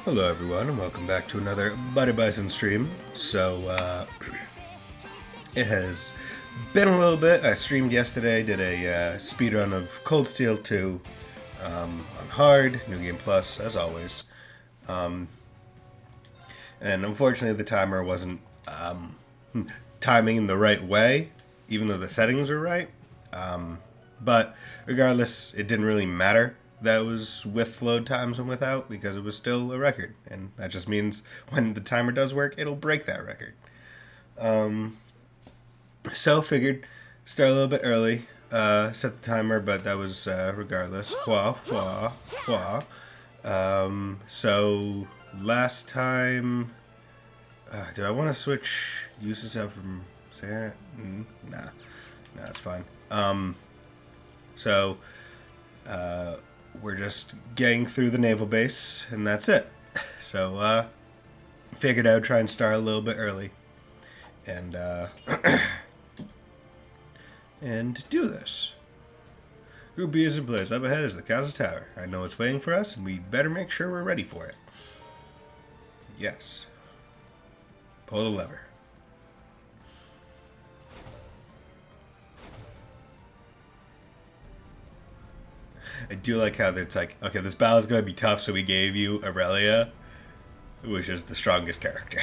Hello everyone and welcome back to another Bison stream. It has been a little bit. I streamed yesterday, did a speedrun of Cold Steel 2 on hard, New Game Plus, as always. And unfortunately the timer wasn't timing in the right way, even though the settings were right. But regardless, it didn't really matter that it was with load times and without, because it was still a record. And that just means when the timer does work, it'll break that record. So figured start a little bit early, set the timer, but that was regardless. Wah, wah, wah. So last time, do I want to switch uses out from Sarah? Nah, it's fine. So we're just getting through the naval base, and that's it. So figured I would try and start a little bit early, and and do this. Group B is in place. Up ahead is the Casa Tower. I know it's waiting for us, and we better make sure we're ready for it. Yes. Pull the lever. I do like how it's like, okay, this battle is going to be tough, so we gave you Aurelia, which is the strongest character.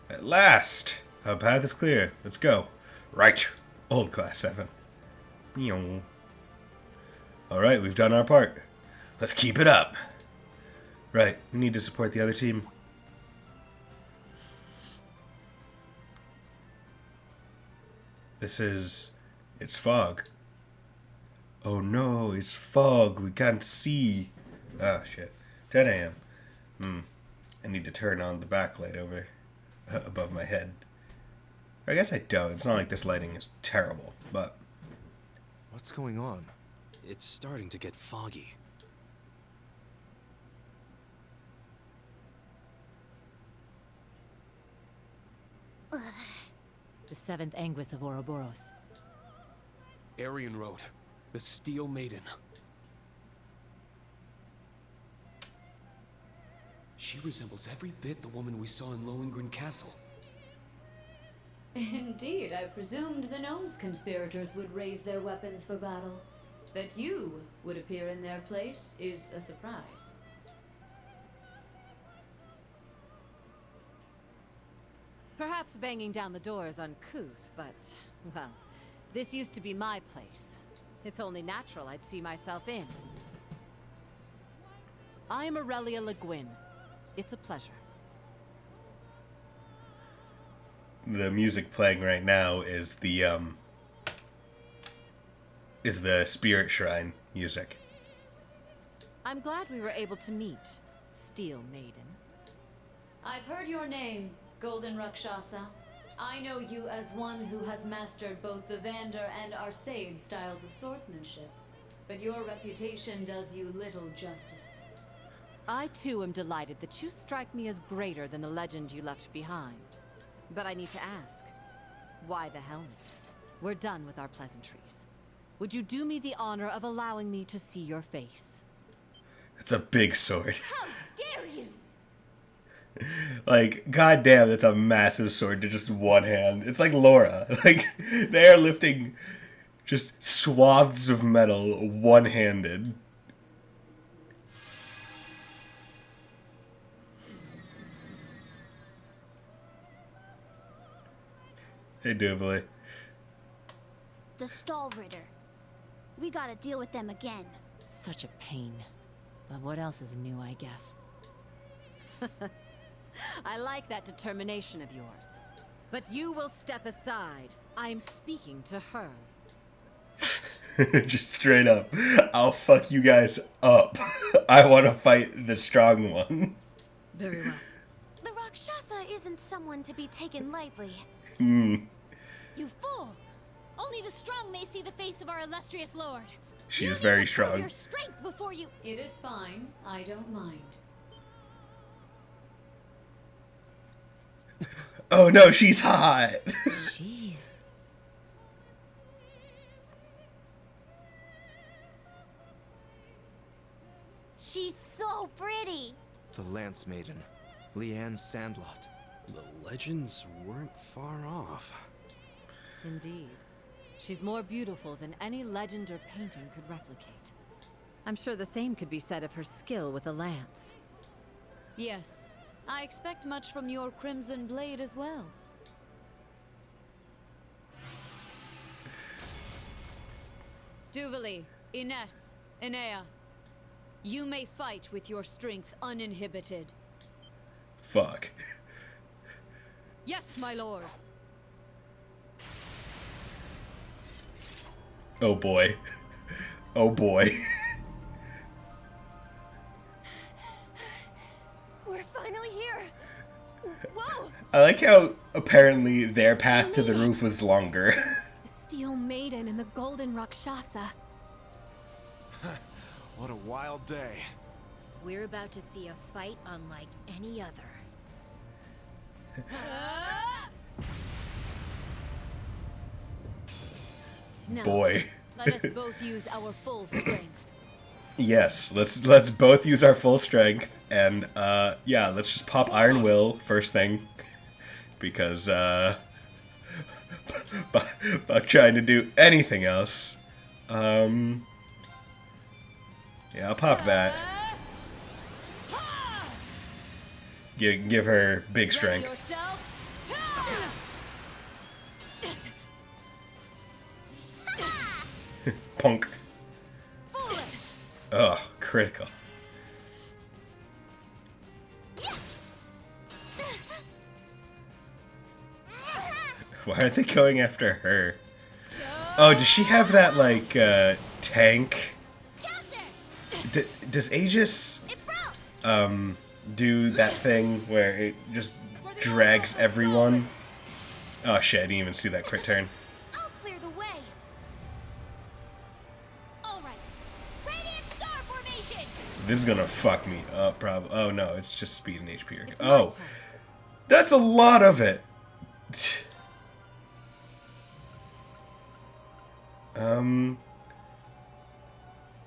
At last! Our path is clear. Let's go. Right. Old Class 7. Alright, we've done our part. Let's keep it up. Right, we need to support the other team. It's fog. Oh no, it's fog. We can't see. Ah, shit. 10 a.m. I need to turn on the backlight over above my head. I guess I don't. It's not like this lighting is terrible, but... What's going on? It's starting to get foggy. The seventh Anguis of Ouroboros. Aryan Road. The Steel Maiden. She resembles every bit the woman we saw in Lohengrin Castle. Indeed, I presumed the gnomes conspirators would raise their weapons for battle. That you would appear in their place is a surprise. Perhaps banging down the door is uncouth, but, well, this used to be my place. It's only natural I'd see myself in. I'm Aurelia Le Guin. It's a pleasure. The music playing right now is the Spirit Shrine music. I'm glad we were able to meet, Steel Maiden. I've heard your name, Golden Rakshasa. I know you as one who has mastered both the Vander and Arseid styles of swordsmanship. But your reputation does you little justice. I too am delighted that you strike me as greater than the legend you left behind. But I need to ask, why the helmet? We're done with our pleasantries. Would you do me the honor of allowing me to see your face? It's a big sword. How dare you! Like, goddamn, that's a massive sword to just one hand. It's like Laura. Like, they are lifting just swaths of metal one-handed. Hey, Dubley. The Stall Ritter. We gotta deal with them again. Such a pain. But what else is new, I guess? I like that determination of yours. But you will step aside. I'm speaking to her. Just straight up. I'll fuck you guys up. I want to fight the strong one. Very well. The Rakshasa isn't someone to be taken lightly. You fool! Only the strong may see the face of our illustrious lord. She You is need very to prove strong. your strength before you. It is fine. I don't mind. Oh no, she's hot. Jeez. She's so pretty. The Lance Maiden, Leanne Sandlot. The legends weren't far off. Indeed. She's more beautiful than any legend or painting could replicate. I'm sure the same could be said of her skill with a lance. Yes, I expect much from your Crimson Blade as well. Duvali, Ines, Enea. You may fight with your strength uninhibited. Fuck. Yes, my lord. Oh boy. Oh boy. We're finally here. Whoa! I like how apparently their path to the roof was longer. Steel Maiden and the Golden Rakshasa. What a wild day. We're about to see a fight unlike any other. Now, Boy. let us both use our full strength. Yes, let's both use our full strength, and yeah, let's just pop Iron Will first thing, because about trying to do anything else, yeah, I'll pop that. Give her big strength. Punk. Ugh, critical. Why aren't they going after her? Oh, does she have that, like, tank? Does Aegis, do that thing where it just drags everyone? Oh shit, I didn't even see that crit turn. I'll clear the way. All right. Radiant Star Formation. This is gonna fuck me up, probably. Oh no, it's just speed and HP. Oh, that's a lot of it.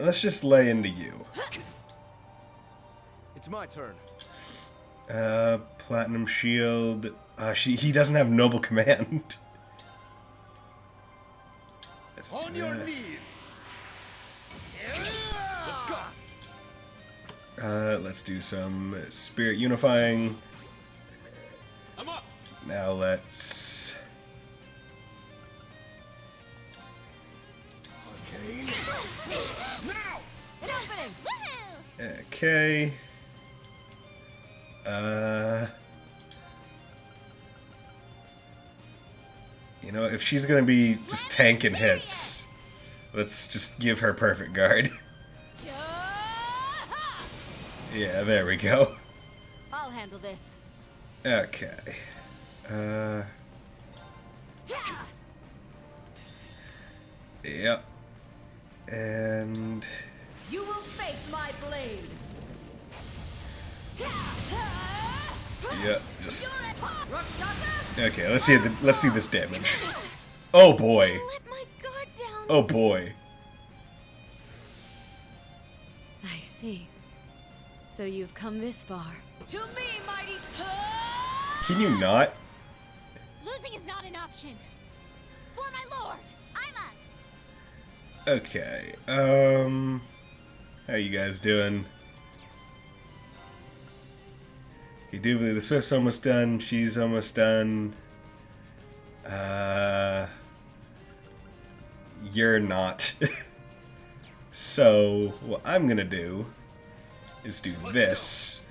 Let's just lay into you. It's my turn. Platinum Shield. He doesn't have Noble Command. Let's On do your that. knees. Let's go. Let's do some Spirit Unifying. I'm up. Now let's... Okay. Now. An opening. Woohoo! Okay. You know, if she's gonna be just tanking hits, let's just give her perfect guard. Yeah, there we go. I'll handle this. Okay. Yep. And... You will face my blade. yeah, just... Okay, let's see this damage. Oh boy. Let my guard down. Oh boy. I see. So you've come this far. To me, mighty Can you not? Losing is not an option. For my lord. I'm up. Okay, how you guys doing? Okay, Doobly, the Swift's almost done, she's almost done. You're not. So, what I'm gonna do is do this.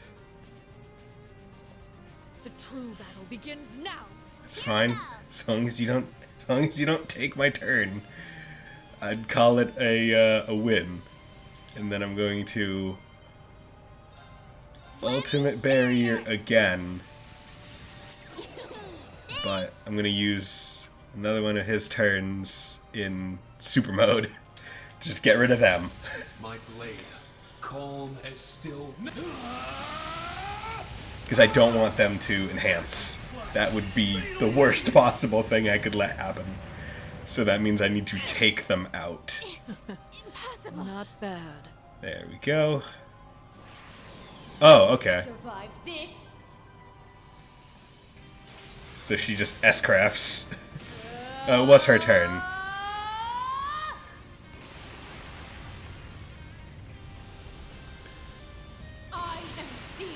The true battle begins now. It's fine, as long as you don't take my turn. I'd call it a win. And then I'm going to Ultimate Barrier again. But I'm going to use another one of his turns in Super Mode. Just get rid of them. My blade, calm as still. Because I don't want them to enhance. That would be the worst possible thing I could let happen. So that means I need to take them out. Impossible. Not bad. There we go. Oh, okay. Survive this. So she just S-crafts. It was her turn. I am steel.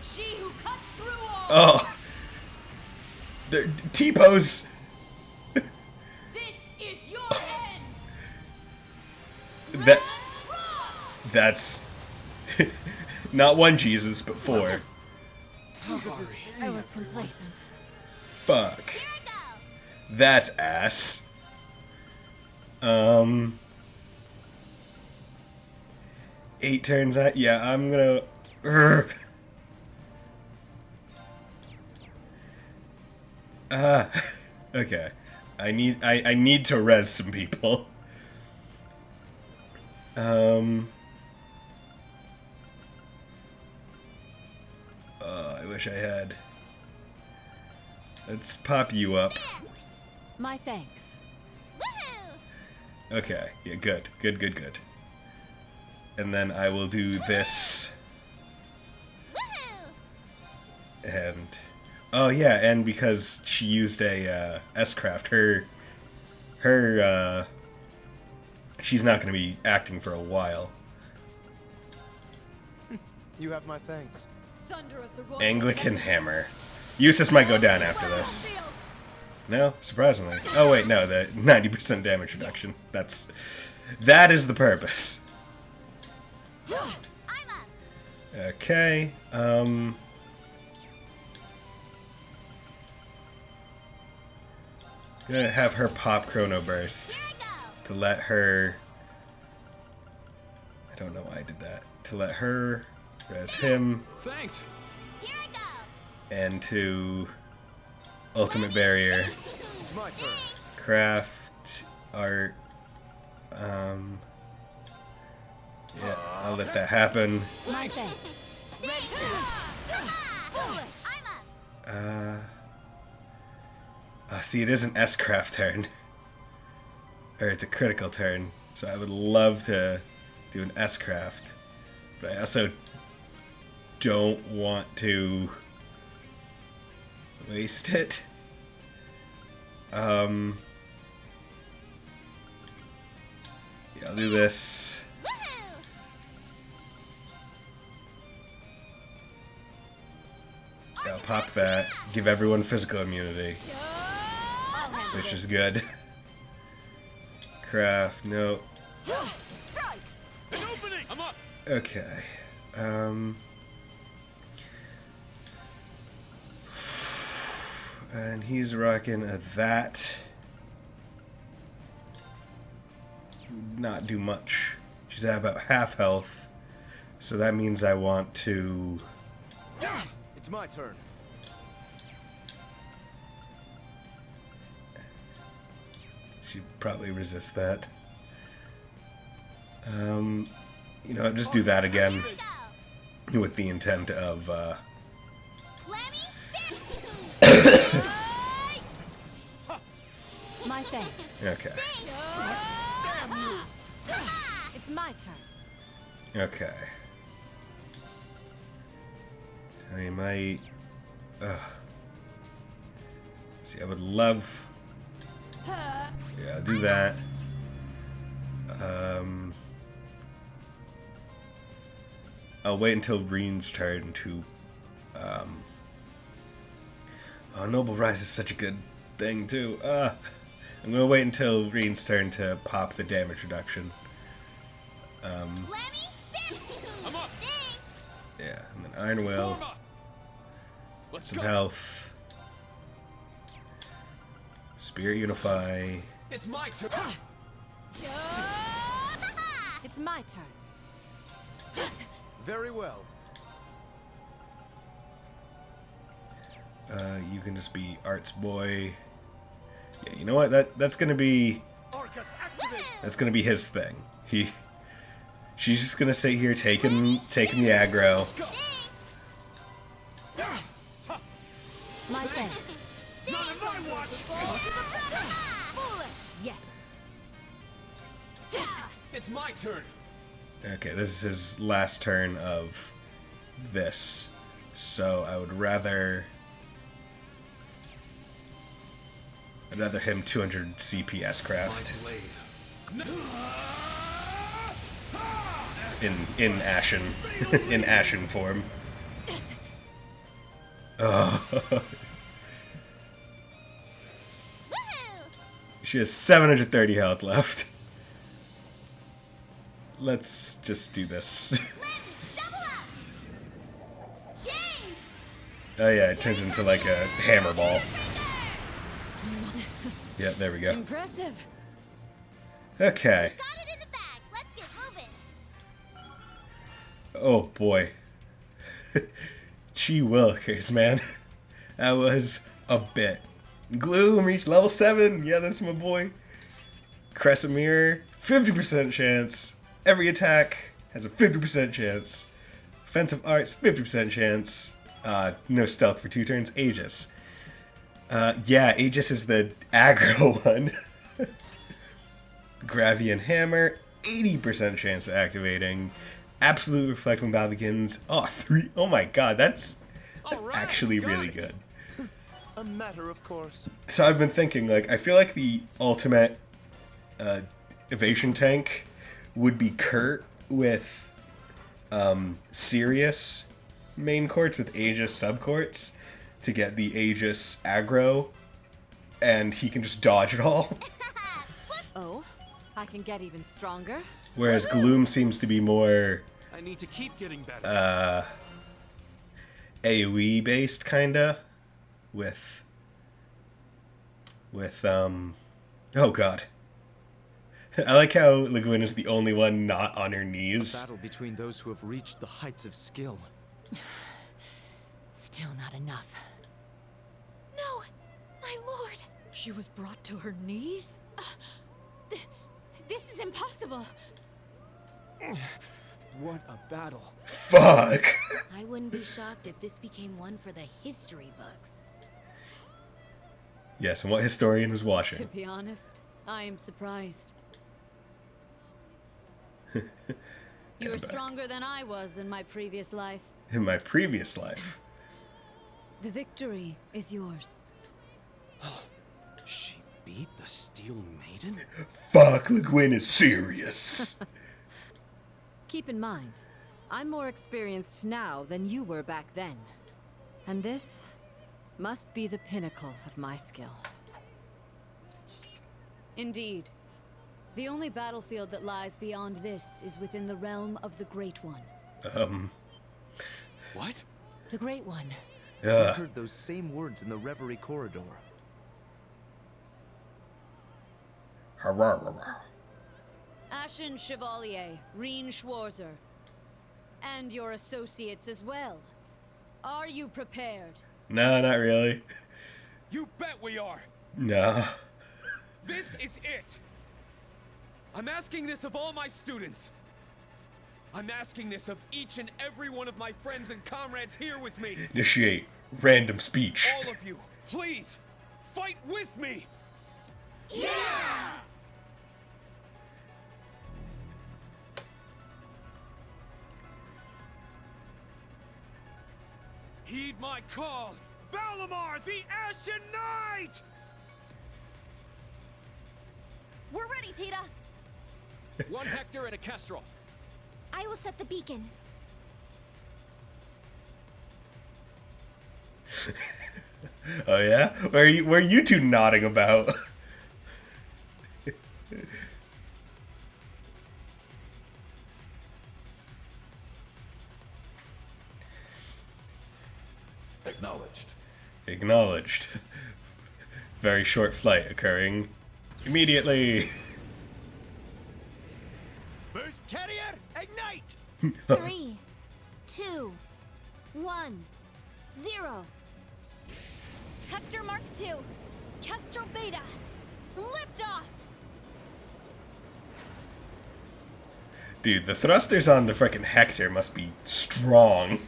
She who cuts through all. Oh. T-pose. This is your end. That Cross. that's not one Jesus, but four. I was complacent. Fuck. Here I go. That's ass. 8 turns out. Yeah, I'm gonna. Okay. I need to res some people. I wish I had. Let's pop you up. My thanks. Woohoo! Okay. Yeah, good. Good. And then I will do this. Woohoo! And oh yeah, and because she used a S-craft, her she's not going to be acting for a while. You have my thanks. Thunder of the royal Anglican hammer. Eustace might go down after this. No, surprisingly. Oh wait, no, the 90% damage reduction. That is the purpose. I'm up. Okay. Gonna have her pop Chrono Burst Here I go. to let her. I don't know why I did that. To let her res him Thanks. Here I go. and to ultimate barrier, It's my turn. craft, art. Yeah, I'll let that happen. My thanks. Foolish. I'm up. See, it is an S-craft turn. Or it's a critical turn. So I would love to do an S-craft. But I also don't want to waste it. Yeah, I'll do this. Woohoo! Yeah, I'll pop that. Give everyone physical immunity. I'll handle Which this. is good. Craft, no. Strike. An opening. I'm up. Okay. And he's rocking a that. Not do much. She's at about half health. So that means I want to. It's my turn. She'd probably resist that. You know, just do that again Go. with the intent of, Lemmy. My thanks. okay. It's my turn. Okay. I might. See, I would love. Yeah, I'll do that. I'll wait until Reen's turn to. Oh, Noble Rise is such a good thing too. I'm gonna wait until Reen's turn to pop the damage reduction. Lemmy. I'm up. Yeah, and then Iron Will, Form up. Let's some go. health, Spirit Unify. It's my turn. It's my turn. Very well. You can just be Art's boy. Yeah, you know what? That's gonna be his thing. She's just gonna sit here taking the aggro. Let's go. My thanks. Not in my watch. Foolish. Yes. It's my turn. Okay, this is his last turn of this. So I would rather... I'd rather him 200 CPS craft. In ashen. In ashen form. Oh. She has 730 health left. Let's just do this. Oh yeah, it turns into like a hammer ball. Yeah, there we go. Impressive. Okay. Got it in the bag. Let's get moving. Oh boy. Gee willikers, man. That was a bit. Gloom reached level 7. Yeah, that's my boy. Crescent Mirror, 50% chance. Every attack has a 50% chance. Offensive Arts, 50% chance. No stealth for 2 turns. Aegis. Yeah, Aegis is the aggro one. Gravian Hammer, 80% chance of activating. Absolute Reflect when battle begins. Oh, 3. Oh my god, that's actually really good. A matter of course. So I've been thinking, like, I feel like the ultimate evasion tank would be Kurt with Sirius main courts with Aegis subcourts to get the Aegis aggro, and he can just dodge it all. Oh, I can get even stronger. Whereas Gloom seems to be more I need to keep getting better. AoE based, kinda, with oh god. I like how Guin is the only one not on her A knees. battle between those who have reached the heights of skill. Still not enough. No, my lord. She was brought to her knees? This is impossible. What a battle. Fuck! I wouldn't be shocked if this became one for the history books. Yes, and what historian is To watching? be honest, I am surprised. You are stronger than I was in my previous life. In my previous life. The victory is yours. She beat the Steel Maiden? Fuck, Guin is serious. Keep in mind, I'm more experienced now than you were back then. And this must be the pinnacle of my skill. Indeed. The only battlefield that lies beyond this is within the realm of the Great One. What? The Great One. I heard those same words in the Reverie corridor. Ashen Chevalier, Reen Schwarzer. And your associates as well. Are you prepared? No, not really. You bet we are. No. This is it. I'm asking this of all my students. I'm asking this of each and every one of my friends and comrades here with me. Initiate random speech. All of you, please, fight with me. Yeah! Heed my call, Valimar, the Ashen Knight! We're ready, Tita. 1 Hector and a Kestrel. I will set the beacon. Oh yeah? Where are you two nodding about? Acknowledged. Acknowledged. Very short flight occurring immediately. Burst Carrier, ignite! 3, 2, 1, 0. Hector Mark II. Kestrel Beta. Liftoff. Dude, the thrusters on the frickin' Hector must be strong.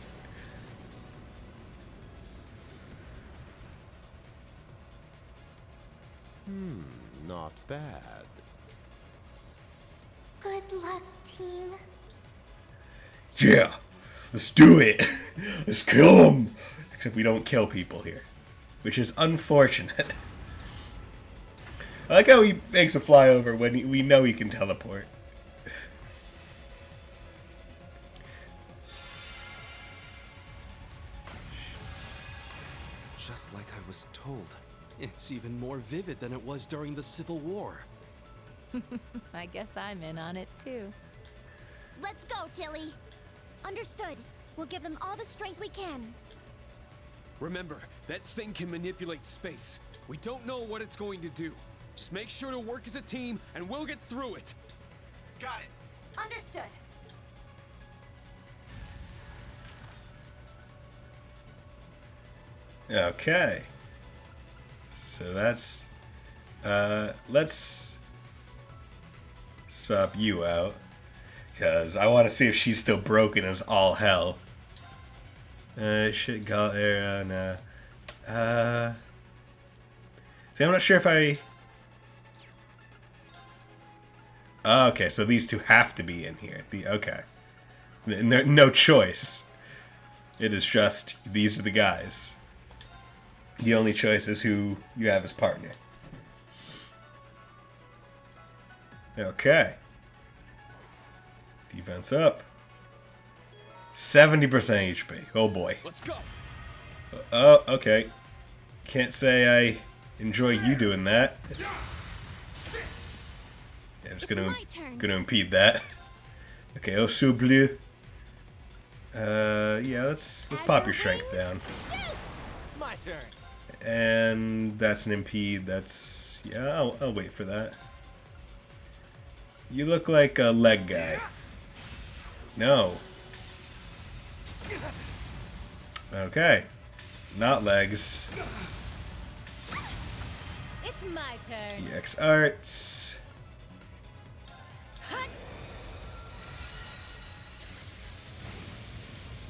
Not bad. Good luck, team. Yeah. Let's do it. Let's kill him. Except we don't kill people here, which is unfortunate. I like how he makes a flyover when we know he can teleport. Just like I was told. It's even more vivid than it was during the Civil War. I guess I'm in on it too. Let's go, Tilly. Understood. We'll give them all the strength we can. Remember, that thing can manipulate space. We don't know what it's going to do. Just make sure to work as a team, and we'll get through it. Got it. Understood. Okay. So that's... let's swap you out. Because I want to see if she's still broken as all hell. Shit got there, nah. See, I'm not sure if I... Oh, okay, so these two have to be in here. Okay. No choice. It is just, these are the guys. The only choice is who you have as partner. Okay. Defense up. 70% HP. Oh boy. Let's go. Oh, okay. Can't say I enjoy you doing that. Yeah, I'm just gonna impede that. Okay, oh so bleu. Yeah, let's pop your strength down. My turn. And that's an impede. That's yeah. I'll wait for that. You look like a leg guy. No. Okay. Not legs. It's my turn. EX Arts.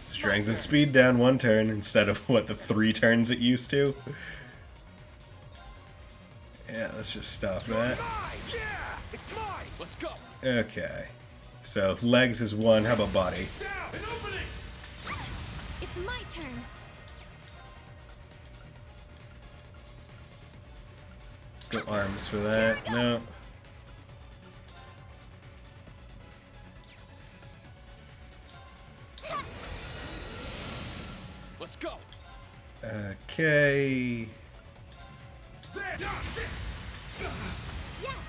Strength and speed down one turn instead of what the 3 turns it used to. Yeah, let's just stop that. Yeah, it's mine. Let's go. Okay. So legs is 1. How about body? Down. An opening. It's my turn. Let's go arms for that. No. Let's go. Okay. Yes.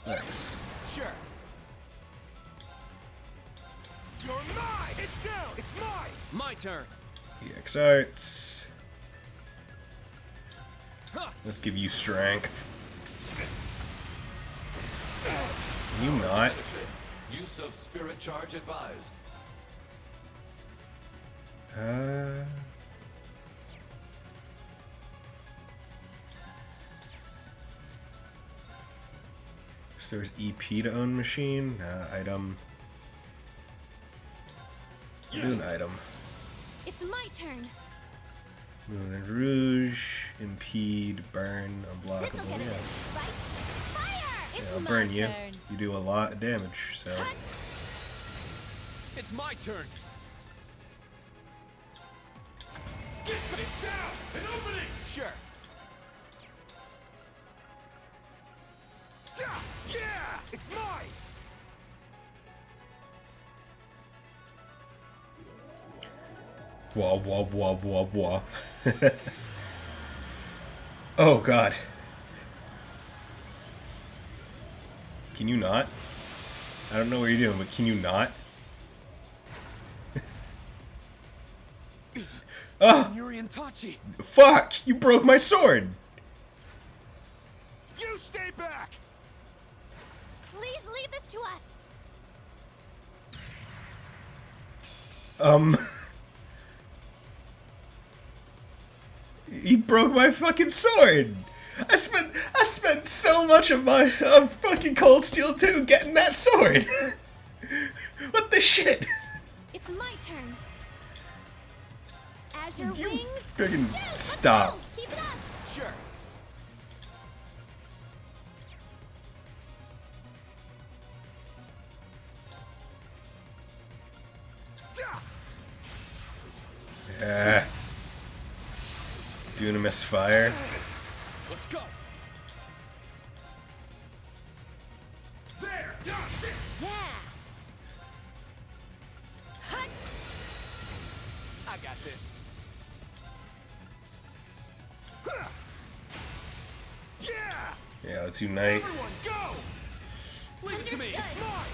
Legs. Sure. You're mine. It's down. It's mine. My turn. EX Arts. Huh. Let's give you strength. Can you not? Use of spirit charge advised. So there's EP to own machine. Item. Do an item. It's my turn. Moulin Rouge, impede, burn, This'll unblockable. get a Yeah. bit spicy. Fire! Yeah, It's I'll my burn you. turn. You do a lot of damage, so. It's my turn. It's down. An opening. Sure. Yeah, it's mine. Wah, wah, wah, wah, wah. Oh, God. Can you not? I don't know what you're doing, but can you not? Ah! Yuri and Tachi. Fuck! You broke my sword! You stay back. Please leave this to us. He broke my fucking sword! I spent so much of my fucking Cold Steel 2 getting that sword! What the shit? It's my turn. As your You wings. friggin' shoot. stop. Let's go. Keep it up. Sure. Doing a misfire. Let's go. There! Yeah, sit! Yeah! Hut! I got this. Yeah! Yeah, let's unite. Everyone, go! Leave it to me. Understood. Come on!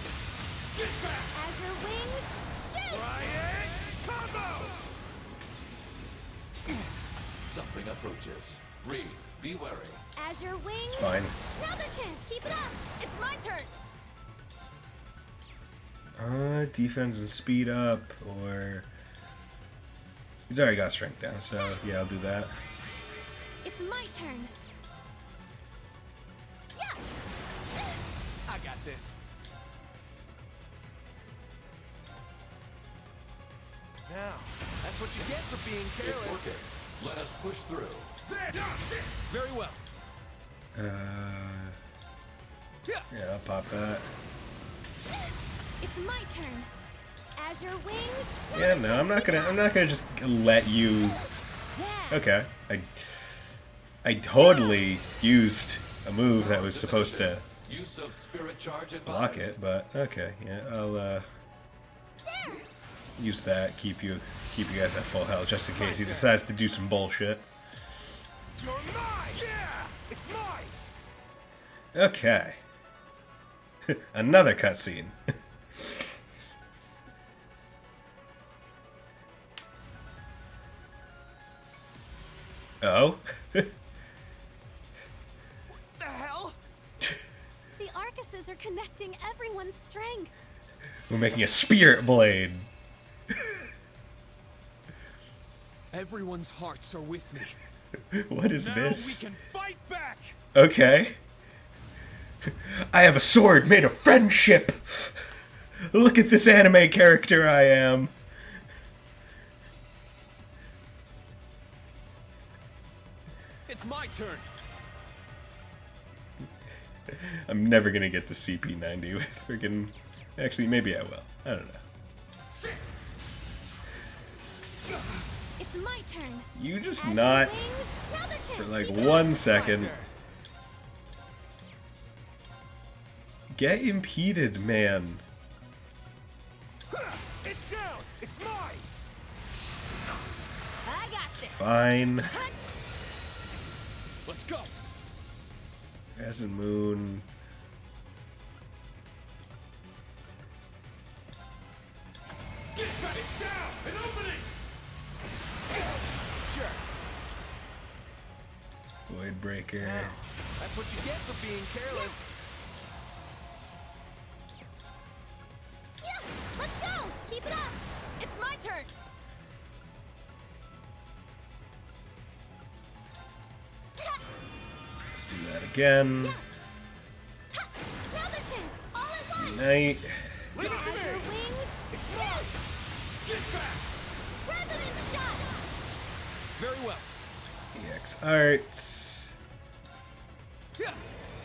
Get back! Azure wings, shoot! Riot! Combo! Something approaches. Reed, be wary. Azure wings. It's fine. Another chance. Keep it up. It's my turn. Defense and speed up, or he's already got strength down, so yeah, I'll do that. It's my turn. Yeah. I got this. Now, that's what you get for being It's careless. working. Let us push through. There! Yeah, sit! Very well. Yeah, I'll pop that. It's my turn. Azure wings. Yeah, no, I'm not gonna just let you. Yeah. Okay, I totally used a move that was supposed to Use of spirit charge advised. block it, but okay, yeah, I'll There. use that. Keep you guys at full health just in case he decides to do some bullshit. You're mine! Yeah! It's mine! Okay. Another cutscene. Oh? The hell? The Arcuses are connecting everyone's strength. We're making a spirit blade. Everyone's hearts are with me. What is Now this? we can fight back. Okay. I have a sword made of friendship. Look at this anime character I am. It's my turn. I'm never gonna get to CP90 with freaking. Actually, maybe I will. I don't know. It's my turn. You just Azure not wings. Another chance. for like Keep it up. 1 My second. turn. Get impeded, man. It's down! It's mine! I got It's this. fine. Let's go. Crescent Moon. Get back! It's down! An opening! Sure. Void Breaker. That's what you get for being careless. Yeah. Let's go. Keep it up. It's my turn. Let's do that again. Yes. Ha! Another chance. All at once. Unite. Leave it to Azure me! wings. It's mine! Get back! President shot. Very well. EX Arts. Yeah.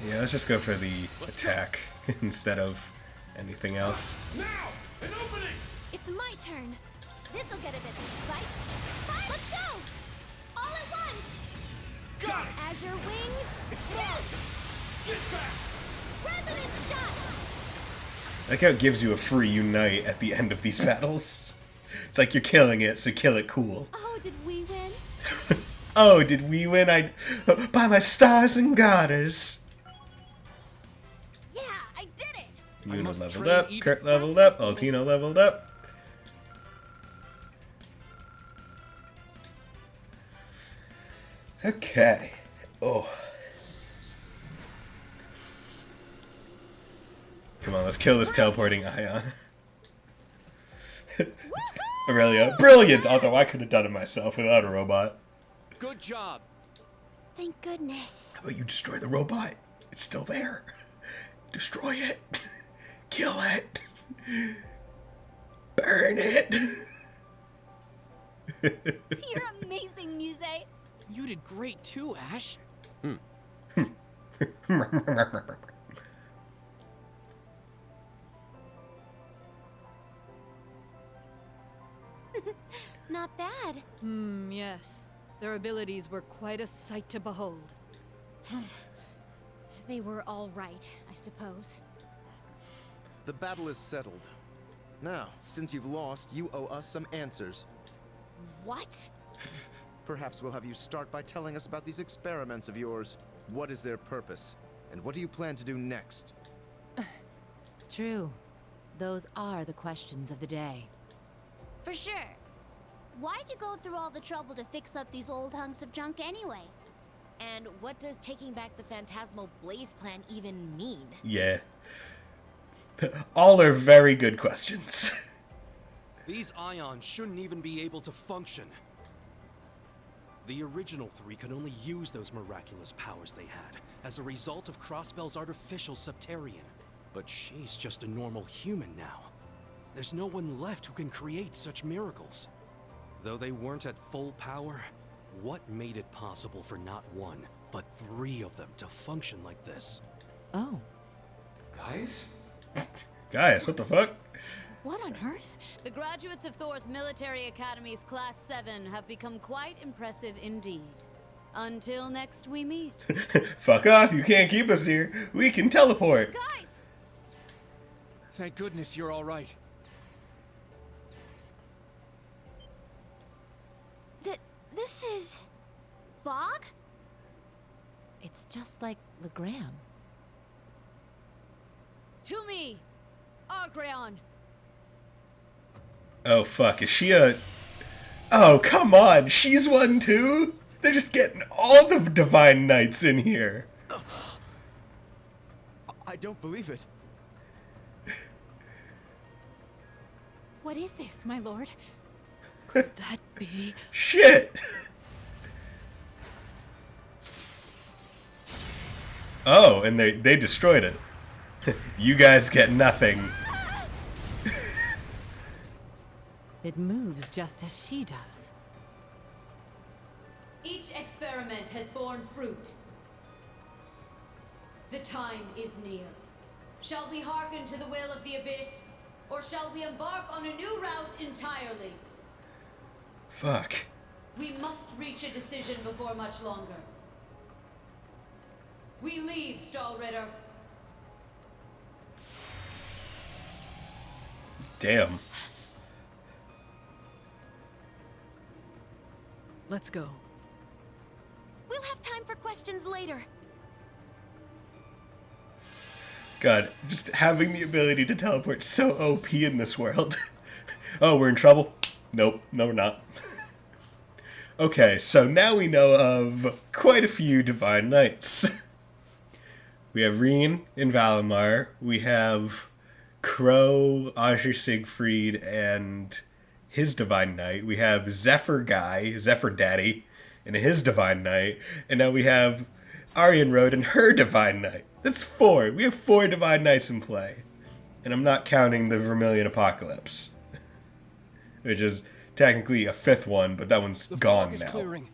Yeah, let's just go for the attack instead of anything else. Now! An opening! It's my turn. This'll get a bit spicy. Fight. Let's go. All at once. Got it! Azure wings. It's mine! Get back! President shot. I like how it gives you a free unite at the end of these battles. It's like you're killing it, so kill it cool. Oh, did we win? Oh, did we win? By my stars and garters. Yeah, I did it. I Yuna must leveled train up, even Kurt stats leveled up, up. Altino leveled up. Okay. Oh. Come on, let's kill this teleporting ion. Aurelia, brilliant! Although I could have done it myself without a robot. Good job. Thank goodness. How about you destroy the robot? It's still there. Destroy it. Kill it. Burn it. You're amazing, Muse. You did great too, Ash. not bad. Yes. Their abilities were quite a sight to behold. They were all right, I suppose. The battle is settled. Now, since you've lost, you owe us some answers. What? Perhaps we'll have you start by telling us about these experiments of yours. What is their purpose? And what do you plan to do next? True. Those are the questions of the day. For sure. Why'd you go through all the trouble to fix up these old hunks of junk anyway? And what does taking back the Phantasmal Blaze plan even mean? Yeah. All are very good questions. These ions shouldn't even be able to function. The original three could only use those miraculous powers they had as a result of Crossbell's artificial Septarian. But she's just a normal human now. There's no one left who can create such miracles. Though they weren't at full power, what made it possible for not one, but three of them to function like this? Oh. Guys? Guys, what the fuck? What on earth? The graduates of Thor's Military Academy's Class 7 have become quite impressive indeed. Until next we meet. Fuck off, you can't keep us here. We can teleport. Guys! Thank goodness you're all right. This is... fog? It's just like Legram. To me, Argreon. Oh fuck, is she a... Oh, come on, she's one too? They're just getting all the Divine Knights in here. I don't believe it. What is this, my lord? Could that be? Shit! Oh, and they destroyed it. You guys get nothing. It moves just as she does. Each experiment has borne fruit. The time is near. Shall we hearken to the will of the Abyss, or shall we embark on a new route entirely? Fuck. We must reach a decision before much longer. We leave, Stahlritter. Damn. Let's go. We'll have time for questions later. God, just having the ability to teleport so OP in this world. Oh, we're in trouble? Nope, no we're not. Okay, so now we know of quite a few Divine Knights. We have Guin in Valimar, we have Crow, Azure Siegfried, and his Divine Knight. We have Zephyr Guy, Zephyr Daddy, and his Divine Knight. And now we have Aryan Road and her Divine Knight. That's 4. We have 4 Divine Knights in play. And I'm not counting the Vermilion Apocalypse. Which is technically a 5th one, but that one's gone now. Clearing.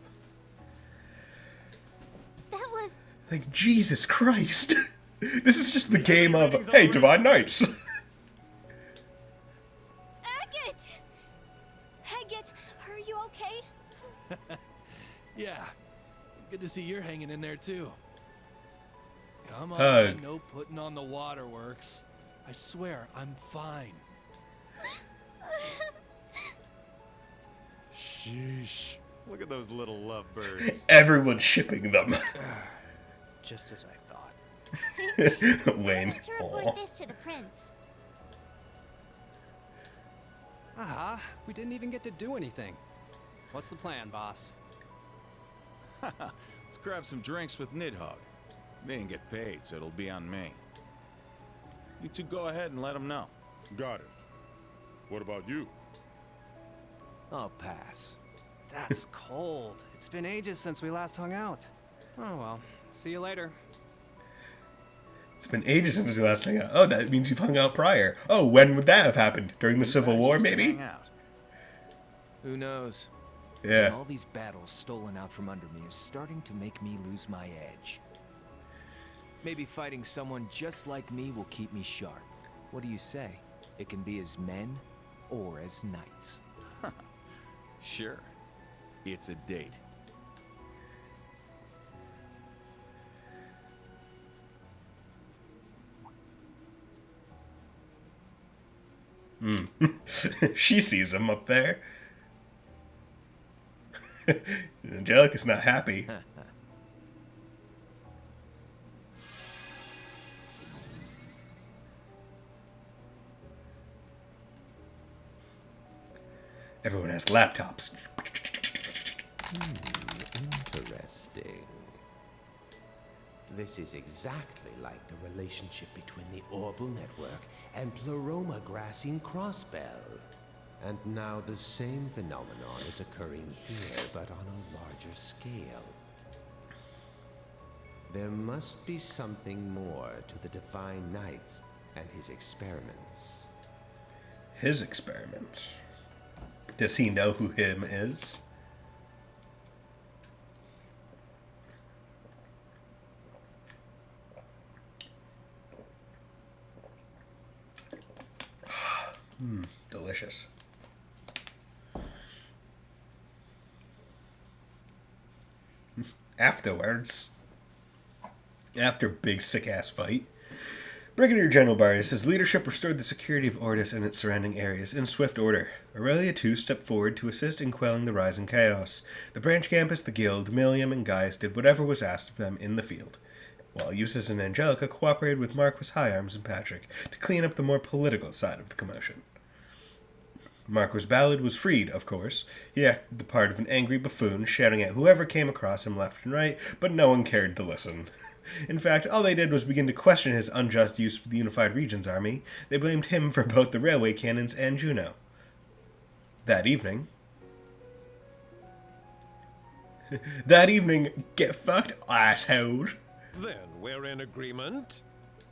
That was... Like, Jesus Christ. This is just the game of, hey, Divine Knights. Agate, are you okay? Yeah. Good to see you're hanging in there, too. Come on, Hug. no putting on the waterworks. I swear, I'm fine. Sheesh. Look at those little lovebirds. Everyone's shipping them. Just as I thought. Wayne. I need to report this to the prince. Aha, we didn't even get to do anything. What's the plan, boss? Let's grab some drinks with Nidhogg. They didn't get paid, so it'll be on me. You two go ahead and let them know. Got it. What about you? I'll pass. That's cold. It's been ages since we last hung out. Oh well. See you later. It's been ages since we last hung out. Oh, that means you've hung out prior. Oh, when would that have happened? During the Civil War, maybe? Who knows? Yeah. All these battles stolen out from under me is starting to make me lose my edge. Maybe fighting someone just like me will keep me sharp. What do you say? It can be as men or as knights. Sure. It's a date. She sees him up there. Angelica's not happy. Everyone has laptops. Interesting. This is exactly like the relationship between the Orbal Network and Pleroma Grassine Crossbell. And now the same phenomenon is occurring here, but on a larger scale. There must be something more to the Divine Knights and his experiments. His experiments? Does he know who him is? Delicious. Afterwards, after big sick-ass fight, Brigadier General Barrius' leadership restored the security of Ordis and its surrounding areas in swift order. Aurelia, too, stepped forward to assist in quelling the rising chaos. The branch campus, the guild, Milliam, and Gaius did whatever was asked of them in the field, while Eustace and Angelica cooperated with Marquis Higharms and Patrick to clean up the more political side of the commotion. Marquis Ballard was freed, of course. He acted the part of an angry buffoon, shouting at whoever came across him left and right, but no one cared to listen. In fact, all they did was begin to question his unjust use of the Unified Regions Army. They blamed him for both the railway cannons and Juno. That evening... get fucked, assholes. Then we're in agreement?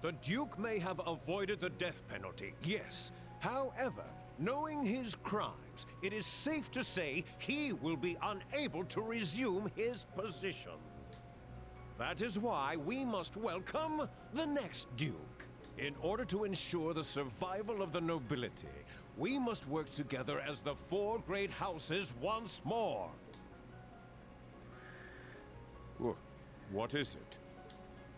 The Duke may have avoided the death penalty, yes. However, knowing his crimes, it is safe to say he will be unable to resume his position. That is why we must welcome the next Duke. In order to ensure the survival of the nobility, we must work together as the four great houses once more. What is it?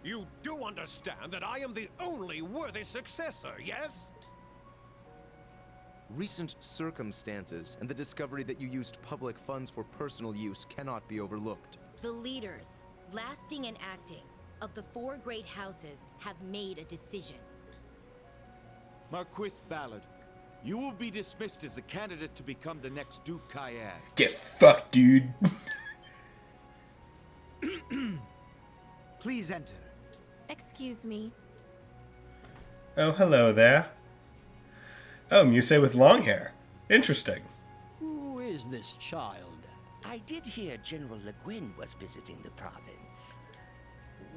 You do understand that I am the only worthy successor, yes? Recent circumstances and the discovery that you used public funds for personal use cannot be overlooked. The leaders, lasting and acting, of the four great houses have made a decision. Marquis Ballard, you will be dismissed as a candidate to become the next Duke Cayenne. Get fucked, dude. Please enter. Excuse me. Oh, hello there. Oh, Muse with long hair. Interesting. Who is this child? I did hear General Le Guin was visiting the province.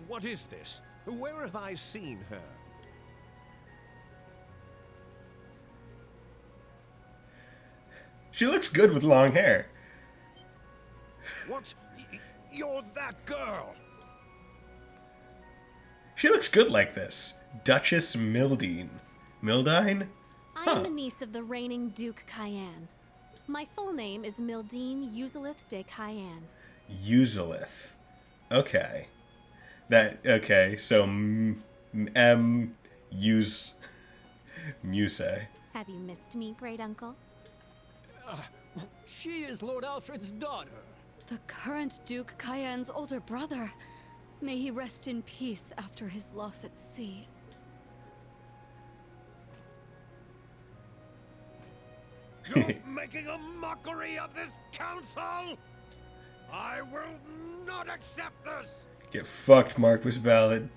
What is this? Where have I seen her? She looks good with long hair. What? You're that girl! She looks good like this. Duchess Mildine. Mildine? I am the niece of the reigning Duke Cayenne. My full name is Mildine Uzalith de Cayenne. Uzalith. Okay. So Muse. Have you missed me, great uncle? She is Lord Alfred's daughter. The current Duke Cayenne's older brother. May he rest in peace after his loss at sea. You're making a mockery of this council! I will not accept this! Get fucked, Marquis Ballard.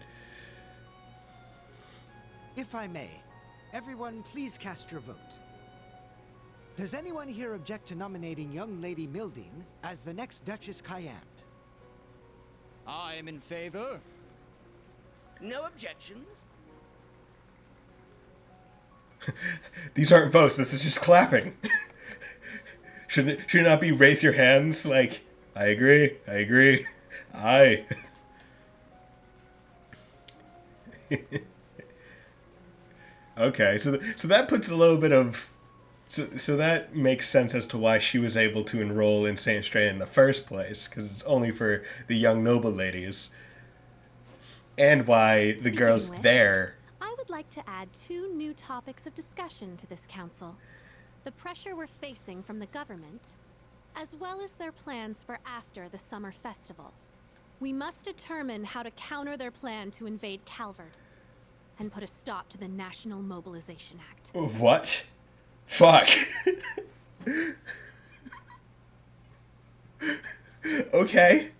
If I may, everyone please cast your vote. Does anyone here object to nominating young Lady Mildine as the next Duchess Cayenne? I am in favor. No objections? These aren't votes, this is just clapping. Should it not be raise your hands like, I agree, aye. Okay, so that puts a little bit of So that makes sense as to why she was able to enroll in Saint Stray in the first place, because it's only for the young noble ladies. And why the girls there... I would like to add 2 new topics of discussion to this council. The pressure we're facing from the government, as well as their plans for after the summer festival. We must determine how to counter their plan to invade Calvard, and put a stop to the National Mobilization Act. What? Fuck. Okay.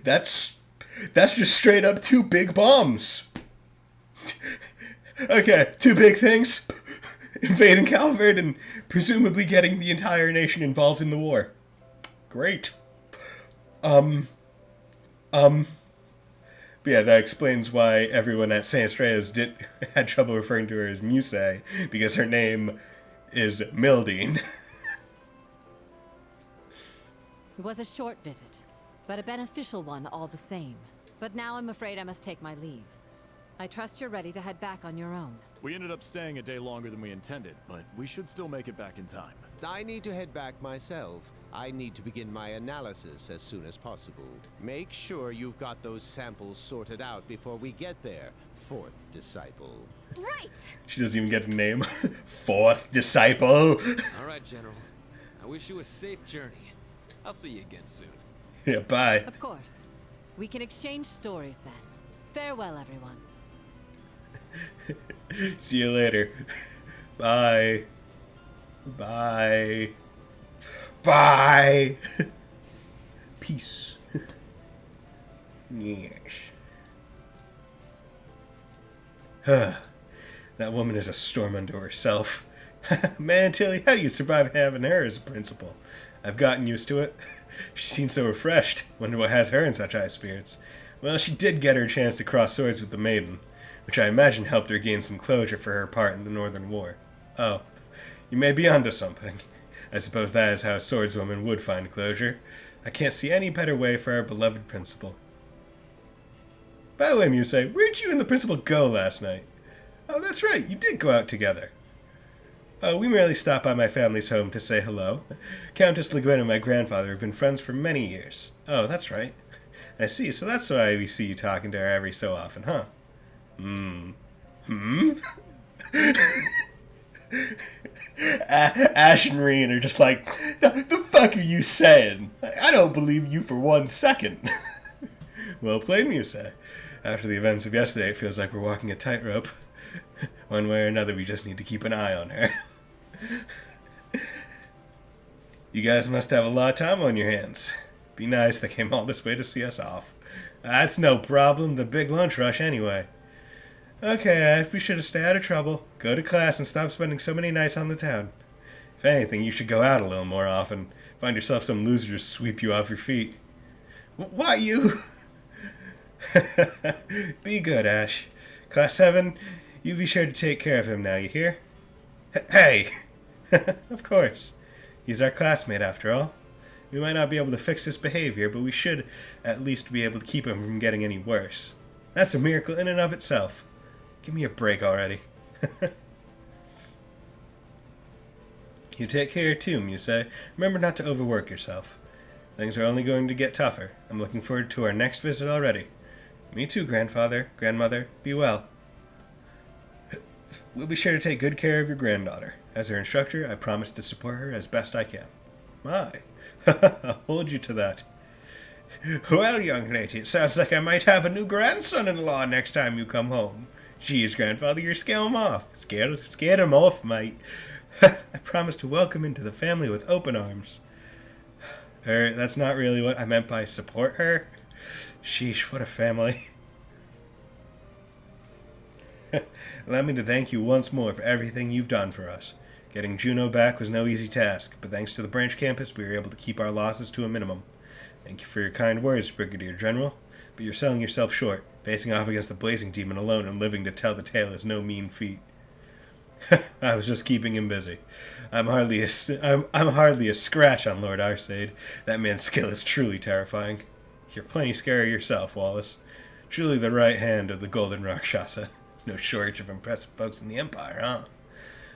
That's just straight up 2 big bombs. Okay, 2 big things. Invading Calvard and presumably getting the entire nation involved in the war. Great. But yeah, that explains why everyone at Saint Estrellas had trouble referring to her as Muse, because her name is Mildine. It was a short visit, but a beneficial one all the same. But now I'm afraid I must take my leave. I trust you're ready to head back on your own. We ended up staying a day longer than we intended, but we should still make it back in time. I need to head back myself. I need to begin my analysis as soon as possible. Make sure you've got those samples sorted out before we get there, 4th disciple. Right! She doesn't even get a name. 4th disciple. All right, General. I wish you a safe journey. I'll see you again soon. Yeah, bye. Of course. We can exchange stories then. Farewell, everyone. See you later. Bye. Bye. Bye. Peace. Yes. That woman is a storm unto herself. Man, Tilly, how do you survive having her as a principal? I've gotten used to it. She seems so refreshed. Wonder what has her in such high spirits. Well, she did get her chance to cross swords with the maiden, which I imagine helped her gain some closure for her part in the Northern War. Oh, you may be onto something. I suppose that is how a swordswoman would find closure. I can't see any better way for our beloved principal. By the way, Muse, where'd you and the principal go last night? Oh, that's right, you did go out together. Oh, we merely stopped by my family's home to say hello. Countess Le Guin and my grandfather have been friends for many years. Oh, that's right. I see, so that's why we see you talking to her every so often, huh? Ash and Reen are just like, the fuck are you saying? I don't believe you for 1 second. Well played, Muse. After the events of yesterday, it feels like we're walking a tightrope. One way or another, we just need to keep an eye on her. You guys must have a lot of time on your hands. Be nice they came all this way to see us off. That's no problem, the big lunch rush anyway. Okay, Ash, be sure to stay out of trouble. Go to class and stop spending so many nights on the town. If anything, you should go out a little more often. Find yourself some loser to sweep you off your feet. Why you? Be good, Ash. Class 7, you be sure to take care of him now, you hear? Hey! Of course. He's our classmate, after all. We might not be able to fix his behavior, but we should at least be able to keep him from getting any worse. That's a miracle in and of itself. Give me a break already. You take care too, Muse. Remember not to overwork yourself. Things are only going to get tougher. I'm looking forward to our next visit already. Me too, grandfather, grandmother. Be well. We'll be sure to take good care of your granddaughter. As her instructor, I promise to support her as best I can. My. I'll hold you to that. Well, young lady, it sounds like I might have a new grandson-in-law next time you come home. Geez, grandfather, you're scaring him off. Scared him off, mate. I promise to welcome into the family with open arms. That's not really what I meant by support her. Sheesh, what a family. Allow me to thank you once more for everything you've done for us. Getting Juno back was no easy task, but thanks to the branch campus, we were able to keep our losses to a minimum. Thank you for your kind words, Brigadier General, but you're selling yourself short. Facing off against the Blazing Demon alone and living to tell the tale is no mean feat. I was just keeping him busy. I'm hardly a scratch on Lord Arcade. That man's skill is truly terrifying. You're plenty scary yourself, Wallace. Truly the right hand of the Golden Rakshasa. No shortage of impressive folks in the Empire, huh?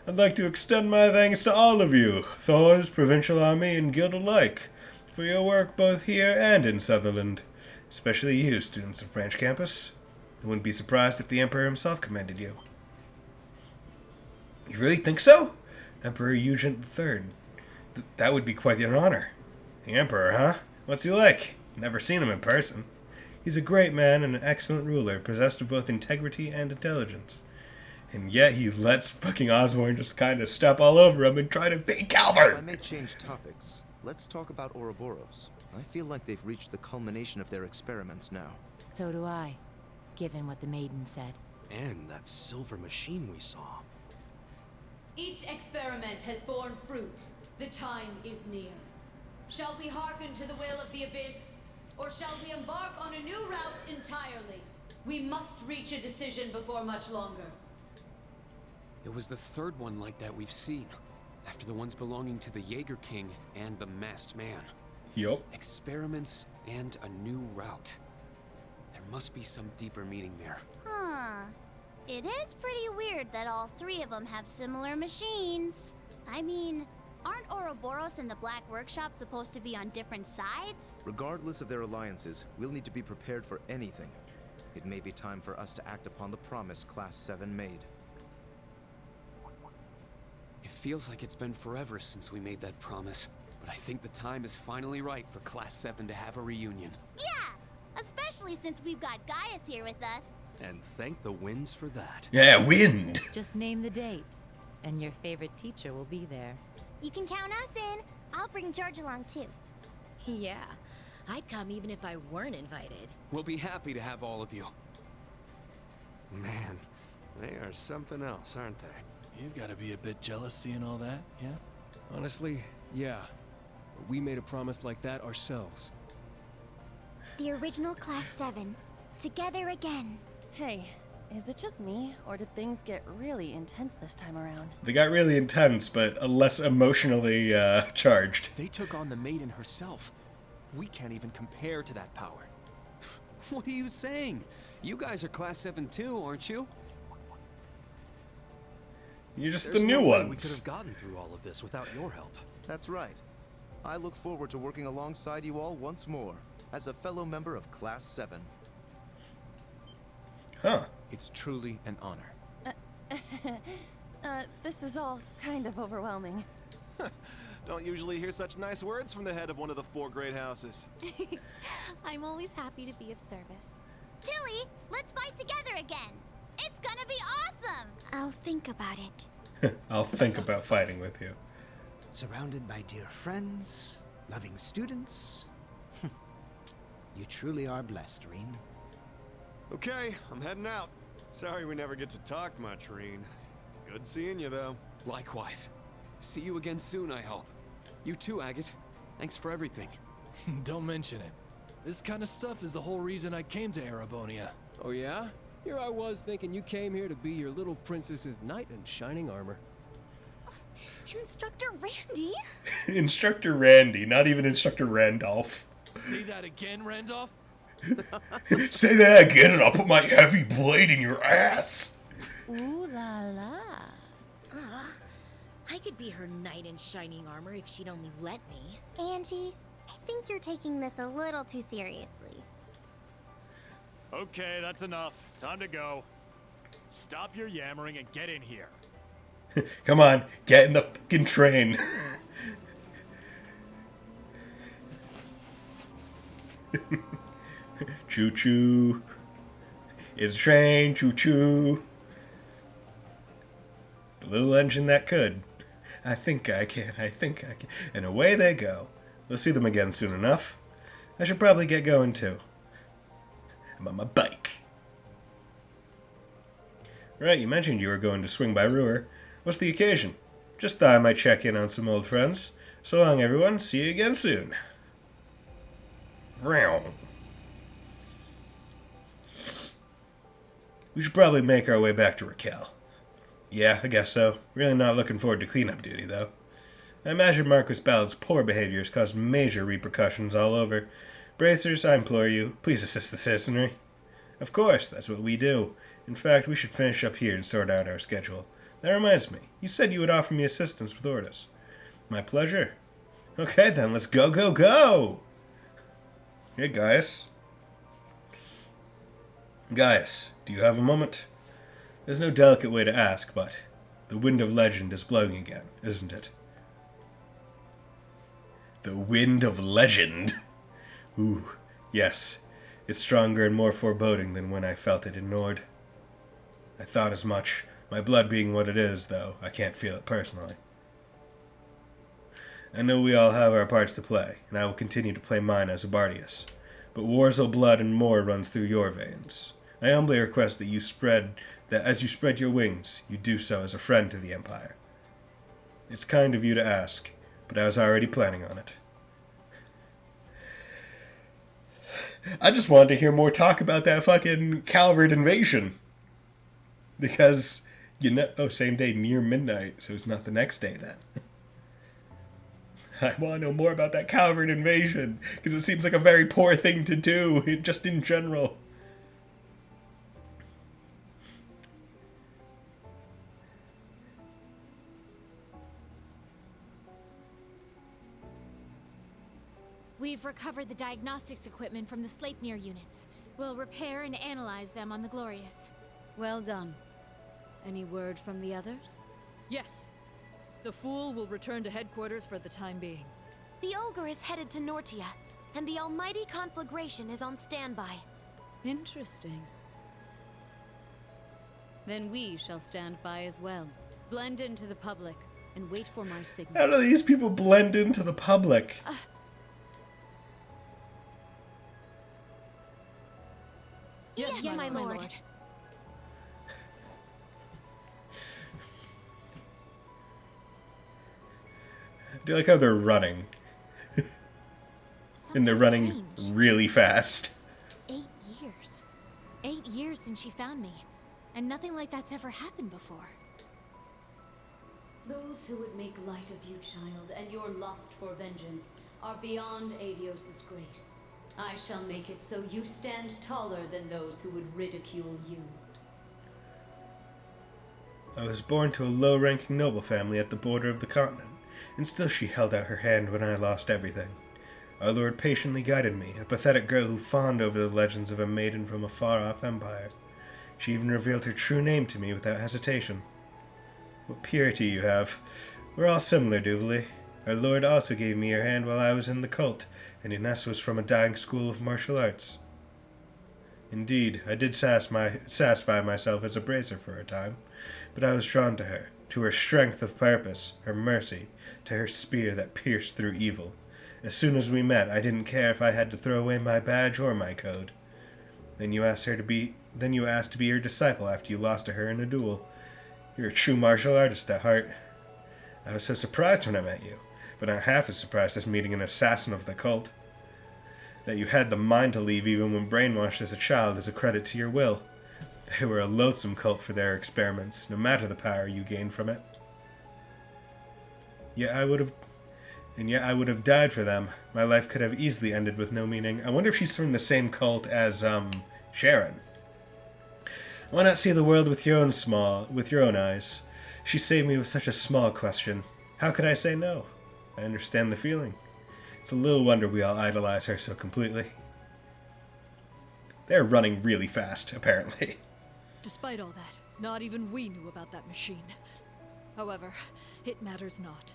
I'd like to extend my thanks to all of you, Thor's, Provincial Army, and Guild alike, for your work both here and in Sutherland. Especially you, students of Branch Campus. I wouldn't be surprised if the Emperor himself commended you. You really think so? Emperor Eugent III. That would be quite an honor. The Emperor, huh? What's he like? Never seen him in person. He's a great man and an excellent ruler, possessed of both integrity and intelligence. And yet he lets fucking Osborne just kind of step all over him and try to beat Calvert! If I may change topics, let's talk about Ouroboros. I feel like they've reached the culmination of their experiments now. So do I, given what the maiden said. And that silver machine we saw. Each experiment has borne fruit. The time is near. Shall we hearken to the will of the Abyss, or shall we embark on a new route entirely? We must reach a decision before much longer. It was the third one like that we've seen, after the ones belonging to the Jaeger King and the Masked Man. Yup. Experiments and a new route. There must be some deeper meaning there. Huh. It is pretty weird that all three of them have similar machines. I mean, aren't Ouroboros and the Black Workshop supposed to be on different sides? Regardless of their alliances, we'll need to be prepared for anything. It may be time for us to act upon the promise Class 7 made. It feels like it's been forever since we made that promise, but I think the time is finally right for Class 7 to have a reunion. Yeah, especially since we've got Gaius here with us. And thank the winds for that. Yeah, wind! Just name the date, and your favorite teacher will be there. You can count us in. I'll bring George along too. Yeah, I'd come even if I weren't invited. We'll be happy to have all of you. Man, they are something else, aren't they? You've got to be a bit jealous seeing all that, yeah? Honestly, yeah. We made a promise like that ourselves. The original Class 7. Together again. Hey, is it just me, or did things get really intense this time around? They got really intense, but less emotionally charged. They took on the maiden herself. We can't even compare to that power. What are you saying? You guys are Class 7 too, aren't you? You're just There's the new no way ones. We could have gotten through all of this without your help. That's right. I look forward to working alongside you all once more, as a fellow member of Class 7. Huh. It's truly an honor. This is all kind of overwhelming. Don't usually hear such nice words from the head of one of the 4 great houses. I'm always happy to be of service. Tilly, let's fight together again. It's gonna be awesome. I'll think about it. I'll think about fighting with you. Surrounded by dear friends, loving students. You truly are blessed, Reen. Okay, I'm heading out. Sorry we never get to talk much, Reen. Good seeing you, though. Likewise. See you again soon, I hope. You too, Agate. Thanks for everything. Don't mention it. This kind of stuff is the whole reason I came to Arabonia. Oh yeah? Here I was thinking you came here to be your little princess's knight in shining armor. Instructor Randy? Instructor Randy, not even Instructor Randolph. Say that again, Randolph? Say that again and I'll put my heavy blade in your ass! Ooh la la. I could be her knight in shining armor if she'd only let me. Angie, I think you're taking this a little too seriously. Okay, that's enough. Time to go. Stop your yammering and get in here. Come on, get in the fucking train. Choo choo. It's a train, choo choo. The little engine that could. I think I can. And away they go. We'll see them again soon enough. I should probably get going too. I'm on my bike. Right, you mentioned you were going to swing by Ruhr. What's the occasion? Just thought I might check in on some old friends. So long, everyone. See you again soon. Vroom. We should probably make our way back to Raquel. Yeah, I guess so. Really not looking forward to cleanup duty, though. I imagine Marquis Ballard's poor behavior has caused major repercussions all over. Bracers, I implore you, please assist the citizenry. Of course, that's what we do. In fact, we should finish up here and sort out our schedule. That reminds me, you said you would offer me assistance with Ordis. My pleasure. Okay then, let's go, go, go! Hey, Gaius. Gaius, do you have a moment? There's no delicate way to ask, but the wind of legend is blowing again, isn't it? The wind of legend? Ooh, yes. It's stronger and more foreboding than when I felt it in Nord. I thought as much. My blood being what it is, though, I can't feel it personally. I know we all have our parts to play, and I will continue to play mine as a Bardius. But Warzel blood and more runs through your veins. I humbly request that as you spread your wings, you do so as a friend to the Empire. It's kind of you to ask, but I was already planning on it. I just wanted to hear more talk about that fucking Calvert invasion. Because, you know, oh, same day, near midnight, so it's not the next day then. I want to know more about that Calvert invasion, because it seems like a very poor thing to do, just in general. We've recovered the diagnostics equipment from the Sleipnir units. We'll repair and analyze them on the Glorious. Well done. Any word from the others? Yes. The Fool will return to headquarters for the time being. The Ogre is headed to Nortia, and the Almighty Conflagration is on standby. Interesting. Then we shall stand by as well. Blend into the public, and wait for my signal. How do these people blend into the public? Yes, my lord. I do like how they're running. And they're running really fast. 8 years. 8 years since she found me. And nothing like that's ever happened before. Those who would make light of you, child, and your lust for vengeance are beyond Adios' grace. I shall make it so you stand taller than those who would ridicule you. I was born to a low-ranking noble family at the border of the continent, and still she held out her hand when I lost everything. Our Lord patiently guided me, a pathetic girl who fawned over the legends of a maiden from a far-off empire. She even revealed her true name to me without hesitation. What purity you have. We're all similar, Duvally. Our Lord also gave me her hand while I was in the cult, and Ines was from a dying school of martial arts. Indeed, I did satisfy myself as a bracer for a time, but I was drawn to her strength of purpose, her mercy, to her spear that pierced through evil. As soon as we met, I didn't care if I had to throw away my badge or my code. Then you asked to be her disciple after you lost to her in a duel. You're a true martial artist at heart. I was so surprised when I met you, but not half as surprised as meeting an assassin of the cult. That you had the mind to leave even when brainwashed as a child is a credit to your will. They were a loathsome cult for their experiments, no matter the power you gained from it. Yet I would have died for them. My life could have easily ended with no meaning. I wonder if she's from the same cult as, Sharon. Why not see the world with your own eyes? She saved me with such a small question. How could I say no? I understand the feeling. It's a little wonder we all idolize her so completely. They're running really fast, apparently. Despite all that, not even we knew about that machine. However, it matters not.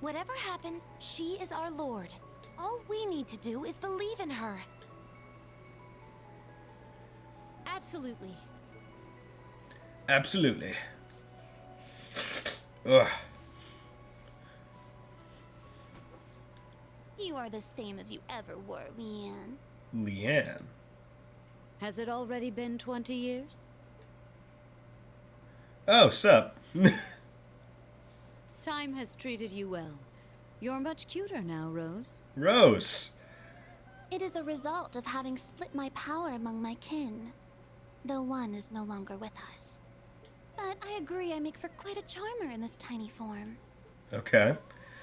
Whatever happens, she is our lord. All we need to do is believe in her. Absolutely. Absolutely. Ugh. You are the same as you ever were, Leanne. Leanne? Has it already been 20 years? Oh, sup. Time has treated you well. You're much cuter now, Rose. Rose! It is a result of having split my power among my kin. Though one is no longer with us. But I agree I make for quite a charmer in this tiny form. Okay.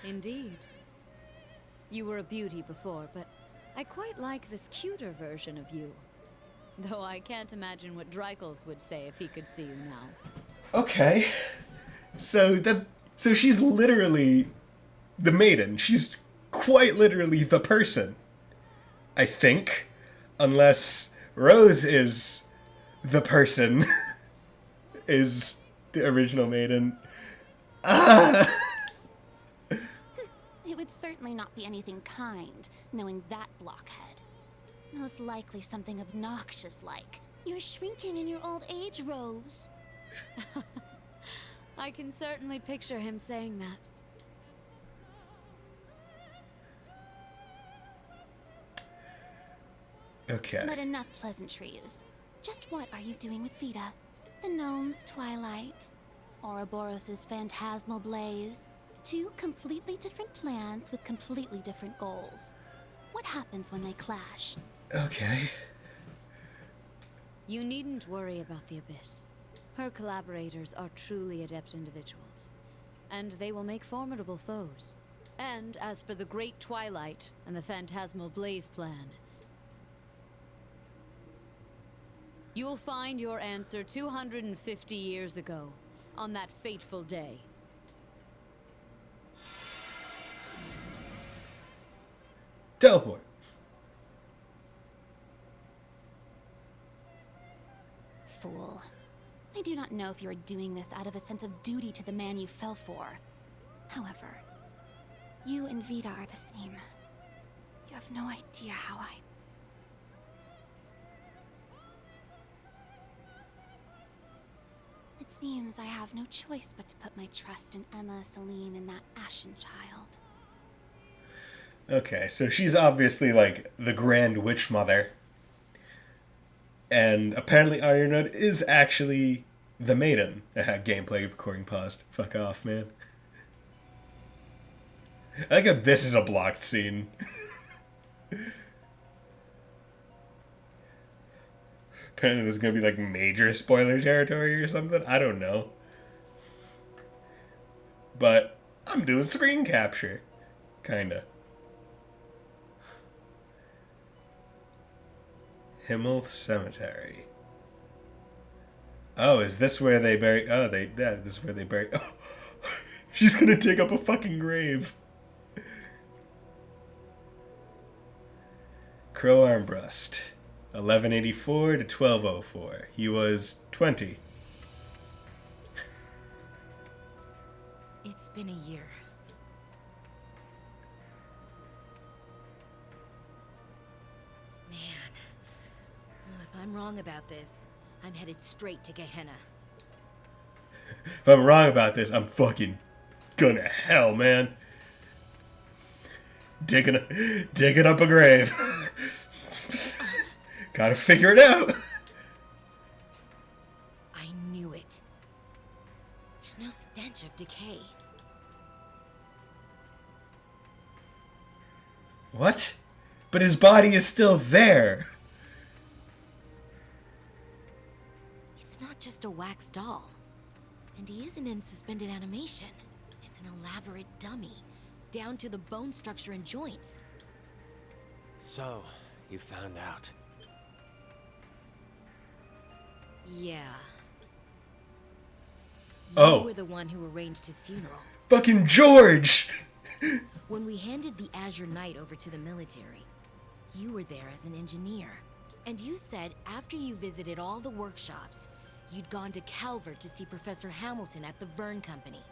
Indeed. You were a beauty before, but I quite like this cuter version of you. Though I can't imagine what Dreichels would say if he could see you now. Okay. So she's literally the maiden. She's quite literally the person. I think. Unless Rose is the person. Is the original maiden. It would certainly not be anything kind, knowing that blockhead. Most likely something obnoxious like, "You're shrinking in your old age, Rose." I can certainly picture him saying that. Okay. But enough pleasantries. Just what are you doing with Vita? The gnome's twilight, Ouroboros' phantasmal blaze. Two completely different plans with completely different goals. What happens when they clash? Okay. You needn't worry about the Abyss. Her collaborators are truly adept individuals, and they will make formidable foes. And as for the Great Twilight and the Phantasmal Blaze plan, you will find your answer 250 years ago, on that fateful day. Teleport. Fool. I do not know if you are doing this out of a sense of duty to the man you fell for. However, you and Vita are the same. You have no idea how I... It seems I have no choice but to put my trust in Emma, Celine, and that Ashen child. Okay, so she's obviously like the Grand Witch Mother. And apparently Ironwood is actually the maiden. Gameplay recording paused. Fuck off, man. I like if this is a blocked scene. Apparently there's gonna be like major spoiler territory or something. I don't know. But I'm doing screen capture. Kinda. Himmel Cemetery. Oh, is this where they bury... Oh, this is where they bury... Oh, she's gonna dig up a fucking grave. Crow Armbrust. 1184 to 1204. He was 20. It's been a year. Man. If I'm wrong about this, I'm headed straight to Gehenna. If I'm wrong about this, I'm fucking going to hell, man. Digging up a grave. Gotta figure it out. I knew it. There's no stench of decay. What? But his body is still there. It's not just a wax doll. And he isn't in suspended animation. It's an elaborate dummy, down to the bone structure and joints. So, you found out. Yeah. Oh. You were the one who arranged his funeral. Fucking George! When we handed the Azure Knight over to the military, you were there as an engineer. And you said after you visited all the workshops, you'd gone to Calvert to see Professor Hamilton at the Verne Company.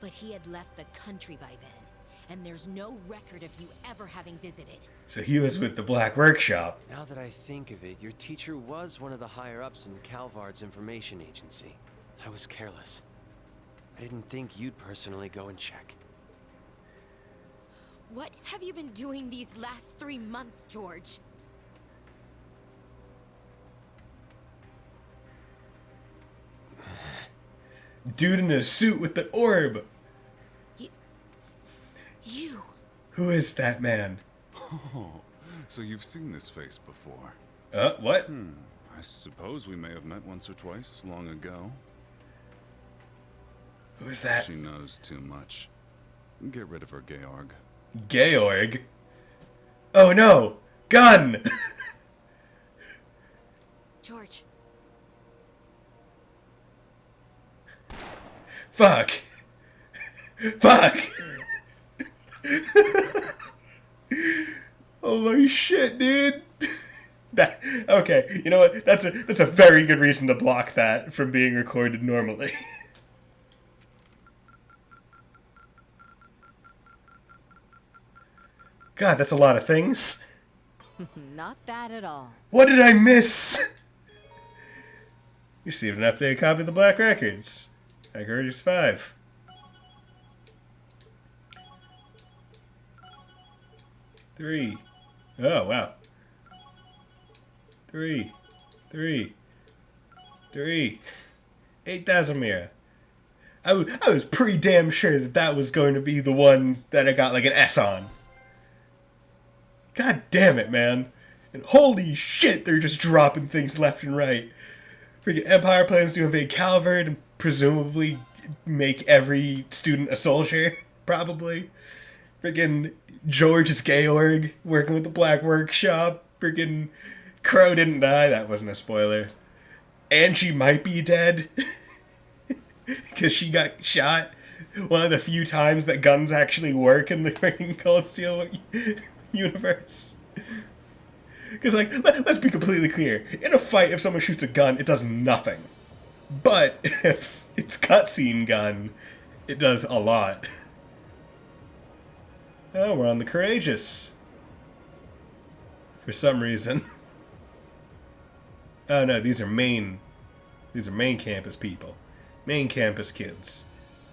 But he had left the country by then, and there's no record of you ever having visited. So he was with the Black Workshop. Now that I think of it, your teacher was one of the higher-ups in Calvard's information agency. I was careless. I didn't think you'd personally go and check. What have you been doing these last 3 months, George? Dude in a suit with the orb. You. Who is that man? Oh, so you've seen this face before. What? I suppose we may have met once or twice long ago. Who is that? She knows too much. Get rid of her, Georg. Georg? Oh no! Gun! George. Fuck. Fuck. Holy shit, dude. Okay, you know what? That's a very good reason to block that from being recorded normally. God, that's a lot of things. Not bad at all. What did I miss? You received an updated copy of the Black Records. Records 5. Three. Oh, wow. Three. 8,000 Mira. I was pretty damn sure that was going to be the one that I got like an S on. God damn it, man. And holy shit, they're just dropping things left and right. Freaking Empire plans to invade Calvard and presumably make every student a soldier, probably. Freaking George is Georg, working with the Black Workshop. Freaking Crow didn't die, that wasn't a spoiler. And she might be dead. Because she got shot. One of the few times that guns actually work in the freaking Cold Steel universe. Because, like, let's be completely clear. In a fight, if someone shoots a gun, it does nothing. But if it's cutscene gun, it does a lot. Oh, we're on the Courageous. For some reason. Oh no, these are main campus people. Main campus kids.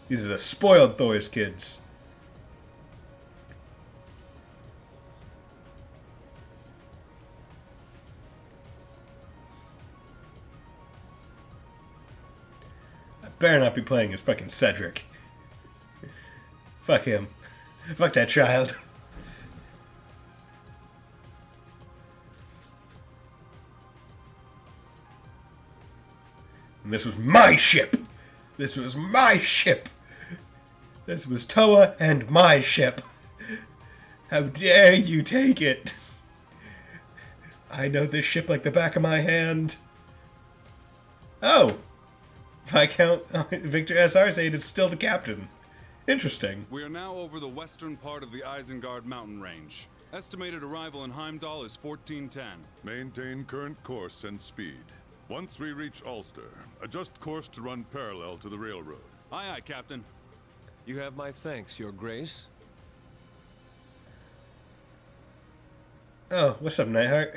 These are the spoiled Thor's kids. I better not be playing as fucking Cedric. Fuck him. Fuck that child. And this was my ship! This was my ship! This was Toa and my ship! How dare you take it! I know this ship like the back of my hand. Oh! Viscount Victor S. Arcade is still the captain. Interesting. We are now over the western part of the Isengard mountain range. Estimated arrival in Heimdall is 1410. Maintain current course and speed. Once we reach Ulster, adjust course to run parallel to the railroad. Aye, aye, Captain. You have my thanks, Your Grace. Oh, what's up, Nightheart?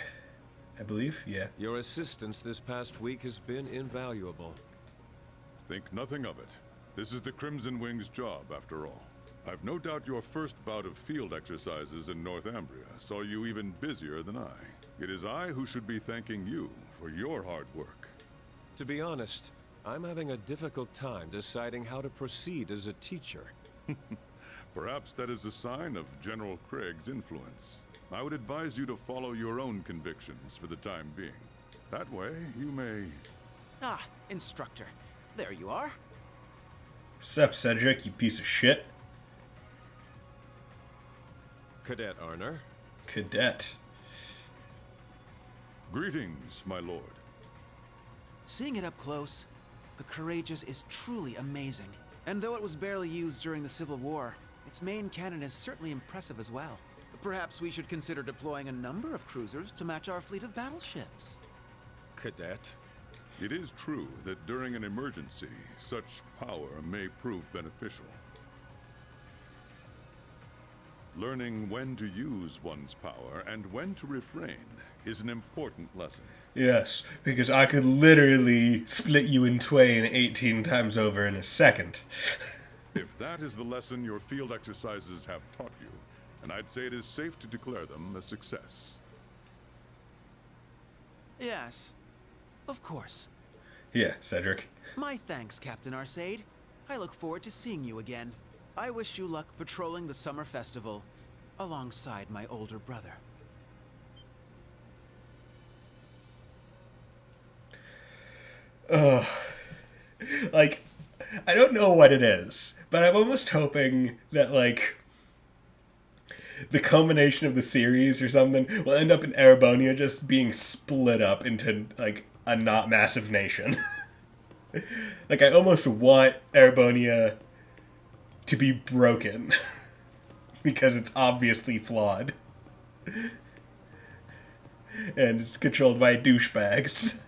I believe, yeah. Your assistance this past week has been invaluable. Think nothing of it. This is the Crimson Wing's job, after all. I've no doubt your first bout of field exercises in Northumbria saw you even busier than I. It is I who should be thanking you for your hard work. To be honest, I'm having a difficult time deciding how to proceed as a teacher. Perhaps that is a sign of General Craig's influence. I would advise you to follow your own convictions for the time being. That way, you may... Ah, instructor. There you are. Sup, Cedric, you piece of shit. Cadet Arner. Cadet. Greetings, my lord. Seeing it up close, the Courageous is truly amazing. And though it was barely used during the Civil War, its main cannon is certainly impressive as well. Perhaps we should consider deploying a number of cruisers to match our fleet of battleships. Cadet. It is true that during an emergency, such power may prove beneficial. Learning when to use one's power and when to refrain is an important lesson. Yes, because I could literally split you in twain 18 times over in a second. If that is the lesson your field exercises have taught you, and I'd say it is safe to declare them a success. Yes, of course. Yeah, Cedric. My thanks, Captain Arcade. I look forward to seeing you again. I wish you luck patrolling the summer festival alongside my older brother. Like, I don't know what it is, but I'm almost hoping that, like, the culmination of the series or something will end up in Erebonia just being split up into, like, a not massive nation. Like, I almost want Erebonia to be broken. Because it's obviously flawed. And it's controlled by douchebags.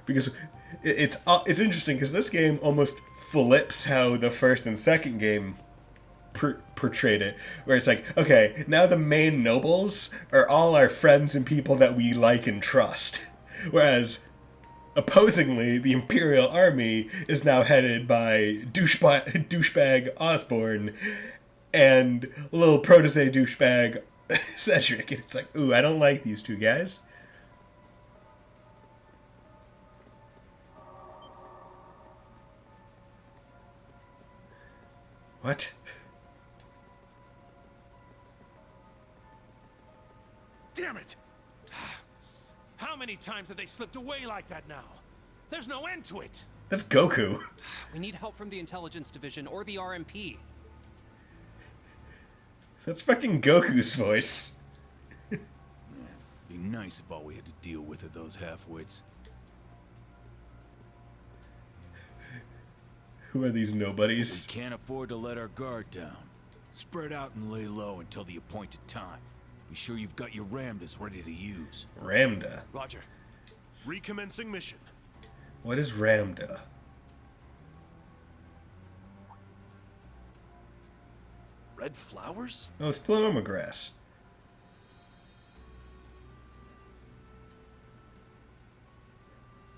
Because it's interesting, because this game almost flips how the first and second game portrayed it, where it's like, okay, now the main nobles are all our friends and people that we like and trust, whereas opposingly the Imperial Army is now headed by douchebag Osborne and little protege douchebag Cedric, and it's like, ooh, I don't like these two guys. What? Damn it! How many times have they slipped away like that now? There's no end to it! That's Goku. We need help from the Intelligence Division or the RMP. That's fucking Goku's voice. Be nice if all we had to deal with are those half-wits. Who are these nobodies? We can't afford to let our guard down. Spread out and lay low until the appointed time. Be sure you've got your Ramdas ready to use. Ramda? Roger. Recommencing mission. What is Ramda? Red flowers? Oh, it's paloma grass.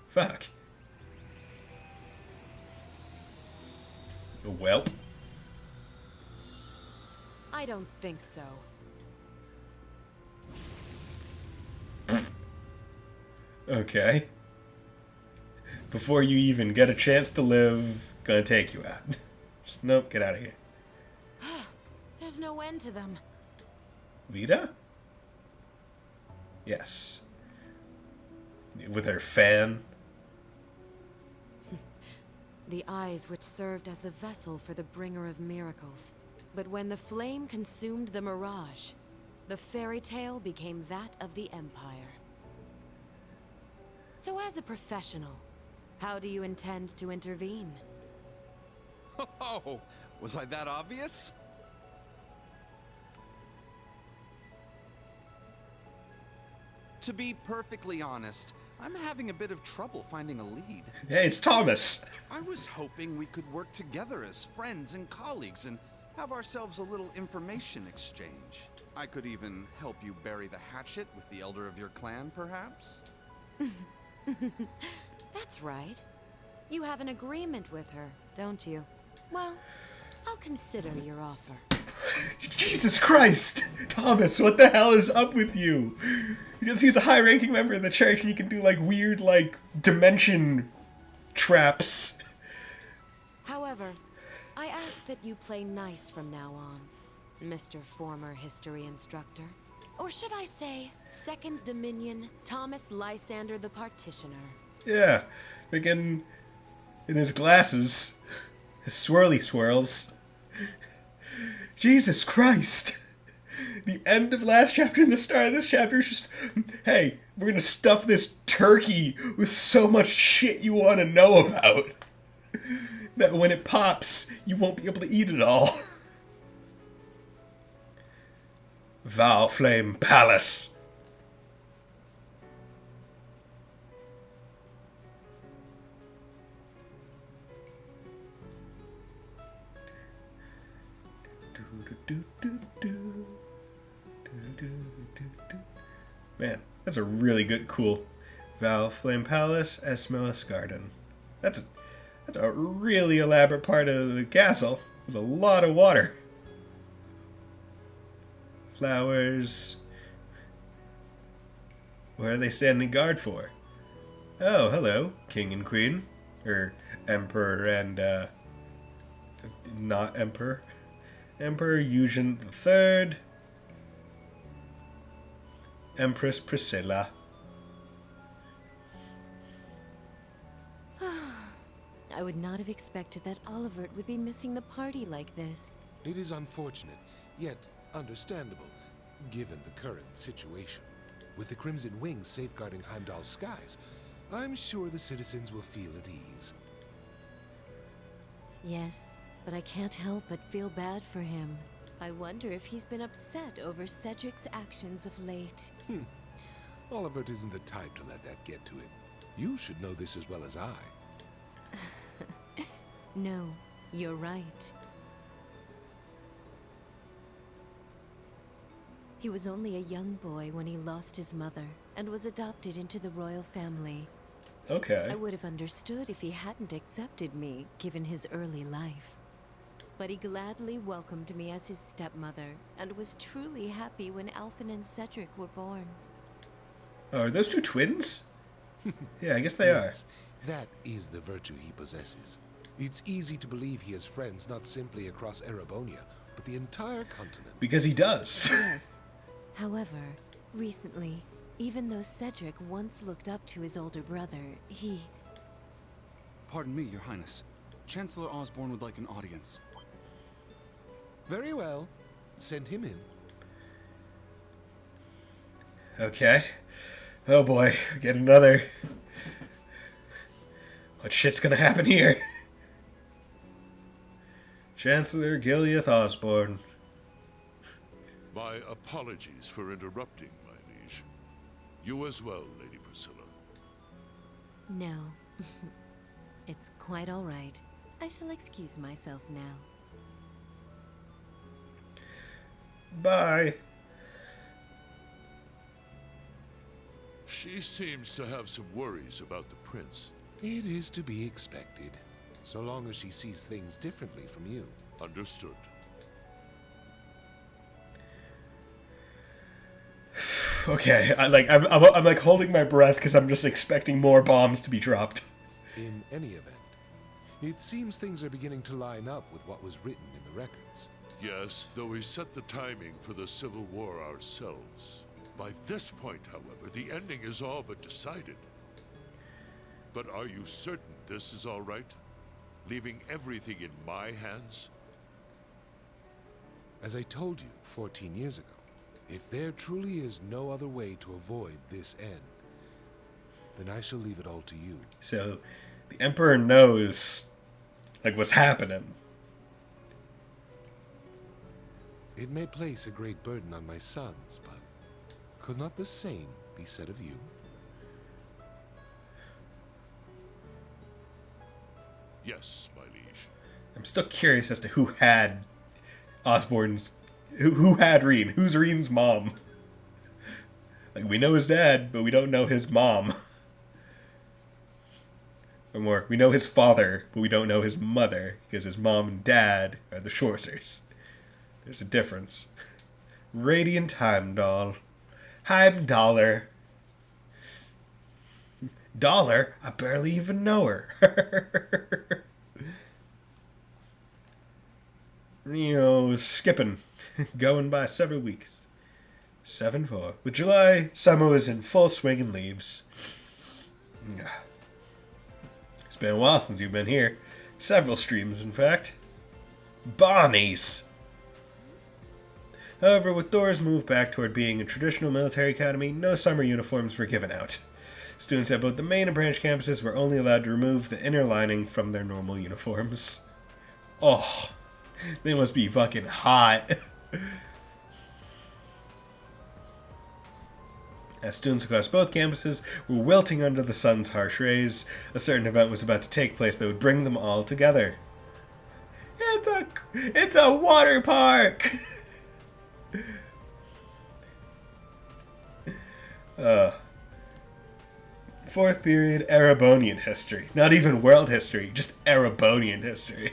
Fuck. Well. I don't think so. Okay. Before you even get a chance to live, gonna take you out. Just, nope, get out of here. There's no end to them. Vita? Yes. With her fan. The eyes which served as the vessel for the bringer of miracles. But when the flame consumed the mirage, the fairy tale became that of the Empire. So as a professional, how do you intend to intervene? Oh, was I that obvious? To be perfectly honest, I'm having a bit of trouble finding a lead. Hey, it's Thomas. I was hoping we could work together as friends and colleagues and have ourselves a little information exchange. I could even help you bury the hatchet with the elder of your clan, perhaps? That's right. You have an agreement with her, don't you? Well, I'll consider your offer. Jesus Christ! Thomas, what the hell is up with you? Because he's a high-ranking member of the church and you can do, like, weird, like, dimension traps. However, I ask that you play nice from now on, Mr. Former History Instructor. Or should I say, Second Dominion, Thomas Lysander the Partitioner. Yeah, freaking in his glasses, his swirly swirls. Jesus Christ! The end of last chapter and the start of this chapter is just, hey, we're gonna stuff this turkey with so much shit you want to know about that when it pops, you won't be able to eat it all. Valflame Palace. Man, that's a really good, cool Valflame Palace, Esmelis Garden. That's a really elaborate part of the castle with a lot of water. Flowers. What are they standing guard for? Oh, hello, King and Queen. Or Emperor and, not Emperor. Emperor Eugen III. Empress Priscilla. I would not have expected that Olivert would be missing the party like this. It is unfortunate, yet understandable, given the current situation. With the Crimson Wings safeguarding Heimdall's skies, I'm sure the citizens will feel at ease. Yes, but I can't help but feel bad for him. I wonder if he's been upset over Cedric's actions of late. Oliver isn't the type to let that get to him. You should know this as well as I. No, you're right. He was only a young boy when he lost his mother and was adopted into the royal family. Okay. I would have understood if he hadn't accepted me, given his early life. But he gladly welcomed me as his stepmother and was truly happy when Alphen and Cedric were born. Oh, are those two twins? Yeah, I guess they are. That is the virtue he possesses. It's easy to believe he has friends not simply across Erebonia, but the entire continent. Because he does. Yes. However, recently, even though Cedric once looked up to his older brother, he... Pardon me, Your Highness. Chancellor Osborne would like an audience. Very well. Send him in. Okay. Oh boy, get another. What shit's gonna happen here? Chancellor Gileath Osborne. My apologies for interrupting, my liege. You as well, Lady Priscilla. No. It's quite all right. I shall excuse myself now. Bye. She seems to have some worries about the prince. It is to be expected, so long as she sees things differently from you. Understood. Okay, I'm like holding my breath because I'm just expecting more bombs to be dropped. In any event, it seems things are beginning to line up with what was written in the records. Yes, though we set the timing for the Civil War ourselves. By this point, however, the ending is all but decided. But are you certain this is all right? Leaving everything in my hands? As I told you 14 years ago, if there truly is no other way to avoid this end, then I shall leave it all to you. So, the Emperor knows, like, what's happening. It may place a great burden on my sons, but could not the same be said of you? Yes, my liege. I'm still curious as to who had Osborne's... Who had Reen? Who's Reen's mom? Like, we know his dad, but we don't know his mom. Or more, we know his father, but we don't know his mother, because his mom and dad are the Schwarzers. There's a difference. Radiant Heimdall. Heimdaller. Dollar? I barely even know her. You know, skipping. Going by several weeks. 7-4. With July, summer was in full swing and leaves. It's been a while since you've been here. Several streams, in fact. Bonnies! However, with Thor's move back toward being a traditional military academy, no summer uniforms were given out. Students at both the main and branch campuses were only allowed to remove the inner lining from their normal uniforms. Oh, they must be fucking hot. As students across both campuses were wilting under the sun's harsh rays, a certain event was about to take place that would bring them all together. It's a water park! Fourth period Erebonian history. Not even world history, just Erebonian history.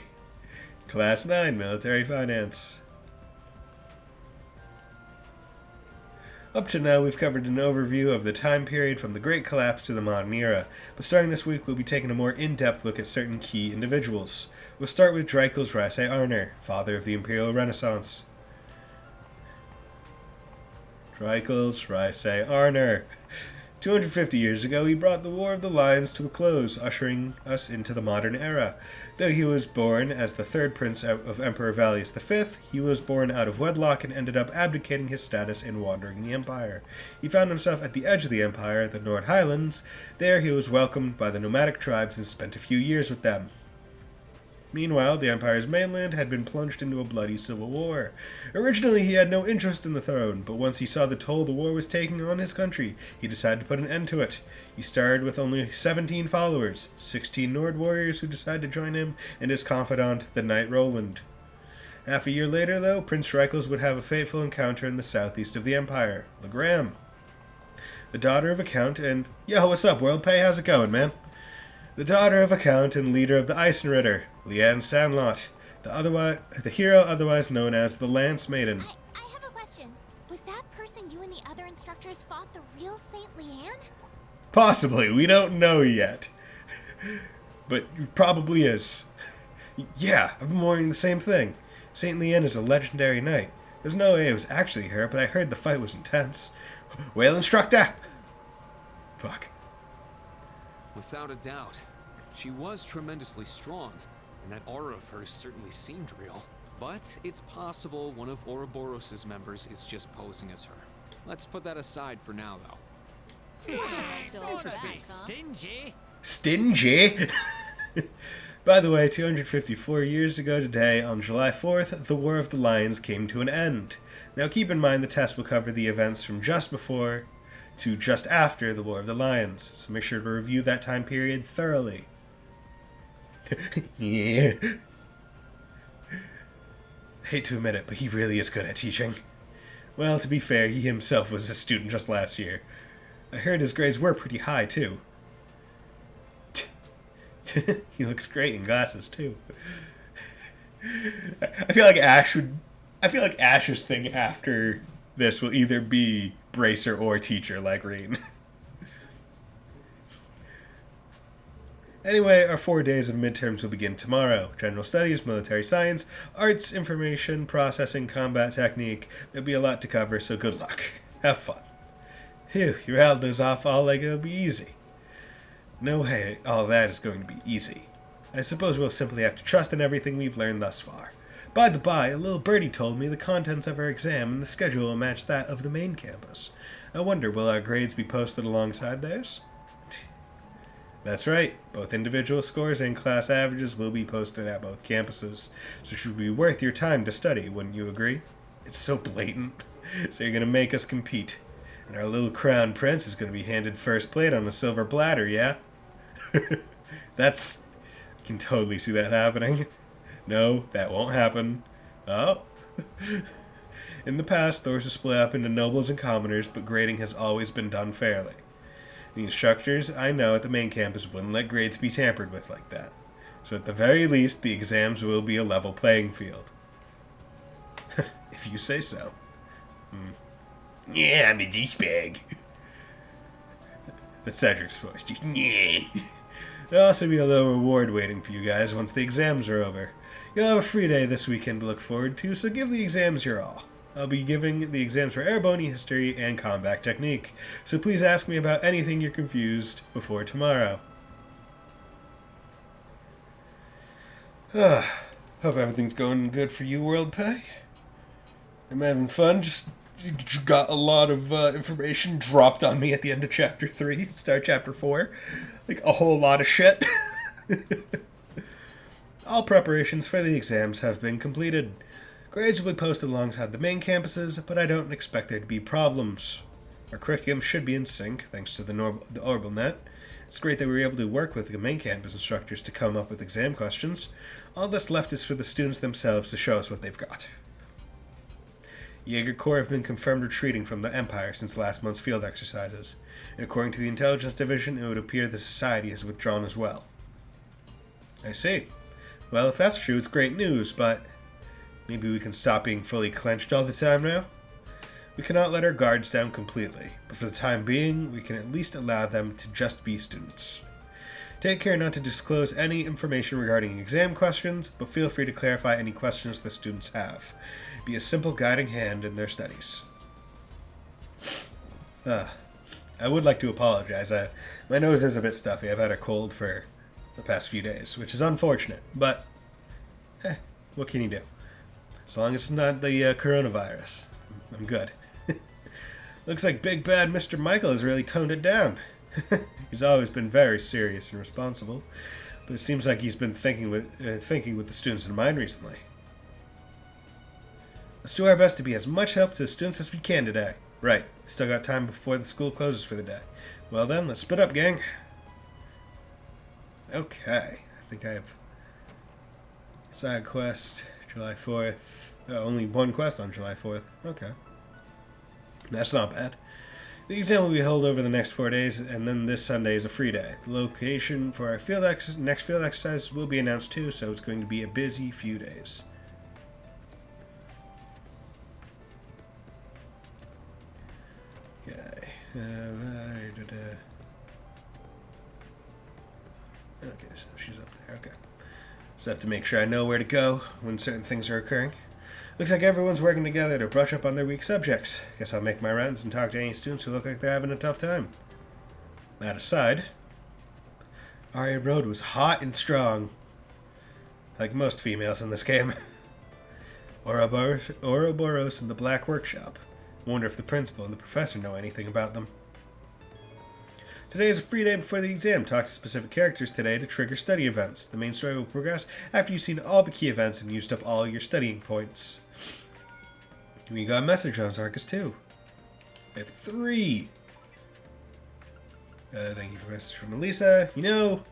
Class 9 military finance. Up to now, we've covered an overview of the time period from the Great Collapse to the modern era, but starting this week, we'll be taking a more in-depth look at certain key individuals. We'll start with Dreikels Race Arner, father of the Imperial Renaissance. Dreikels Race Arner. 250 years ago, he brought the War of the Lions to a close, ushering us into the modern era. Though he was born as the third prince of Emperor Valius V, he was born out of wedlock and ended up abdicating his status and wandering the Empire. He found himself at the edge of the Empire, the Nord Highlands. There he was welcomed by the nomadic tribes and spent a few years with them. Meanwhile, the Empire's mainland had been plunged into a bloody civil war. Originally, he had no interest in the throne, but once he saw the toll the war was taking on his country, he decided to put an end to it. He started with only 17 followers, 16 Nord warriors who decided to join him, and his confidant, the Knight Roland. Half a year later, though, Prince Schreikels would have a fateful encounter in the southeast of the Empire, Legram. The daughter of a count and... Yo, what's up, World Pay? How's it going, man? The daughter of a count and leader of the Eisenritter, Leanne Sandlot, the hero otherwise known as the Lance Maiden. I have a question. Was that person you and the other instructors fought the real Saint Leanne? Possibly, we don't know yet. But it probably is. Yeah, I've been wondering the same thing. Saint Leanne is a legendary knight. There's no way it was actually her, but I heard the fight was intense. Well, instructor! Fuck. Without a doubt. She was tremendously strong, and that aura of hers certainly seemed real. But it's possible one of Ouroboros' members is just posing as her. Let's put that aside for now, though. Interesting. Stingy. Stingy? By the way, 254 years ago today, on July 4th, the War of the Lions came to an end. Now keep in mind the test will cover the events from just before to just after the War of the Lions, so make sure to review that time period thoroughly. Yeah. Hate to admit it, but he really is good at teaching. Well, to be fair, he himself was a student just last year. I heard his grades were pretty high, too. He looks great in glasses, too. I feel like Ash's thing after this will either be bracer or teacher, like Guin. Anyway, our 4 days of midterms will begin tomorrow. General studies, military science, arts, information, processing, combat technique. There'll be a lot to cover, so good luck. Have fun. Phew, you rattled those off all like it'll be easy. No way all that is going to be easy. I suppose we'll simply have to trust in everything we've learned thus far. By the by, a little birdie told me the contents of our exam and the schedule will match that of the main campus. I wonder, will our grades be posted alongside theirs? That's right, both individual scores and class averages will be posted at both campuses, so it should be worth your time to study, wouldn't you agree? It's so blatant. So you're going to make us compete. And our little crown prince is going to be handed first plate on a silver platter, yeah? I can totally see that happening. No, that won't happen. Oh. In the past, those were split up into nobles and commoners, but grading has always been done fairly. The instructors I know at the main campus wouldn't let grades be tampered with like that. So at the very least, the exams will be a level playing field. If you say so. Yeah, I'm a douchebag. That's Cedric's voice. Yeah. There'll also be a little reward waiting for you guys once the exams are over. You'll have a free day this weekend to look forward to, so give the exams your all. I'll be giving the exams for airborne history and combat technique, so please ask me about anything you're confused before tomorrow. Hope everything's going good for you, World Pay. I'm having fun, just got a lot of information dropped on me at the end of Chapter 3, start Chapter 4. Like, a whole lot of shit. All preparations for the exams have been completed. Grades will be posted alongside the main campuses, but I don't expect there to be problems. Our curriculum should be in sync, thanks to the Orbital Net. It's great that we were able to work with the main campus instructors to come up with exam questions. All that's left is for the students themselves to show us what they've got. Jaeger Corps have been confirmed retreating from the Empire since last month's field exercises, and according to the Intelligence Division, it would appear the Society has withdrawn as well. I see. Well, if that's true, it's great news, but maybe we can stop being fully clenched all the time now? We cannot let our guards down completely, but for the time being, we can at least allow them to just be students. Take care not to disclose any information regarding exam questions, but feel free to clarify any questions the students have. Be a simple guiding hand in their studies. I would like to apologize. My nose is a bit stuffy. I've had a cold for the past few days, which is unfortunate, but what can you do? As long as it's not the coronavirus, I'm good. Looks like Big Bad Mr. Michael has really toned it down. He's always been very serious and responsible, but it seems like he's been thinking with the students in mind recently. Let's do our best to be as much help to the students as we can today. Right, still got time before the school closes for the day. Well then, let's split up, gang. Okay, I think I have side quest, July 4th. Oh, only one quest on July 4th. Okay. That's not bad. The exam will be held over the next 4 days, and then this Sunday is a free day. The location for our next field exercise will be announced too, so it's going to be a busy few days. Okay. Okay, so she's up there. Okay. Just have to make sure I know where to go when certain things are occurring. Looks like everyone's working together to brush up on their weak subjects. Guess I'll make my rounds and talk to any students who look like they're having a tough time. That aside, Arya Road was hot and strong. Like most females in this game. Ouroboros and the Black Workshop. Wonder if the principal and the professor know anything about them. Today is a free day before the exam. Talk to specific characters today to trigger study events. The main story will progress after you've seen all the key events and used up all your studying points. We got a message on Zarkus too. We have 3. Thank you for a message from Elisa. You know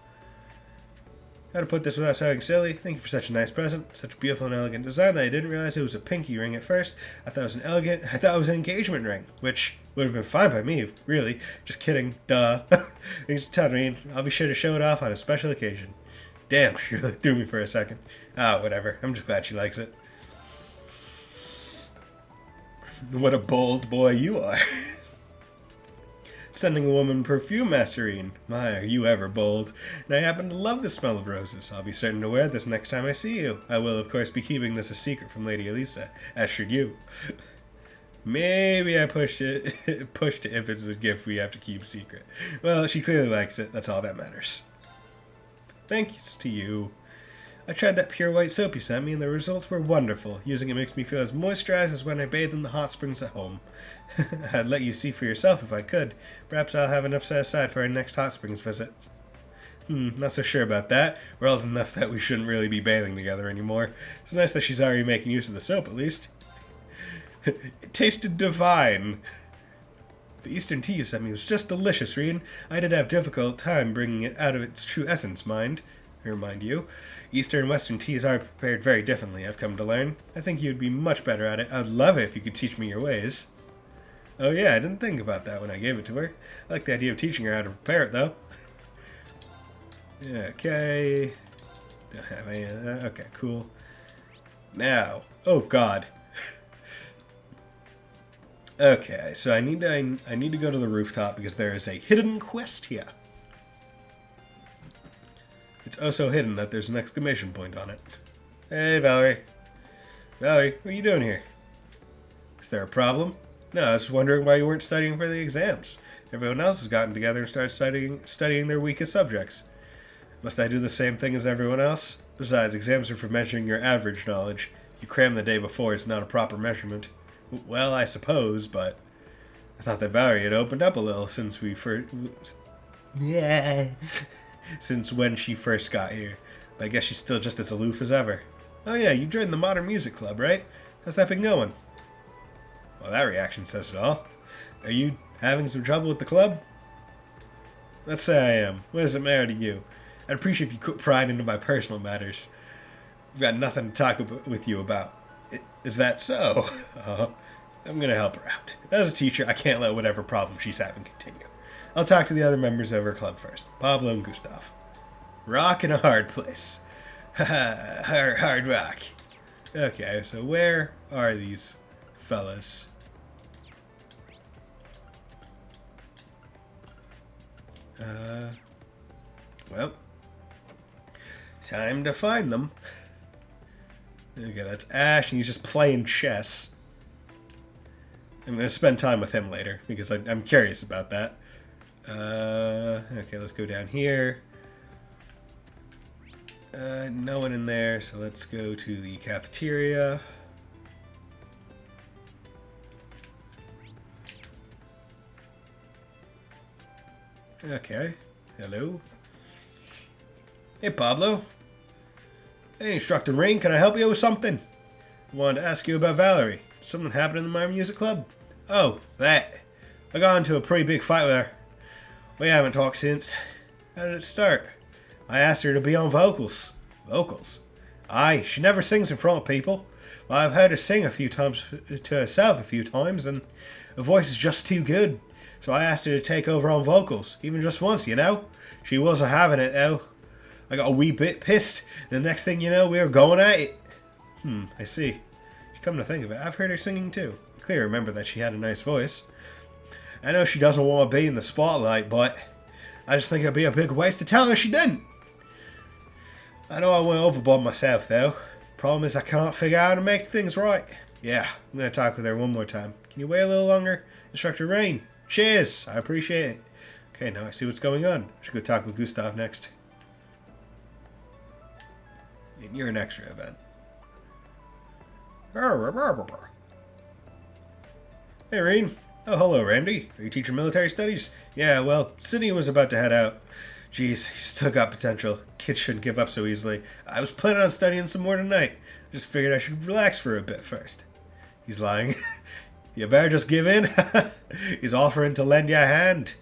how to put this without sounding silly. Thank you for such a nice present. Such a beautiful and elegant design that I didn't realize it was a pinky ring at first. I thought it was an engagement ring, which would have been fine by me, really. Just kidding. Duh. Thanks a ton, Reen. I'll be sure to show it off on a special occasion. Damn, she really threw me for a second. Ah, whatever. I'm just glad she likes it. What a bold boy you are. Sending a woman perfume, Masterine. My, are you ever bold. And I happen to love the smell of roses. I'll be certain to wear this next time I see you. I will, of course, be keeping this a secret from Lady Elisa, as should you. Maybe I pushed it if it's a gift we have to keep secret. Well, she clearly likes it. That's all that matters. Thanks to you. I tried that pure white soap you sent me, and the results were wonderful. Using it makes me feel as moisturized as when I bathed in the hot springs at home. I'd let you see for yourself if I could. Perhaps I'll have enough set aside for our next hot springs visit. Not so sure about that. We're old enough that we shouldn't really be bathing together anymore. It's nice that she's already making use of the soap, at least. It tasted divine. The Eastern tea you sent me was just delicious, Reen. I did have difficult time bringing it out of its true essence, mind you. Eastern and Western teas are prepared very differently, I've come to learn. I think you'd be much better at it. I'd love it if you could teach me your ways. Oh yeah, I didn't think about that when I gave it to her. I like the idea of teaching her how to prepare it, though. Okay. Don't have any of that. Okay, cool. Now. Oh, God. Okay, so I need to go to the rooftop because there is a hidden quest here. It's oh so hidden that there's an exclamation point on it. Hey, Valerie. Valerie, what are you doing here? Is there a problem? No, I was just wondering why you weren't studying for the exams. Everyone else has gotten together and started studying their weakest subjects. Must I do the same thing as everyone else? Besides, exams are for measuring your average knowledge. If you cram the day before, it's not a proper measurement. Well, I suppose, but I thought that Valerie had opened up a little since we first... Yeah... since when she first got here. But I guess she's still just as aloof as ever. Oh yeah, you joined the Modern Music Club, right? How's that been going? Well, that reaction says it all. Are you having some trouble with the club? Let's say I am. What does it matter to you? I'd appreciate if you quit prying into my personal matters. I've got nothing to talk with you about. Is that so? I'm gonna help her out. As a teacher, I can't let whatever problem she's having continue. I'll talk to the other members of her club first. Pablo and Gustav. Rock in a hard place. Hard rock. Okay, so where are these fellas? Well, time to find them. Okay, that's Ash, and he's just playing chess. I'm going to spend time with him later, because I'm curious about that. Okay, let's go down here. No one in there, so let's go to the cafeteria. Okay, hello. Hey, Pablo. Hey, Instructor Rain, can I help you with something? I wanted to ask you about Valerie. Something happened in my music club? Oh, that. I got into a pretty big fight with her. We haven't talked since. How did it start? I asked her to be on vocals. Vocals? Aye, she never sings in front of people. But I've heard her sing a few times to herself a few times, and her voice is just too good. So I asked her to take over on vocals, even just once, you know? She wasn't having it, though. I got a wee bit pissed. The next thing you know, we were going at it. I see. Come to think of it, I've heard her singing too. I clearly remember that she had a nice voice. I know she doesn't want to be in the spotlight, but I just think it'd be a big waste to tell her she didn't. I know I went overboard myself, though. Problem is I cannot figure out how to make things right. Yeah, I'm going to talk with her one more time. Can you wait a little longer? Instructor Rain. Cheers! I appreciate it. Okay, now I see what's going on. I should go talk with Gustav next. And you're an extra event. Hey, Rain. Oh, hello, Randy. Are you teaching military studies? Yeah, well, Sydney was about to head out. Jeez, he's still got potential. Kids shouldn't give up so easily. I was planning on studying some more tonight. I just figured I should relax for a bit first. He's lying. You better just give in. He's offering to lend you a hand.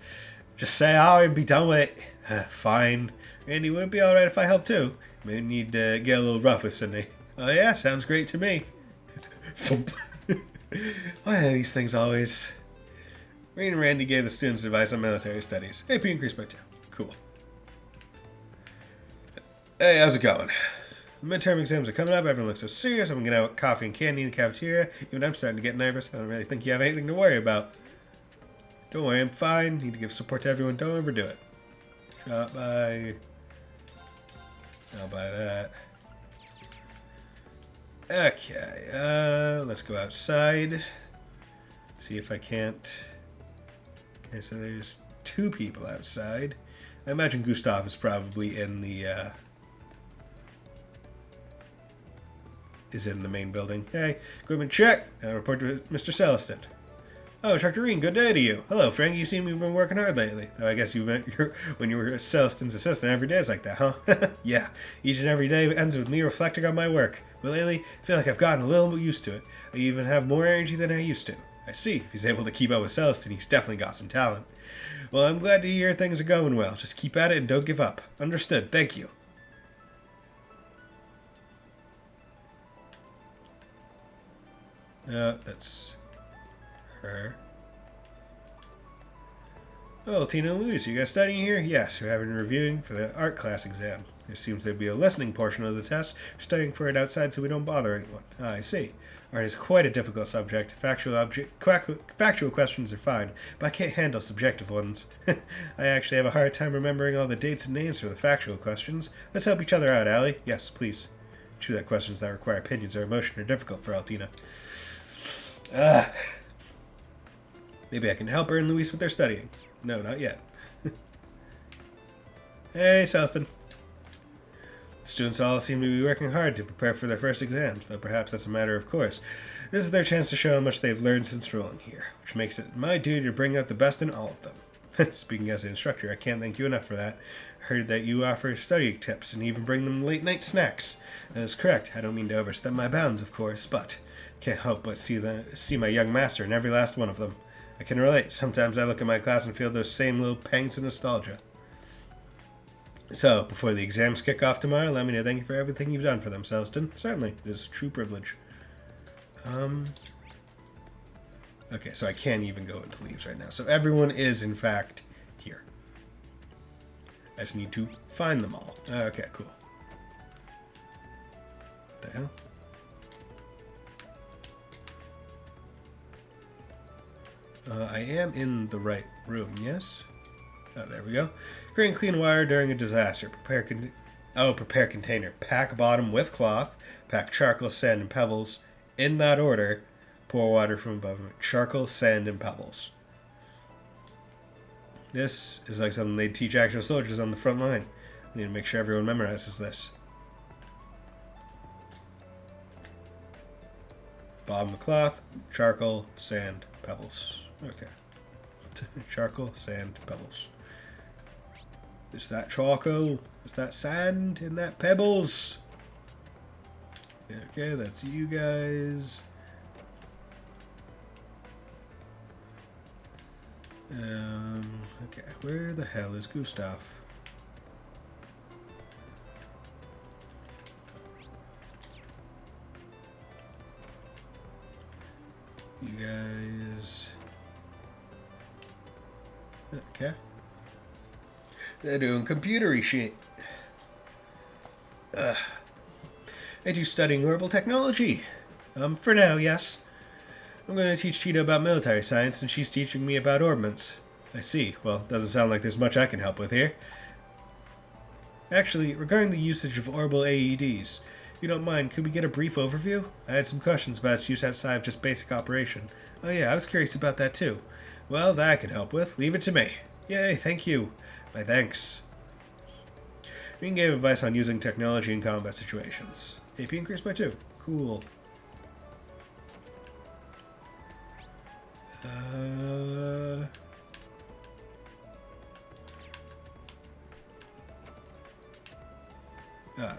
Just say hi and be done with it. Fine. Randy, would it be alright if I help too? May need to get a little rough with Sydney. Oh yeah, sounds great to me. Thump. Why are these things always... Rain and Randy gave the students advice on military studies. AP increased by 2. Cool. Hey, how's it going? Midterm exams are coming up. Everyone looks so serious. I'm going to have coffee and candy in the cafeteria. Even I'm starting to get nervous. I don't really think you have anything to worry about. Don't worry, I'm fine. Need to give support to everyone. Don't overdo it. Shot by... I'll buy that. Okay, let's go outside. See if I can't... Okay, so there's 2 people outside. I imagine Gustav is probably in the, is in the main building. Hey, equipment check. I'll report to Mr. Celestin. Oh, Instructor Guin, good day to you. Hello, Frank. You seem you've been working hard lately. Oh, I guess you meant when you were Celestin's assistant every day is like that, huh? Yeah, each and every day ends with me reflecting on my work. But lately, I feel like I've gotten a little bit used to it. I even have more energy than I used to. I see. If he's able to keep up with Celestin, he's definitely got some talent. Well, I'm glad to hear things are going well. Just keep at it and don't give up. Understood. Thank you. That's her. Oh, Tina and Louise, you guys studying here? Yes, we're having reviewing for the art class exam. There seems to be a listening portion of the test. We're studying for it outside so we don't bother anyone. Ah, I see. Art is quite a difficult subject. Factual questions are fine, but I can't handle subjective ones. I actually have a hard time remembering all the dates and names for the factual questions. Let's help each other out, Allie. Yes, please. True that questions that require opinions or emotion are difficult for Altina. Maybe I can help her and Luis with their studying. No, not yet. Hey, Celestin. The students all seem to be working hard to prepare for their first exams, though perhaps that's a matter of course. This is their chance to show how much they've learned since enrolling here, which makes it my duty to bring out the best in all of them. Speaking as an instructor, I can't thank you enough for that. I heard that you offer study tips and even bring them late-night snacks. That is correct. I don't mean to overstep my bounds, of course, but can't help but see my young master in every last one of them. I can relate. Sometimes I look at my class and feel those same little pangs of nostalgia. So, before the exams kick off tomorrow, let me know thank you for everything you've done for them, Celestin. Certainly, it is a true privilege. Okay, so I can't even go into leaves right now. So everyone is, in fact, here. I just need to find them all. Okay, cool. What the hell? I am in the right room, yes? Oh, there we go. Create and clean wire during a disaster. Prepare container. Pack bottom with cloth. Pack charcoal, sand, and pebbles in that order Pour water from above him. Charcoal, sand, and pebbles. This is like something they'd teach actual soldiers on the front line. I need to make sure everyone memorizes this. Bottom of the cloth, charcoal, sand, pebbles. Okay. Charcoal, sand, pebbles. Is that charcoal? Is that sand? And that pebbles? Okay, that's you guys. Okay, where the hell is Gustav? You guys... Okay. They're doing computery shit. And you studying herbal technology? For now, yes. I'm going to teach Tito about military science, and she's teaching me about ordnance. I see. Well, doesn't sound like there's much I can help with here. Actually, regarding the usage of orbital AEDs, if you don't mind, could we get a brief overview? I had some questions about its use outside of just basic operation. Oh yeah, I was curious about that too. Well, that I can help with. Leave it to me. Yay, thank you. My thanks. Guin gave advice on using technology in combat situations. AP increased by 2. Cool.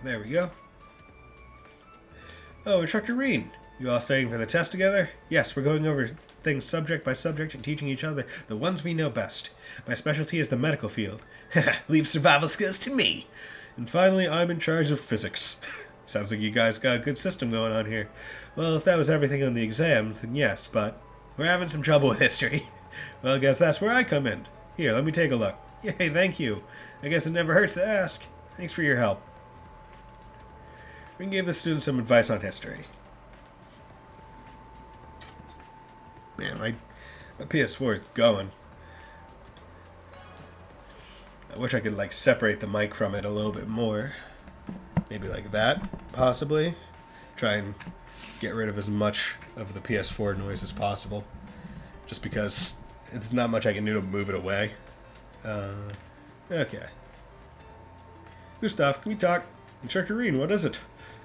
There we go. Oh, Instructor Guin. You all studying for the test together? Yes, we're going over things subject by subject and teaching each other the ones we know best. My specialty is the medical field. Leave survival skills to me. And finally, I'm in charge of physics. Sounds like you guys got a good system going on here. Well, if that was everything on the exams, then yes, but we're having some trouble with history. Well, I guess that's where I come in. Here, let me take a look. Yay, thank you. I guess it never hurts to ask. Thanks for your help. We can give the students some advice on history. Man, my PS4 is going. I wish I could, like, separate the mic from it a little bit more. Maybe like that, possibly. Try and get rid of as much of the PS4 noise as possible. Just because it's not much I can do to move it away. Okay. Gustav, can we talk? Instructor Guin, what is it?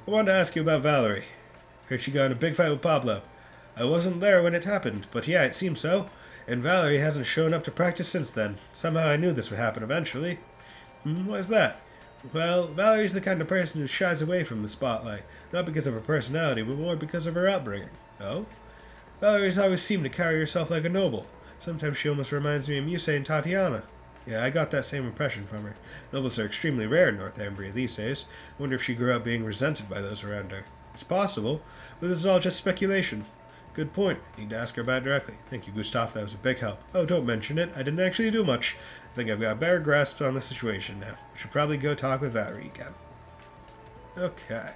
I wanted to ask you about Valerie. Heard she got in a big fight with Pablo. I wasn't there when it happened, but yeah, it seems so. And Valerie hasn't shown up to practice since then. Somehow I knew this would happen eventually. Why's that? Well, Valerie's the kind of person who shies away from the spotlight. Not because of her personality, but more because of her upbringing. Oh? Valerie's always seemed to carry herself like a noble. Sometimes she almost reminds me of Musei and Tatiana. Yeah, I got that same impression from her. Nobles are extremely rare in Northumbria these days. I wonder if she grew up being resented by those around her. It's possible, but this is all just speculation. Good point. Need to ask her about it directly. Thank you, Gustav. That was a big help. Oh, don't mention it. I didn't actually do much. I think I've got a better grasp on the situation now. I should probably go talk with Valerie again. Okay.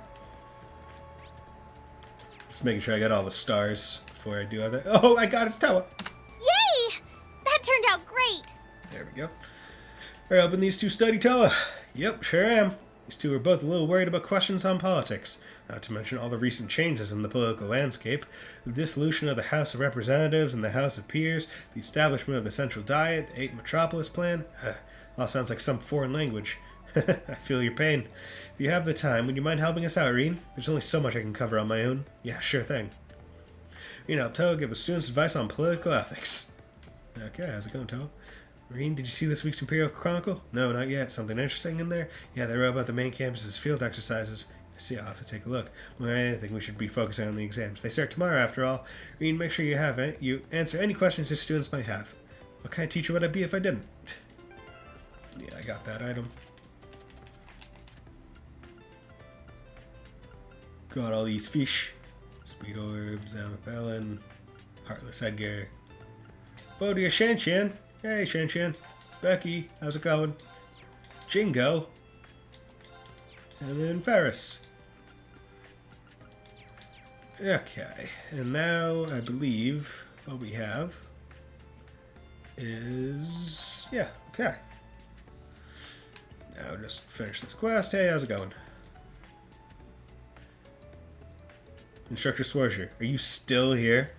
Just making sure I got all the stars before I do other... Oh, I got its tower! Yay! That turned out great! There we go. Are you helping these two study Toa? Yep, sure am. These two are both a little worried about questions on politics, not to mention all the recent changes in the political landscape, the dissolution of the House of Representatives and the House of Peers, the establishment of the Central Diet, the 8 Metropolis Plan. All sounds like some foreign language. I feel your pain. If you have the time, would you mind helping us out, Guin? There's only so much I can cover on my own. Yeah, sure thing. Guin helped Toa give the students advice on political ethics. Okay, how's it going, Toa? Guin, did you see this week's Imperial Chronicle? No, not yet. Something interesting in there? Yeah, they wrote about the main campus's field exercises. I see, I'll have to take a look. More than anything, we should be focusing on the exams. They start tomorrow, after all. Guin, make sure you answer any questions your students might have. What kind of teacher would I be if I didn't? Yeah, I got that item. Got all these fish. Speed orbs, Amapelin, Heartless Edgar. Bodia Shanshan. Hey, Shanshan. Becky, how's it going? Jingo. And then Ferris. Okay, and now I believe what we have is... yeah, okay. Now just finish this quest. Hey, how's it going? Instructor Swarzer, are you still here?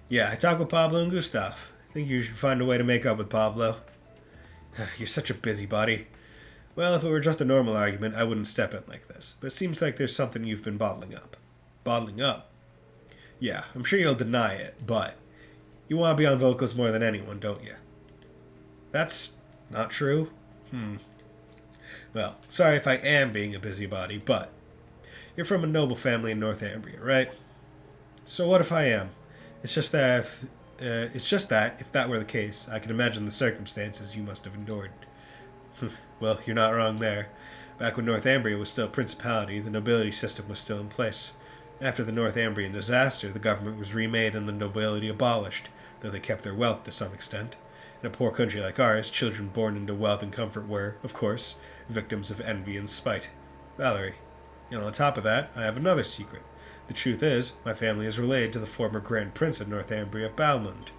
Yeah, I talked with Pablo and Gustav. I think you should find a way to make up with Pablo. You're such a busybody. Well, if it were just a normal argument, I wouldn't step in like this. But it seems like there's something you've been bottling up. Bottling up? Yeah, I'm sure you'll deny it, but you want to be on vocals more than anyone, don't you? That's not true? Well, sorry if I am being a busybody, but you're from a noble family in Northumbria, right? So what if I am? It's just that if that were the case, I can imagine the circumstances you must have endured. Well, you're not wrong there. Back when Northumbria was still a principality, the nobility system was still in place. After the Northumbrian disaster, the government was remade and the nobility abolished, though they kept their wealth to some extent. In a poor country like ours, children born into wealth and comfort were, of course, victims of envy and spite. Valerie. And on top of that, I have another secret. The truth is, my family is related to the former Grand Prince of Northumbria, Balmund.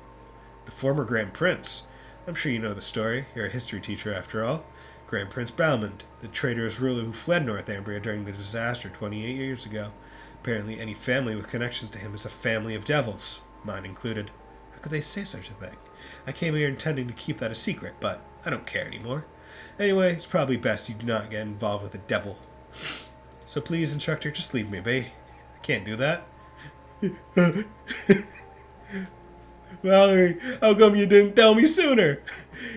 The former Grand Prince? I'm sure you know the story. You're a history teacher, after all. Grand Prince Balmund, the traitorous ruler who fled Northumbria during the disaster 28 years ago. Apparently, any family with connections to him is a family of devils, mine included. How could they say such a thing? I came here intending to keep that a secret, but I don't care anymore. Anyway, it's probably best you do not get involved with the devil. So please, instructor, just leave me be. I can't do that. Valerie, how come you didn't tell me sooner?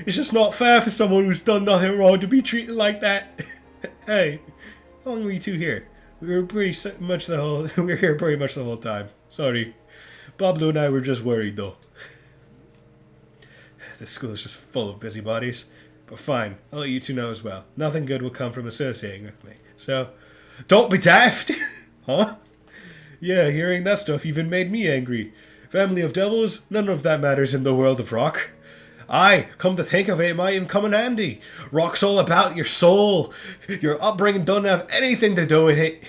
It's just not fair for someone who's done nothing wrong to be treated like that. Hey, how long were you two here? We were here pretty much the whole time. Sorry. Pablo and I were just worried, though. This school is just full of busybodies. But fine, I'll let you two know as well. Nothing good will come from associating with me. So, don't be daft! Huh? Yeah, hearing that stuff even made me angry. Family of devils, none of that matters in the world of rock. Aye, come to think of it, it might even come in handy. Rock's all about your soul. Your upbringing doesn't have anything to do with it.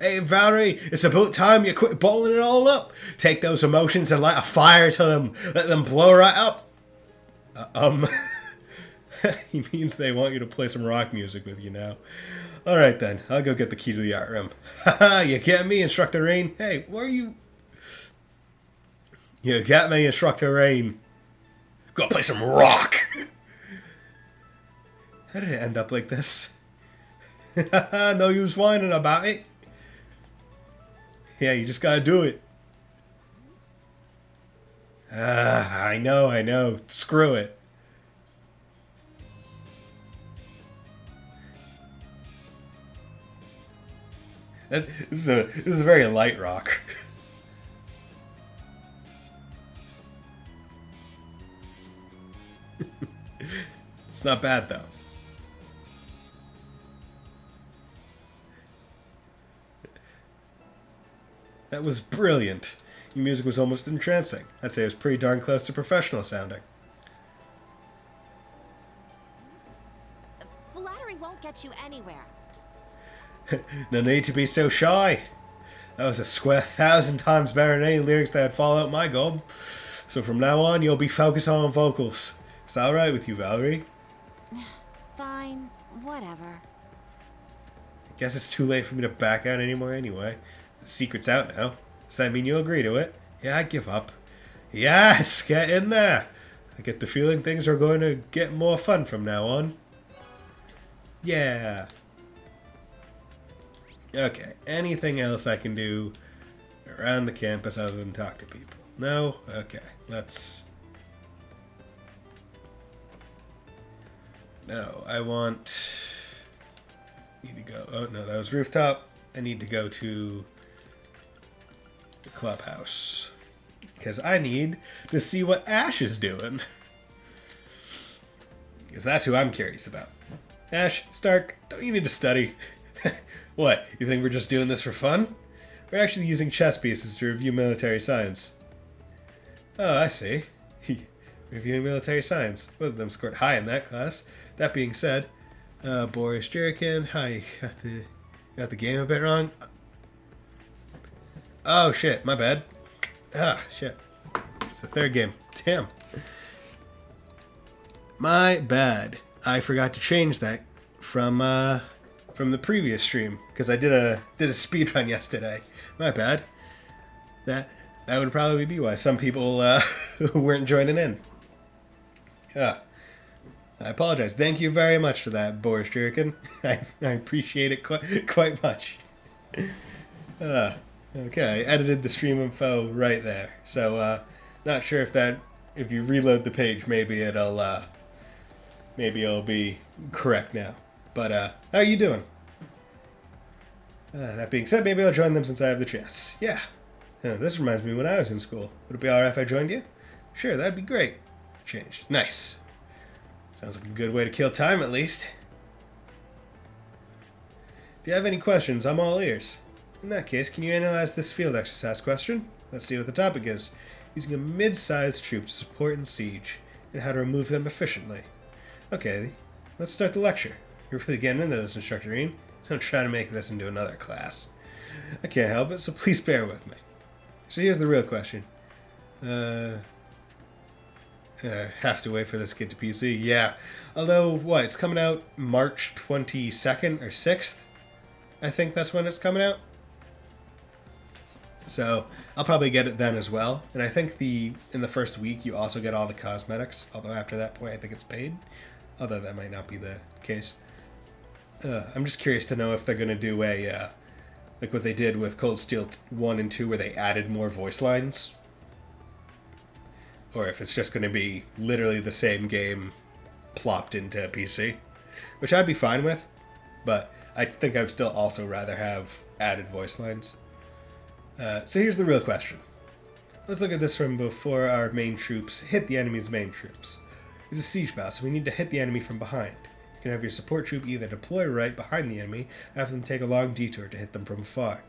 Hey, Valerie, it's about time you quit bottling it all up. Take those emotions and light a fire to them. Let them blow right up. He means they want you to play some rock music with you now. Alright then, I'll go get the key to the art room. Haha, you get me, Instructor Rain? Hey, where are you? You get me, Instructor Rain. Go play some rock! How did it end up like this? No use whining about it. Yeah, you just gotta do it. I know. Screw it. This is a very light rock. It's not bad though. That was brilliant. Your music was almost entrancing. I'd say it was pretty darn close to professional sounding. Flattery won't get you anywhere. No need to be so shy. That was a square 1,000 times better than any lyrics that would fall out my gob. So from now on, you'll be focused on vocals. Is that alright with you, Valerie? Fine, whatever. I guess it's too late for me to back out anymore anyway. The secret's out now. Does that mean you agree to it? Yeah, I give up. Yes, get in there. I get the feeling things are going to get more fun from now on. Yeah. Okay, anything else I can do around the campus other than talk to people? No? Okay, let's... No, I want... Need to go... Oh, no, that was rooftop. I need to go to the clubhouse. Because I need to see what Ash is doing. Because that's who I'm curious about. Ash, Stark, don't you need to study? What, you think we're just doing this for fun? We're actually using chess pieces to review military science. Oh, I see. Reviewing military science. Both of them scored high in that class. That being said, Boris Jerikin, hi, got the game a bit wrong. Oh shit, my bad. Ah, shit. It's the third game. Damn. My bad. I forgot to change that from the previous stream because I did a speed run yesterday. My bad. That That would probably be why some people weren't joining in. I apologize. Thank you very much for that, Boris Jurkin. I appreciate it quite much. Okay, I edited the stream info right there. So, not sure if you reload the page, maybe it'll be correct now. But, how are you doing? That being said, maybe I'll join them since I have the chance. Yeah. This reminds me when I was in school. Would it be alright if I joined you? Sure, that'd be great. Changed. Nice. Sounds like a good way to kill time, at least. If you have any questions, I'm all ears. In that case, can you analyze this field exercise question? Let's see what the topic is. Using a mid-sized troop to support and siege, and how to remove them efficiently. Okay, let's start the lecture. You're really getting into this, Instructor Ian. Don't try to make this into another class. I can't help it, so please bear with me. So here's the real question. Have to wait for this to get to PC. Yeah. Although, what? It's coming out March 22nd or 6th? I think that's when it's coming out. So, I'll probably get it then as well. And I think in the first week, you also get all the cosmetics. Although after that point, I think it's paid. Although that might not be the case. I'm just curious to know if they're going to do like what they did with Cold Steel 1 and 2, where they added more voice lines. Or if it's just going to be literally the same game plopped into PC. Which I'd be fine with, but I think I'd still also rather have added voice lines. So here's the real question. Let's look at this from before our main troops hit the enemy's main troops. It's a siege battle, so we need to hit the enemy from behind. You can have your support troop either deploy right behind the enemy, or have them take a long detour to hit them from afar.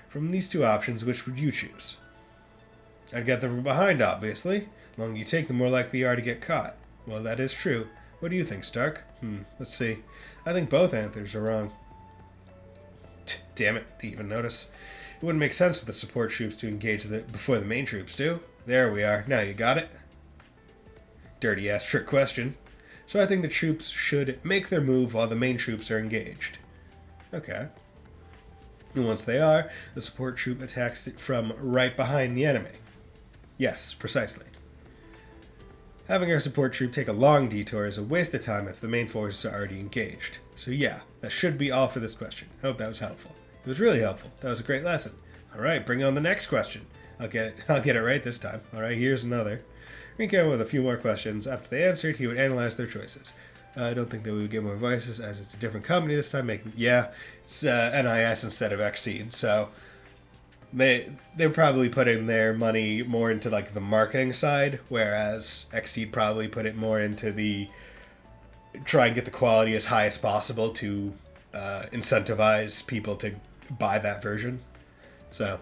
From these two options, which would you choose? I'd get them from behind, obviously. The longer you take, the more likely you are to get caught. Well, that is true. What do you think, Stark? Let's see. I think both answers are wrong. Damn it, to even notice. It wouldn't make sense for the support troops to engage before the main troops do. There we are. Now you got it. Dirty-ass trick question. So I think the troops should make their move while the main troops are engaged. Okay. And once they are, the support troop attacks it from right behind the enemy. Yes, precisely. Having our support troop take a long detour is a waste of time if the main forces are already engaged. So yeah, that should be all for this question. I hope that was helpful. It was really helpful. That was a great lesson. Alright, bring on the next question. I'll get it right this time. Alright, here's another. Rinko with a few more questions. After they answered, he would analyze their choices. I don't think that we would get more voices, as it's a different company this time. It's NIS instead of Exceed, so they're probably putting their money more into like the marketing side, whereas Exceed probably put it more into the try and get the quality as high as possible to incentivize people to buy that version. So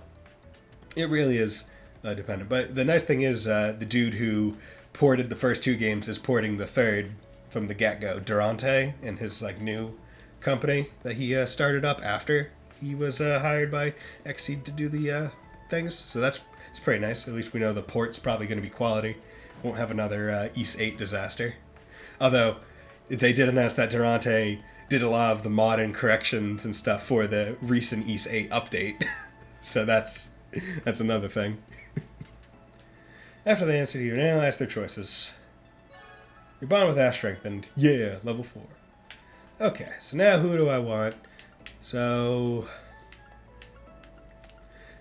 it really is dependent. But the nice thing is the dude who ported the first two games is porting the third from the get-go. Durante and his like new company that he started up after he was hired by Exceed to do the things. So it's pretty nice. At least we know the port's probably going to be quality. Won't have another East 8 disaster. Although they did announce that Durante did a lot of the modern corrections and stuff for the recent East 8 update. So that's another thing. After they answered, you analyze their choices. Your bond with Ash strengthened. Yeah, level 4. Okay, so now who do I want? So,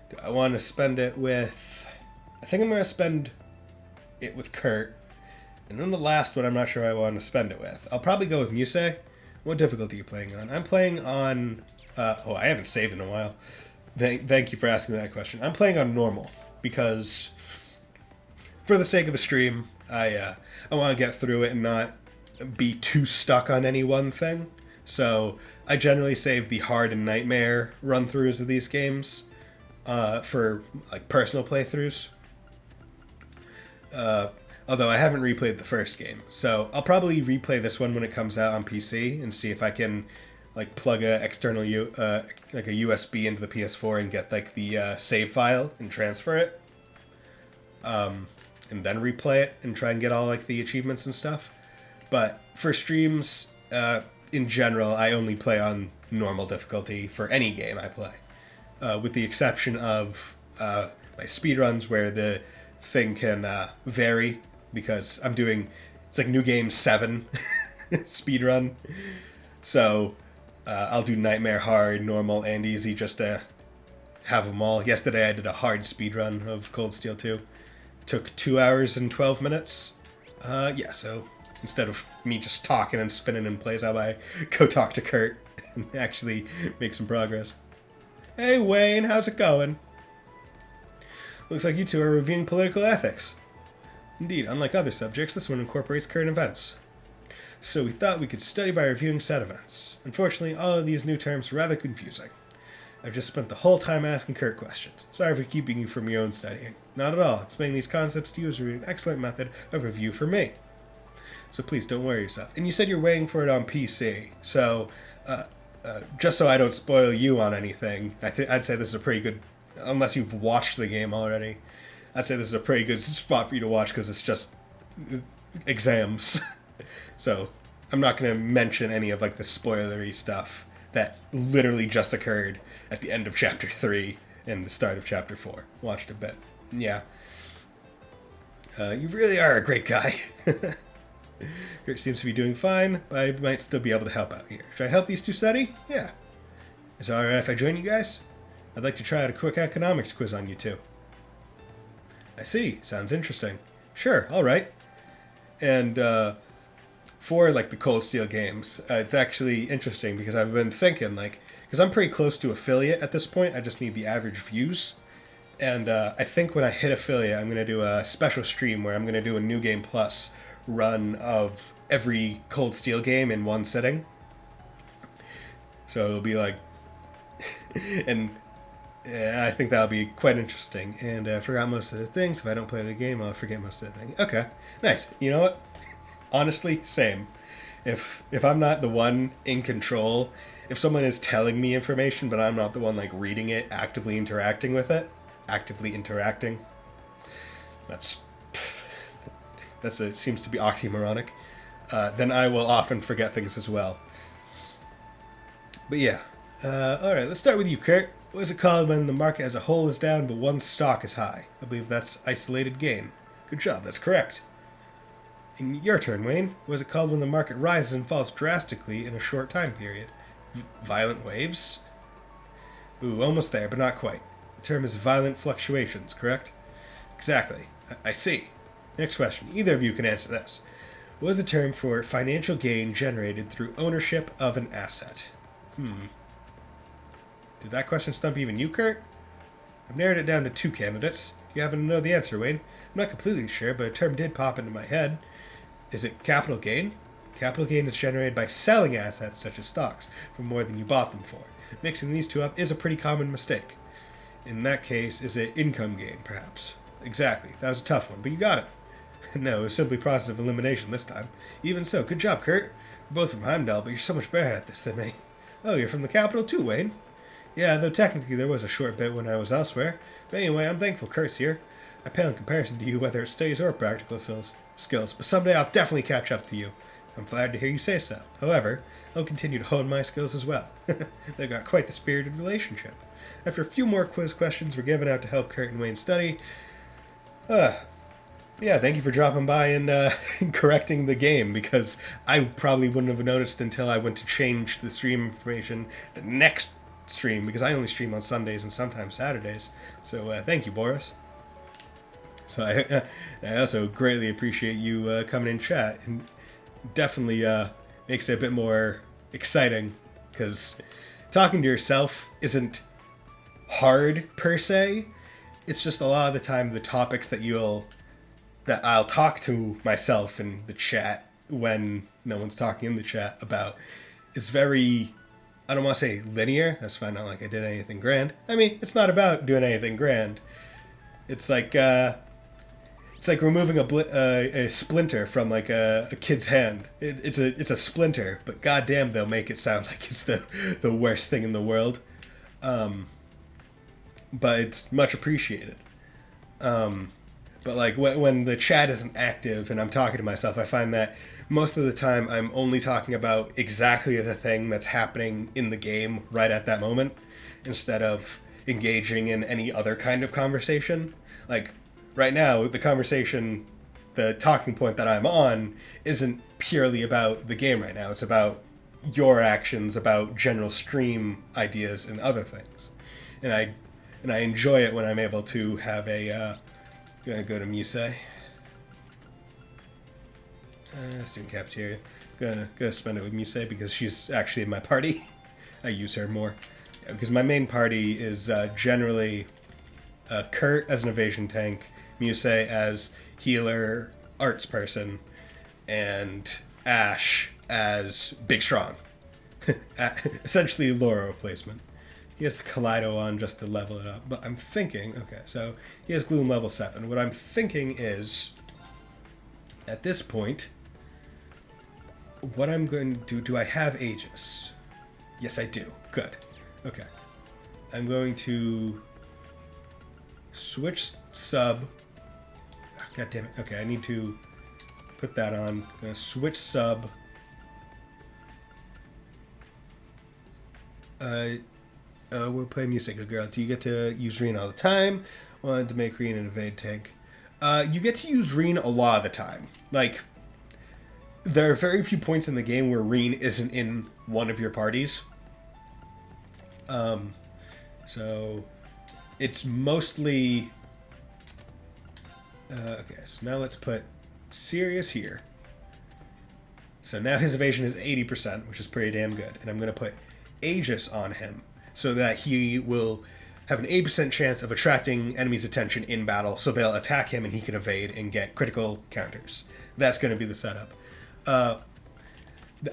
do I want to spend it with... I think I'm going to spend it with Kurt. And then the last one I'm not sure I want to spend it with. I'll probably go with Muse. What difficulty are you playing on? I'm playing on... I haven't saved in a while. Thank you for asking that question. I'm playing on normal because for the sake of a stream, I want to get through it and not be too stuck on any one thing. So I generally save the hard and nightmare run-throughs of these games for like personal playthroughs. Although I haven't replayed the first game, so I'll probably replay this one when it comes out on PC and see if I can like plug a external like a USB into the PS4 and get like the save file and transfer it, and then replay it and try and get all like the achievements and stuff. But for streams, in general, I only play on normal difficulty for any game I play, with the exception of my my speedruns where the thing can vary, because I'm doing, it's like New Game 7 speedrun. So I'll do Nightmare hard, normal, and easy just to have them all. Yesterday I did a hard speedrun of Cold Steel 2. Took 2 hours and 12 minutes. Yeah, so instead of me just talking and spinning in place, how about I go talk to Kurt and actually make some progress. Hey Wayne, how's it going? Looks like you two are reviewing political ethics. Indeed, unlike other subjects, this one incorporates current events. So we thought we could study by reviewing said events. Unfortunately, all of these new terms are rather confusing. I've just spent the whole time asking Kurt questions. Sorry for keeping you from your own studying. Not at all. Explaining these concepts to you is an excellent method of review for me. So please don't worry yourself. And you said you're waiting for it on PC. So, just so I don't spoil you on anything, I'd say this is a pretty good, unless you've watched the game already, I'd say this is a pretty good spot for you to watch because it's just exams. So I'm not going to mention any of like the spoilery stuff that literally just occurred at the end of Chapter 3 and the start of Chapter 4. Watched a bit. Yeah. You really are a great guy. Kurt seems to be doing fine, but I might still be able to help out here. Should I help these two study? Yeah. Is it alright if I join you guys? I'd like to try out a quick economics quiz on you two. I see. Sounds interesting. Sure, alright. And, for, like, the Cold Steel games, it's actually interesting because I've been thinking, like, because I'm pretty close to affiliate at this point, I just need the average views. And I think when I hit affiliate, I'm going to do a special stream where I'm going to do a New Game Plus run of every Cold Steel game in one sitting. So it'll be like, and I think that'll be quite interesting. And I forgot most of the things. If I don't play the game, I'll forget most of the things. Okay, nice. You know what? Honestly, same. If I'm not the one in control, if someone is telling me information, but I'm not the one like reading it, actively interacting with it, it seems to be oxymoronic, then I will often forget things as well. But yeah, alright, let's start with you, Kurt. What is it called when the market as a whole is down but one stock is high? I believe that's isolated gain. Good job, that's correct. In your turn, Wayne, what is it called when the market rises and falls drastically in a short time period? Violent waves? Ooh, almost there, but not quite. The term is violent fluctuations, correct? Exactly. I see. Next question. Either of you can answer this. What is the term for financial gain generated through ownership of an asset? Did that question stump even you, Kurt? I've narrowed it down to 2 candidates. Do you happen to know the answer, Wayne? I'm not completely sure, but a term did pop into my head. Is it capital gain? Capital gain is generated by selling assets, such as stocks, for more than you bought them for. Mixing these two up is a pretty common mistake. In that case, is it income gain, perhaps? Exactly. That was a tough one, but you got it. No, it was simply process of elimination this time. Even so, good job, Kurt. We're both from Heimdall, but you're so much better at this than me. Oh, you're from the capital too, Wayne? Yeah, though technically there was a short bit when I was elsewhere. But anyway, I'm thankful Kurt's here. I pale in comparison to you whether it's studies or practical skills, but someday I'll definitely catch up to you. I'm glad to hear you say so. However, I'll continue to hone my skills as well. They've got quite the spirited relationship. After a few more quiz questions were given out to help Kurt and Wayne study, yeah, thank you for dropping by and correcting the game, because I probably wouldn't have noticed until I went to change the stream information the next stream, because I only stream on Sundays and sometimes Saturdays. So thank you, Boris. So I also greatly appreciate you coming in chat, and definitely makes it a bit more exciting, because talking to yourself isn't hard per se. It's just a lot of the time the topics that I'll talk to myself in the chat when no one's talking in the chat about is very, I don't want to say linear. That's fine, not like I did anything grand. I mean, it's not about doing anything grand. It's like removing a splinter from like a kid's hand. It's a splinter, but goddamn, they'll make it sound like it's the worst thing in the world. But it's much appreciated. But like when the chat isn't active and I'm talking to myself, I find that most of the time I'm only talking about exactly the thing that's happening in the game right at that moment, instead of engaging in any other kind of conversation. Like, right now, the talking point that I'm on isn't purely about the game right now. It's about your actions, about general stream ideas and other things. And I enjoy it when I'm able to have a, gonna go to Musei. Student cafeteria. Gonna spend it with Musei because she's actually in my party. I use her more. Because my main party is generally Kurt as an evasion tank, Musei as healer, arts person, and Ash as big strong. Essentially Laura replacement. He has the Kaleido on just to level it up. But I'm thinking, okay, so he has Gloom level 7. What I'm thinking is, at this point, what I'm going to do I have Aegis? Yes, I do. Good. Okay. I'm going to switch sub. Oh, God damn it. Okay, I need to put that on. I'm going to switch sub. We'll play music, good girl. Do you get to use Reen all the time? Wanted to make Reen an evade tank. You get to use Reen a lot of the time. Like, there are very few points in the game where Reen isn't in one of your parties. So it's mostly okay, so now let's put Sirius here. So now his evasion is 80%, which is pretty damn good. And I'm going to put Aegis on him so that he will have an 80% chance of attracting enemies' attention in battle, so they'll attack him and he can evade and get critical counters. That's going to be the setup.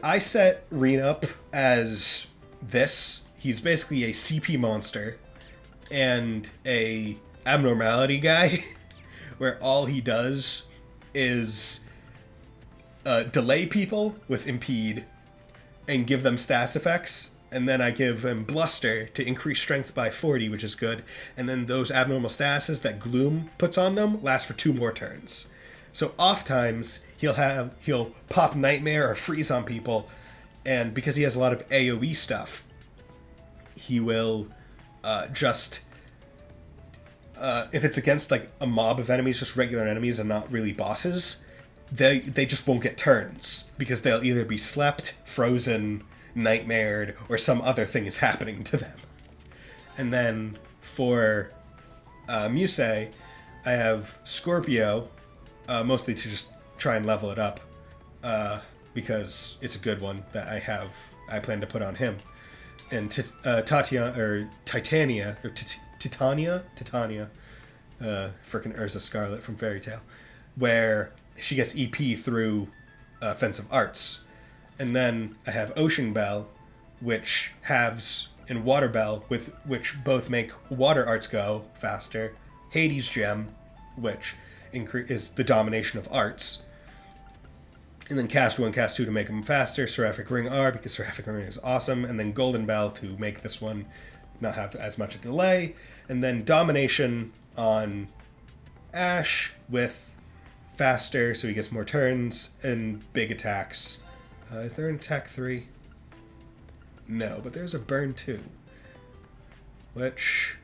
I set Reen up as this. He's basically a CP monster and a abnormality guy where all he does is delay people with impede and give them status effects, and then I give him bluster to increase strength by 40, which is good, and then those abnormal statuses that Gloom puts on them last for 2 more turns. So off times he'll pop nightmare or freeze on people, and because he has a lot of AoE stuff, he will just if it's against like a mob of enemies, just regular enemies and not really bosses, they just won't get turns because they'll either be slept, frozen, nightmared, or some other thing is happening to them. And then for Musei, I have Scorpio, mostly to just try and level it up, because it's a good one that I plan to put on him. And Titania, frickin' Urza Scarlet from Fairy Tail, where she gets EP through offensive arts. And then I have Ocean Bell, which halves, and Water Bell, with which both make water arts go faster. Hades Gem, which is the domination of arts. And then Cast 1, Cast 2 to make them faster. Seraphic Ring R, because Seraphic Ring is awesome. And then Golden Bell to make this one not have as much a delay. And then Domination on Ash with faster, so he gets more turns, and big attacks. Is there an attack 3? No, but there's a burn 2, which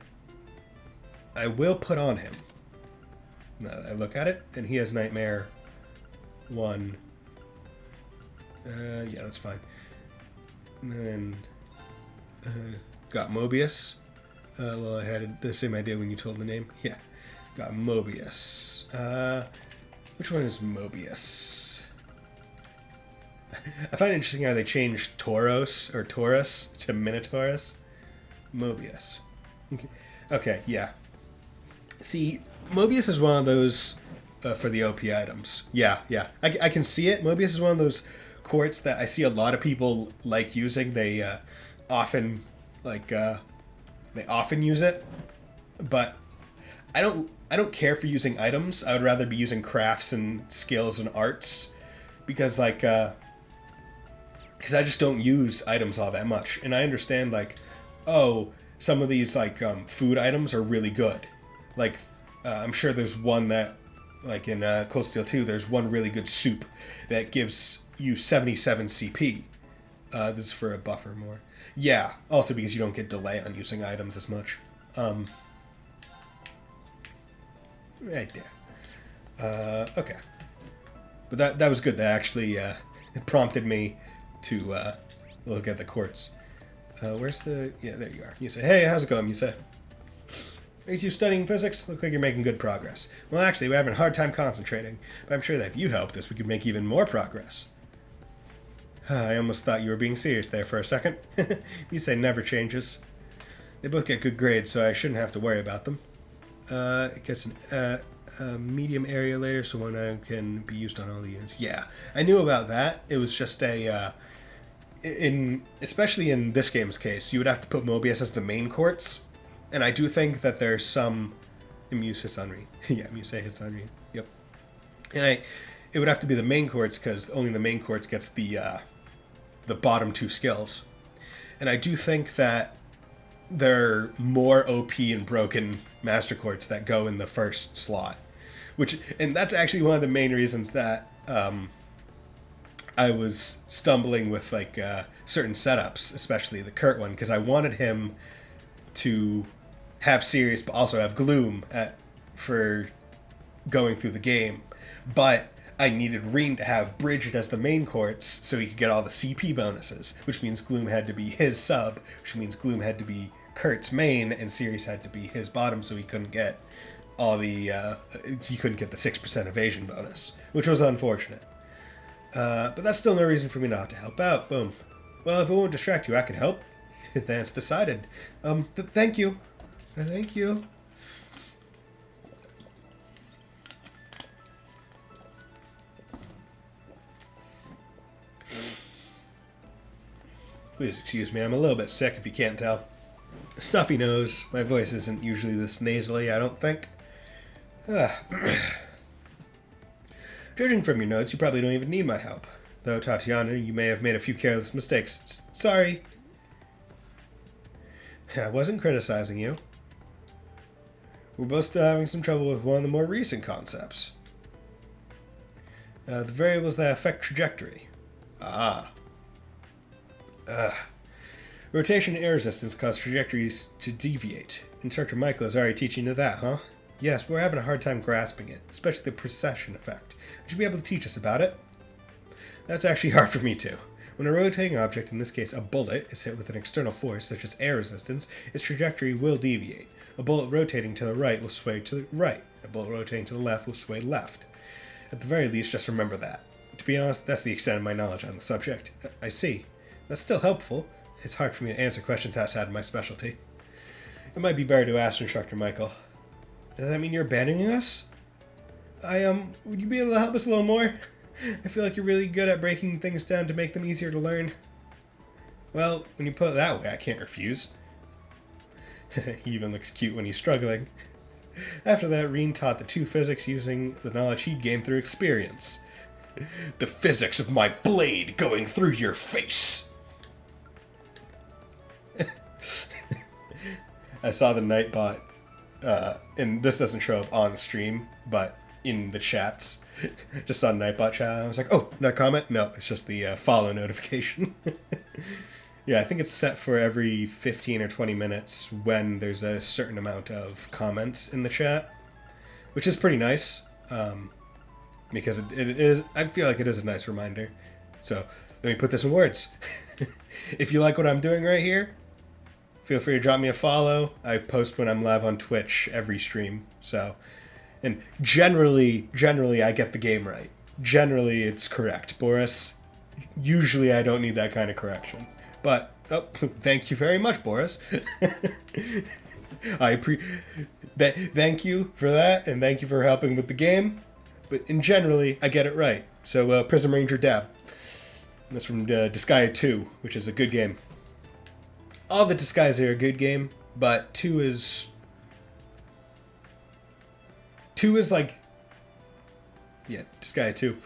I will put on him. Now that I look at it, and he has Nightmare 1. Yeah, that's fine. And then got Mobius. Well, I had the same idea when you told the name. Yeah, got Mobius. Which one is Mobius? I find it interesting how they changed Taurus to Minotaurus. Mobius. Okay, yeah. See, Mobius is one of those for the OP items. Yeah. I can see it. Mobius is one of those quartz that I see a lot of people like using. They often use it, but I don't care for using items. I would rather be using crafts and skills and arts, because because I just don't use items all that much. And I understand some of these food items are really good. I'm sure there's one that in Cold Steel 2, there's one really good soup that gives you 77 CP. This is for a buffer more. Yeah, also because you don't get delay on using items as much. Right there. Okay. But that was good. That actually it prompted me to look at the quartz. Where's the... Yeah, there you are. You say, hey, how's it going, you say? Are you two studying physics? Looks like you're making good progress. Well, actually, we're having a hard time concentrating, but I'm sure that if you helped us, we could make even more progress. I almost thought you were being serious there for a second. You say never changes. They both get good grades, so I shouldn't have to worry about them. It gets a medium area later, so one can be used on all the units. Yeah, I knew about that. It was just a... especially in this game's case, you would have to put Mobius as the main quartz. And I do think that there's some... Muse hits on Reed. Yeah, Muse hits on Reed. Yep. And it would have to be the main quartz, because only the main quartz gets the bottom two skills. And I do think that there are more OP and broken Master Quartz that go in the first slot. And that's actually one of the main reasons that I was stumbling with like certain setups, especially the Kurt one, because I wanted him to have Sirius but also have Gloom for going through the game. But I needed Reen to have Bridget as the main quartz so he could get all the CP bonuses, which means Gloom had to be his sub, which means Gloom had to be Kurt's main, and Sirius had to be his bottom, so he couldn't get all the he couldn't get the 6% evasion bonus, which was unfortunate. But that's still no reason for me not to help out. Boom. Well, if it won't distract you, I can help. That's decided. Thank you. Thank you. Please excuse me, I'm a little bit sick if you can't tell. Stuffy nose. My voice isn't usually this nasally, I don't think. Judging from your notes, you probably don't even need my help. Though, Tatiana, you may have made a few careless mistakes. Sorry. I wasn't criticizing you. We're both still having some trouble with one of the more recent concepts. The variables that affect trajectory. Rotation and air resistance cause trajectories to deviate. Instructor Michael is already teaching you that, huh? Yes, we're having a hard time grasping it, especially the precession effect. Would you be able to teach us about it? That's actually hard for me too. When a rotating object, in this case a bullet, is hit with an external force, such as air resistance, its trajectory will deviate. A bullet rotating to the right will sway to the right. A bullet rotating to the left will sway left. At the very least, just remember that. To be honest, that's the extent of my knowledge on the subject. I see. That's still helpful. It's hard for me to answer questions outside of my specialty. It might be better to ask Instructor Michael. Does that mean you're abandoning us? Would you be able to help us a little more? I feel like you're really good at breaking things down to make them easier to learn. Well, when you put it that way, I can't refuse. He even looks cute when he's struggling. After that, Reen taught the two physics using the knowledge he'd gained through experience. The physics of my blade going through your face! I saw the Nightbot, and this doesn't show up on stream, but in the chats, just saw Nightbot chat. I was like, oh, no comment? No, it's just the follow notification. Yeah, I think it's set for every 15 or 20 minutes when there's a certain amount of comments in the chat, which is pretty nice, because it is. I feel like it is a nice reminder. So let me put this in words. If you like what I'm doing right here, feel free to drop me a follow. I post when I'm live on Twitch every stream. So, and generally I get the game right. Generally, it's correct, Boris. Usually, I don't need that kind of correction. But, thank you very much, Boris. Thank you for that, and thank you for helping with the game. But generally, I get it right. So, Prism Ranger Dab. That's from Disgaea 2, which is a good game. All the Disgaea are a good game, but 2 is like... Yeah, Disgaea 2.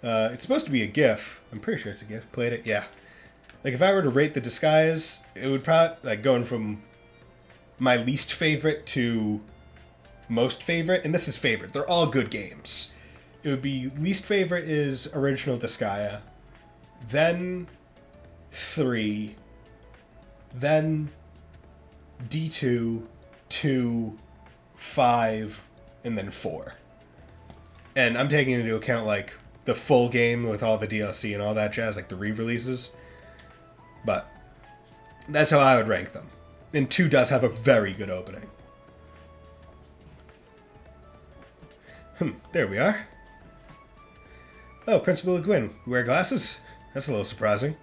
It's supposed to be a GIF. I'm pretty sure it's a GIF. Played it? Yeah. Like, if I were to rate the Disgaeas, it would probably, like, going from my least favorite to most favorite, and this is favorite. They're all good games. It would be least favorite is original Disgaea, then 3, then D2, 2, 5, and then 4. And I'm taking into account, like, the full game with all the DLC and all that jazz, like the re-releases. But that's how I would rank them. And 2 does have a very good opening. There we are. Oh, Principal Guin, you wear glasses? That's a little surprising.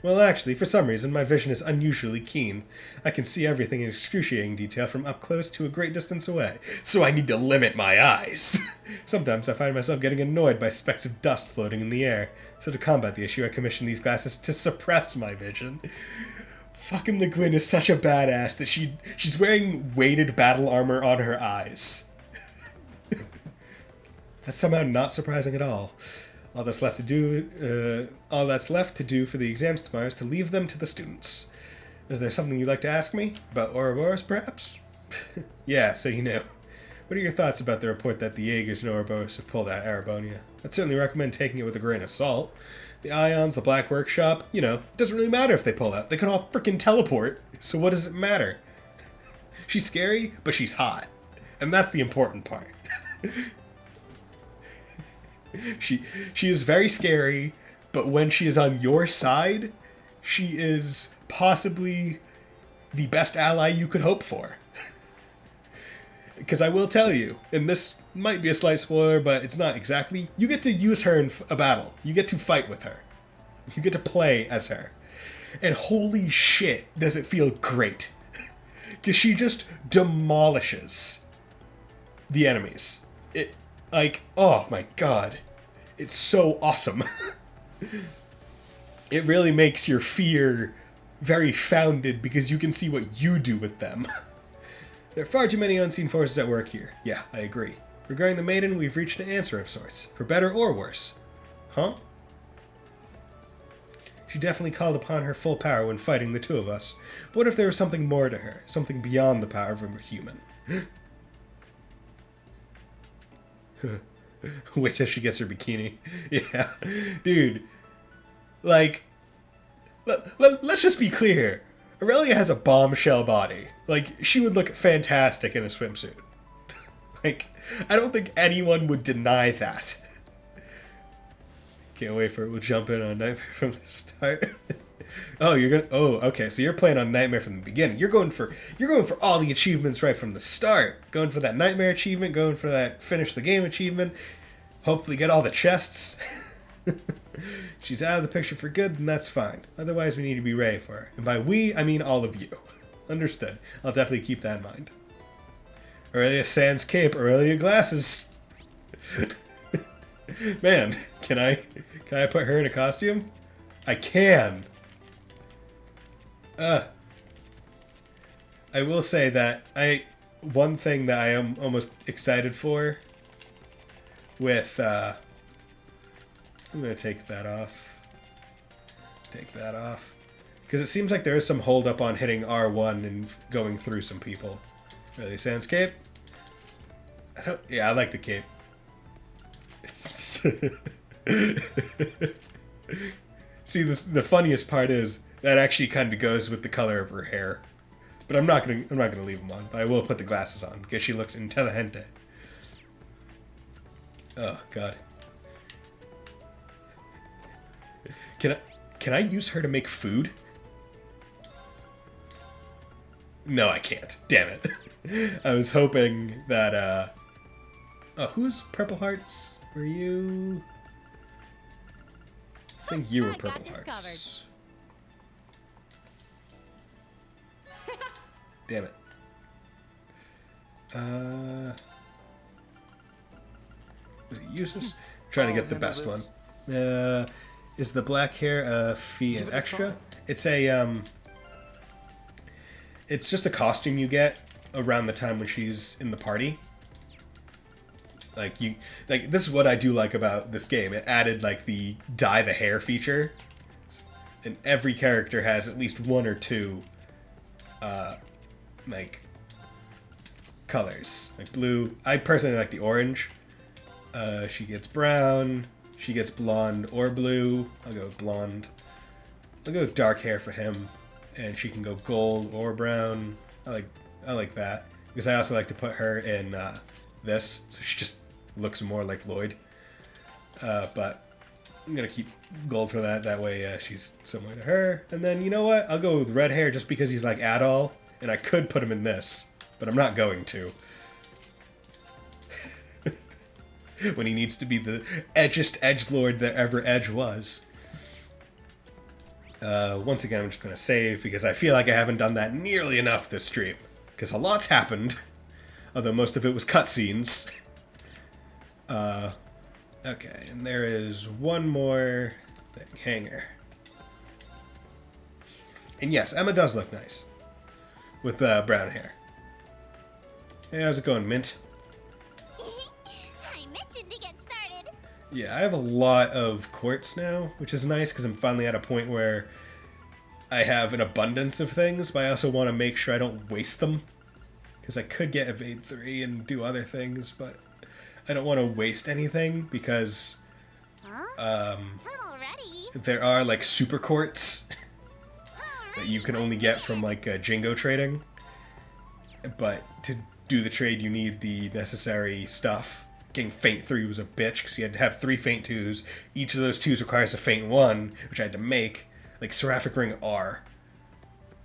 Well, actually, for some reason, my vision is unusually keen. I can see everything in excruciating detail from up close to a great distance away, so I need to limit my eyes. Sometimes I find myself getting annoyed by specks of dust floating in the air, so to combat the issue, I commissioned these glasses to suppress my vision. Fucking Le Guin is such a badass that she's wearing weighted battle armor on her eyes. That's somehow not surprising at all. All that's left to do for the exams tomorrow is to leave them to the students. Is there something you'd like to ask me? About Ouroboros, perhaps? Yeah, so you know. What are your thoughts about the report that the Jaegers in Ouroboros have pulled out Arabonia? I'd certainly recommend taking it with a grain of salt. The Ions, the Black Workshop, you know, it doesn't really matter if they pull out. They could all frickin' teleport, so what does it matter? She's scary, but she's hot. And that's the important part. She is very scary, but when she is on your side, she is possibly the best ally you could hope for. Because I will tell you, and this might be a slight spoiler, but it's not exactly, you get to use her in a battle. You get to fight with her. You get to play as her. And holy shit, does it feel great. Because she just demolishes the enemies. Oh my god. It's so awesome. It really makes your fear very founded because you can see what you do with them. There are far too many unseen forces at work here. Yeah, I agree. Regarding the maiden, we've reached an answer of sorts. For better or worse. Huh? She definitely called upon her full power when fighting the two of us. But what if there was something more to her? Something beyond the power of a human? Wait till she gets her bikini. Yeah. Dude. Like, let's just be clear. Aurelia has a bombshell body. Like, she would look fantastic in a swimsuit. Like, I don't think anyone would deny that. Can't wait for it. We'll jump in on Nightmare from the start. Okay, so you're playing on Nightmare from the beginning. You're going for all the achievements right from the start. Going for that Nightmare achievement, going for that finish the game achievement. Hopefully get all the chests. She's out of the picture for good, then that's fine. Otherwise, we need to be ready for her. And by we, I mean all of you. Understood. I'll definitely keep that in mind. Aurelia sans cape, Aurelia glasses. Man, can I put her in a costume? I can. I will say that one thing that I am almost excited for with I'm going to take that off. Take that off. Because it seems like there is some hold up on hitting R1 and going through some people. Really, sans cape? I like the cape. See, the funniest part is that actually kind of goes with the color of her hair. But I'm not gonna leave them on. But I will put the glasses on because she looks intelligente. Oh god. Can I use her to make food? No, I can't. Damn it. I was hoping that who's Purple Hearts? Were you? I think you were Purple Hearts. Damn it. Was it useless? Trying to get the best one. Is the black hair a fee and extra? It's it's just a costume you get around the time when she's in the party. This is what I do like about this game. It added like the dye the hair feature, and every character has at least one or two colors. Like blue. I personally like the orange. She gets brown. She gets blonde or blue. I'll go with blonde. I'll go with dark hair for him. And she can go gold or brown. I I like that. Because I also like to put her in this, so she just looks more like Lloyd. But I'm going to keep gold for that. That way she's similar to her. And then, you know what? I'll go with red hair just because he's like Adol. And I could put him in this, but I'm not going to. When he needs to be the edgiest edgelord that ever Edge was. Once again, I'm just going to save because I feel like I haven't done that nearly enough this stream. Because a lot's happened. Although most of it was cutscenes. Okay, and there is one more thing. Hanger. And yes, Emma does look nice. With brown hair. Hey, how's it going, Mint? I mentioned to get started. Yeah, I have a lot of quartz now, which is nice because I'm finally at a point where I have an abundance of things, but I also want to make sure I don't waste them. Because I could get Evade 3 and do other things, but I don't want to waste anything because there are like super quartz that you can only get from like Jingo trading. But to do the trade, you need the necessary stuff. Getting Feint 3 was a bitch because you had to have 3 Feint 2s. Each of those 2s requires a Feint 1, which I had to make. Like Seraphic Ring R.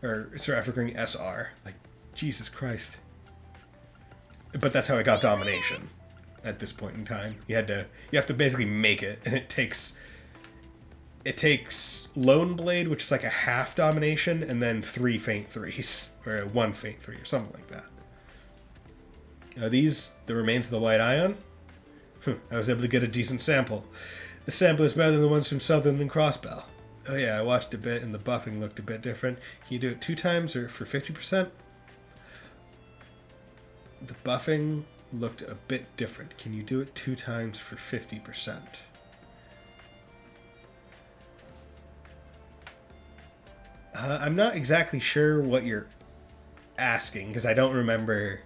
Or Seraphic Ring SR. Like, Jesus Christ. But that's how I got Domination at this point in time. You have to basically make it, and it takes Lone Blade, which is like a half Domination, and then 3 Feint 3s, or 1 Feint 3, or something like that. Are these the remains of the White Ion? I was able to get a decent sample. The sample is better than the ones from Southern and Crossbell. Oh yeah, I watched a bit, and the buffing looked a bit different. Can you do it 2 times, or for 50%? The buffing looked a bit different. Can you do it 2 times for 50%? I'm not exactly sure what you're asking, because I don't remember.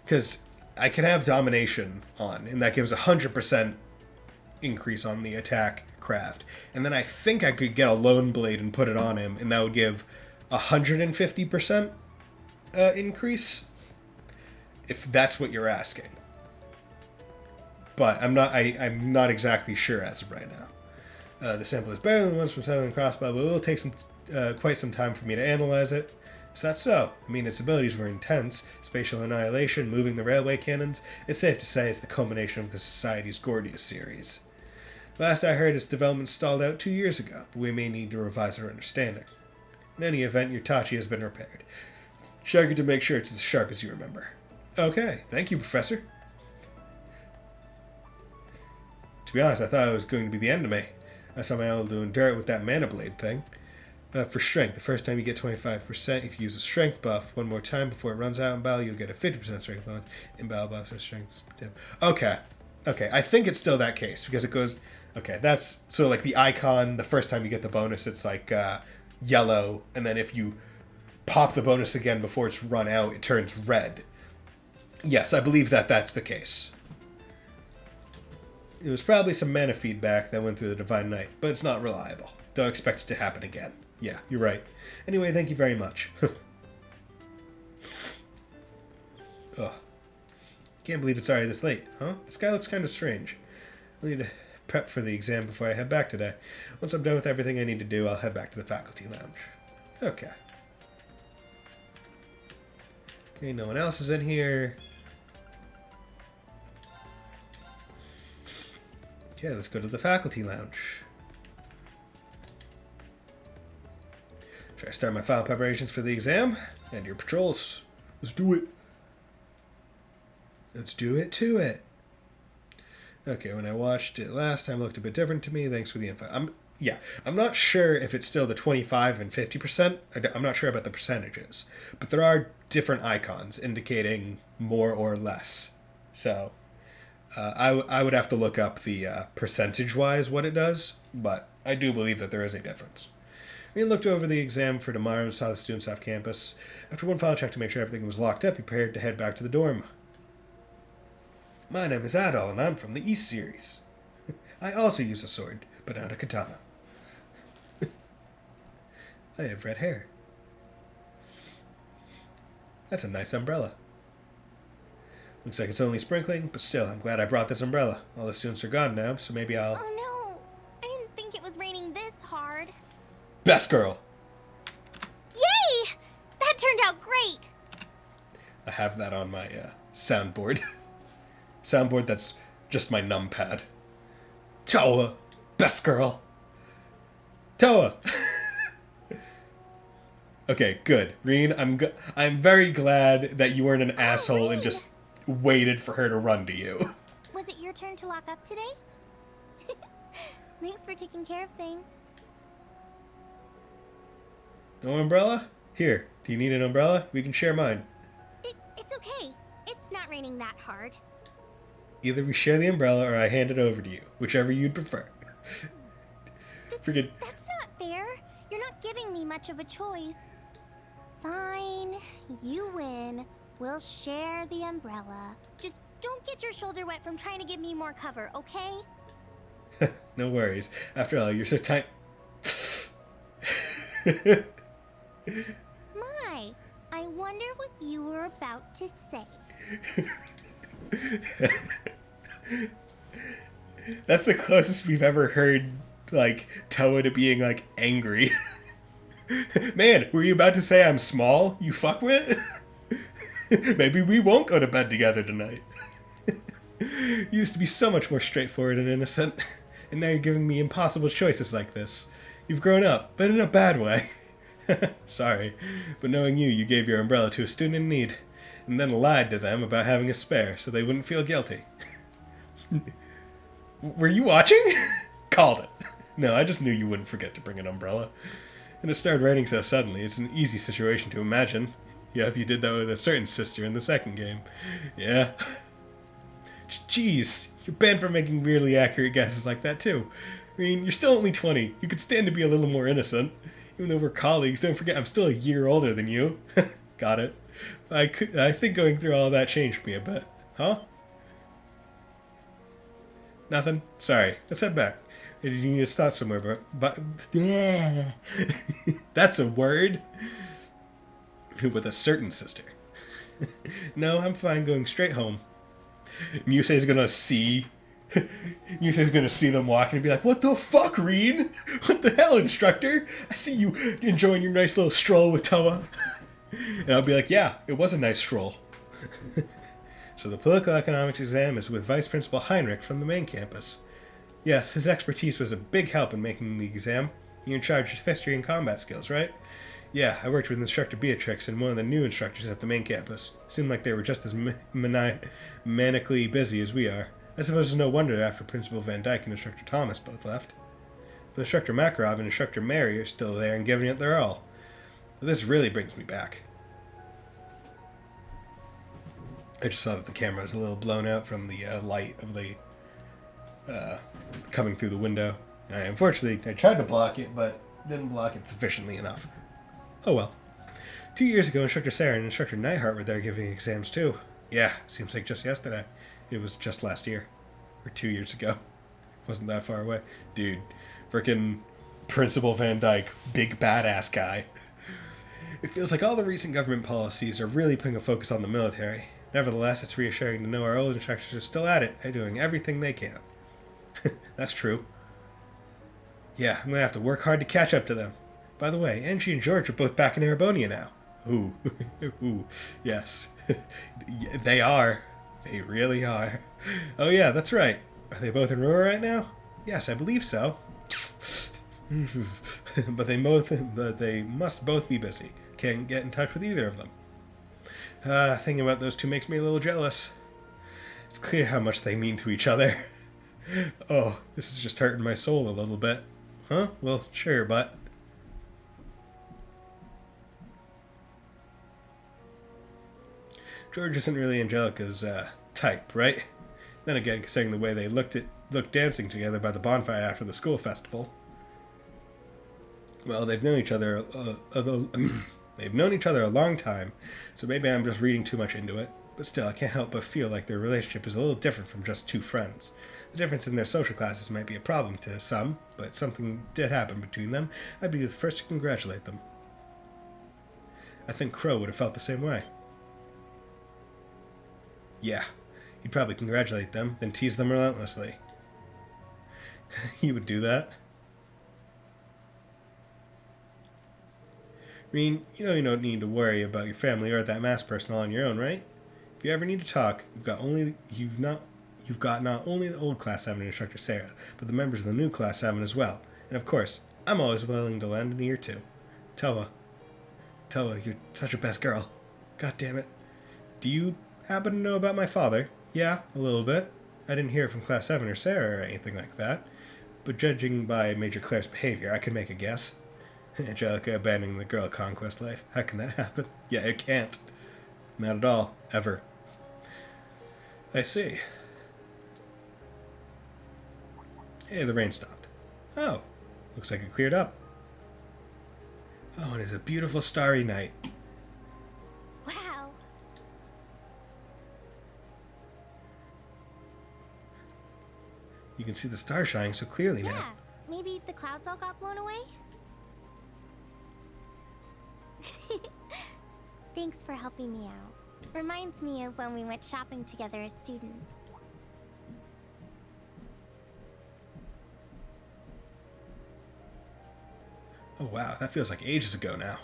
Because I can have Domination on, and that gives 100% increase on the attack craft. And then I think I could get a Lone Blade and put it on him, and that would give 150% increase. If that's what you're asking. But I'm not exactly sure as of right now. The sample is better than the ones from Southern Crossbow, but it will take quite some time for me to analyze it. Is that so? I mean, its abilities were intense. Spatial annihilation, moving the railway cannons. It's safe to say it's the culmination of the Society's Gordius series. Last I heard, its development stalled out 2 years ago, but we may need to revise our understanding. In any event, your Tachi has been repaired. Shark it to make sure it's as sharp as you remember. Okay, thank you, Professor. To be honest, I thought it was going to be the end of me. I somehow able to endure it with that Mana Blade thing. For strength, the first time you get 25% if you use a strength buff. One more time before it runs out in battle, you'll get a 50% strength bonus. In battle buffs, strength. Okay. Okay, I think it's still that case, because it goes... Okay, that's... So, like, the icon, the first time you get the bonus, it's, like, yellow, and then if you pop the bonus again before it's run out, it turns red. Yes, I believe that that's the case. It was probably some mana feedback that went through the Divine Knight, but it's not reliable. Don't expect it to happen again. Yeah, you're right. Anyway, thank you very much. Ugh. Can't believe it's already this late, huh? This guy looks kind of strange. I need to prep for the exam before I head back today. Once I'm done with everything I need to do, I'll head back to the faculty lounge. Okay. Okay, no one else is in here. Okay, let's go to the faculty lounge. Should I start my final preparations for the exam? And your patrols. Let's do it. Let's do it to it. Okay, when I watched it last time, it looked a bit different to me. Thanks for the info. I'm not sure if it's still the 25 and 50%. I'm not sure about the percentages. But there are different icons indicating more or less. So... I would have to look up the percentage-wise what it does, but I do believe that there is a difference. We looked over the exam for tomorrow and saw the students off campus. After one final check to make sure everything was locked up, we prepared to head back to the dorm. My name is Adol, and I'm from the East Series. I also use a sword, but not a katana. I have red hair. That's a nice umbrella. Looks like it's only sprinkling, but still, I'm glad I brought this umbrella. All the students are gone now, so maybe I'll... Oh no! I didn't think it was raining this hard. Best girl! Yay! That turned out great! I have that on my soundboard. Soundboard that's just my numpad. Toa! Best girl! Toa! Okay, good. Reen, I'm very glad that you weren't an asshole and just waited for her to run to you. Was it your turn to lock up today? Thanks for taking care of things. No umbrella? Here, do you need an umbrella? We can share mine. It's okay. It's not raining that hard. Either we share the umbrella or I hand it over to you, whichever you'd prefer. Freaking... That's not fair. You're not giving me much of a choice. Fine. You win. We'll share the umbrella. Just don't get your shoulder wet from trying to give me more cover, okay? No worries. After all, you're so tight. My, I wonder what you were about to say. That's the closest we've ever heard, like, Toa to being, like, angry. Man, were you about to say I'm small, you fuckwit? Maybe we won't go to bed together tonight. You used to be so much more straightforward and innocent, and now you're giving me impossible choices like this. You've grown up, but in a bad way. Sorry, but knowing you, you gave your umbrella to a student in need, and then lied to them about having a spare so they wouldn't feel guilty. Were you watching? Called it. No, I just knew you wouldn't forget to bring an umbrella. And it started raining so suddenly, it's an easy situation to imagine. Yeah, if you did that with a certain sister in the second game. Yeah. Jeez, you're banned for making weirdly accurate guesses like that too. I mean, you're still only 20. You could stand to be a little more innocent. Even though we're colleagues, don't forget I'm still a year older than you. Got it. I think going through all that changed me a bit. Huh? Nothing? Sorry. Let's head back. You need to stop somewhere, but yeah. That's a word. With a certain sister. No, I'm fine going straight home. Musei's gonna see them walking and be like, "What the fuck, Reen? What the hell, instructor? I see you enjoying your nice little stroll with Toa." And I'll be like, "Yeah, it was a nice stroll." So the political economics exam is with Vice Principal Heinrich from the main campus. Yes, his expertise was a big help in making the exam. You're in charge of history and combat skills, right? Yeah, I worked with Instructor Beatrix and one of the new instructors at the main campus. Seemed like they were just as manically busy as we are. I suppose it's no wonder after Principal Van Dyke and Instructor Thomas both left. But Instructor Makarov and Instructor Mary are still there and giving it their all. But this really brings me back. I just saw that the camera was a little blown out from the light of the coming through the window. Unfortunately, I tried to block it, but didn't block it sufficiently enough. Oh well. 2 years ago, Instructor Sarah and Instructor Neihart were there giving exams too. Yeah, seems like just yesterday. It was just last year. Or 2 years ago. Wasn't that far away. Dude, frickin' Principal Van Dyke, big badass guy. It feels like all the recent government policies are really putting a focus on the military. Nevertheless, it's reassuring to know our old instructors are still at it and doing everything they can. That's true. Yeah, I'm gonna have to work hard to catch up to them. By the way, Angie and George are both back in Erebonia now. Ooh. Ooh. Yes. They are. They really are. Oh yeah, that's right. Are they both in Roa right now? Yes, I believe so. But they must both be busy. Can't get in touch with either of them. Thinking about those two makes me a little jealous. It's clear how much they mean to each other. Oh, this is just hurting my soul a little bit. Huh? Well, sure, but... George isn't really Angelica's type, right? Then again, considering the way they looked dancing together by the bonfire after the school festival. Well, they've known each other a long time, so maybe I'm just reading too much into it. But still, I can't help but feel like their relationship is a little different from just two friends. The difference in their social classes might be a problem to some, but something did happen between them. I'd be the first to congratulate them. I think Crow would have felt the same way. Yeah, he'd probably congratulate them, then tease them relentlessly. He would do that? Rean, you know you don't need to worry about your family or that masked person all on your own, right? If you ever need to talk, you've got not only the old Class 7 instructor Sarah, but the members of the new Class 7 as well. And of course, I'm always willing to lend an ear too. Toa, you're such a best girl. God damn it. Do you happen to know about my father? Yeah, a little bit. I didn't hear it from Class 7 or Sarah or anything like that. But judging by Major Claire's behavior, I could make a guess. Angelica abandoning the girl conquest life. How can that happen? Yeah, it can't. Not at all. Ever. I see. Hey, the rain stopped. Oh, looks like it cleared up. Oh, and it's a beautiful starry night. Wow. You can see the stars shining so clearly now. Yeah, maybe the clouds all got blown away? Thanks for helping me out. Reminds me of when we went shopping together as students. Oh wow, that feels like ages ago now.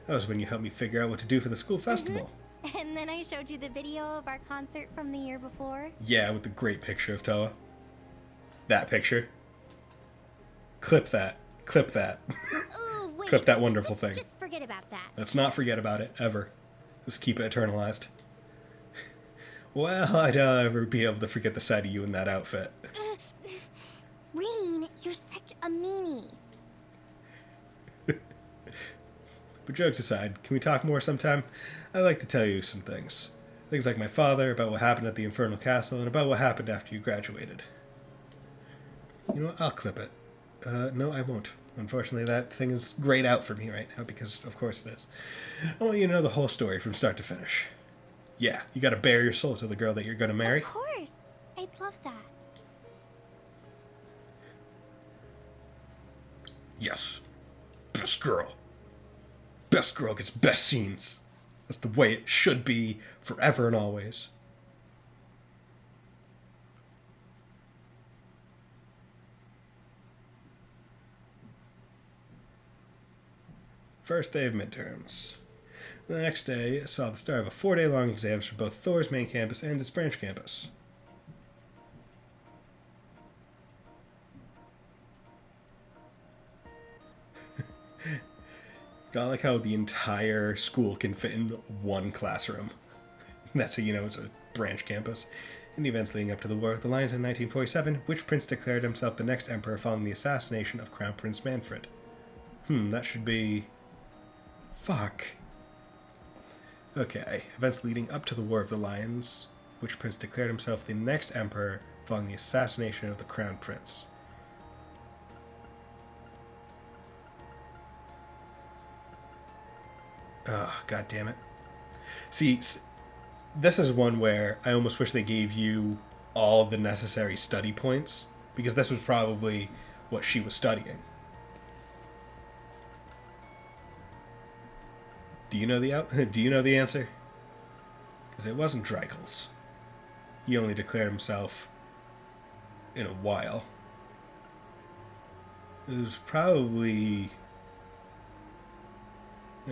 That was when you helped me figure out what to do for the school festival. And then I showed you the video of our concert from the year before. Yeah, with the great picture of Toa. That picture. Clip that. Clip that. Ooh, wait. Clip that wonderful thing. Just forget about that. Let's not forget about it, ever. Let's keep it eternalized. Well, I doubt I'll ever be able to forget the sight of you in that outfit. Rean, you're such a meanie. But jokes aside, can we talk more sometime? I'd like to tell you some things. Things like my father, about what happened at the Infernal Castle, and about what happened after you graduated. You know what? I'll clip it. No, I won't. Unfortunately, that thing is grayed out for me right now, because of course it is. I want you to know the whole story from start to finish. Yeah, you gotta bare your soul to the girl that you're gonna marry. Of course. I'd love that. Yes. Best girl. Best girl gets best scenes. That's the way it should be, forever and always. First day of midterms. The next day saw the start of a 4-day-long exams for both Thor's main campus and its branch campus. I like how the entire school can fit in one classroom. That's how you know it's a branch campus. In the events leading up to the War of the Lions in 1947, which prince declared himself the next emperor following the assassination of Crown Prince Manfred? That should be... Fuck. Okay, events leading up to the War of the Lions, which prince declared himself the next emperor following the assassination of the Crown Prince. Oh, god damn it. See, this is one where I almost wish they gave you all the necessary study points, because this was probably what she was studying. Do you know the answer? Because it wasn't Dreikel's. He only declared himself in a while. It was probably...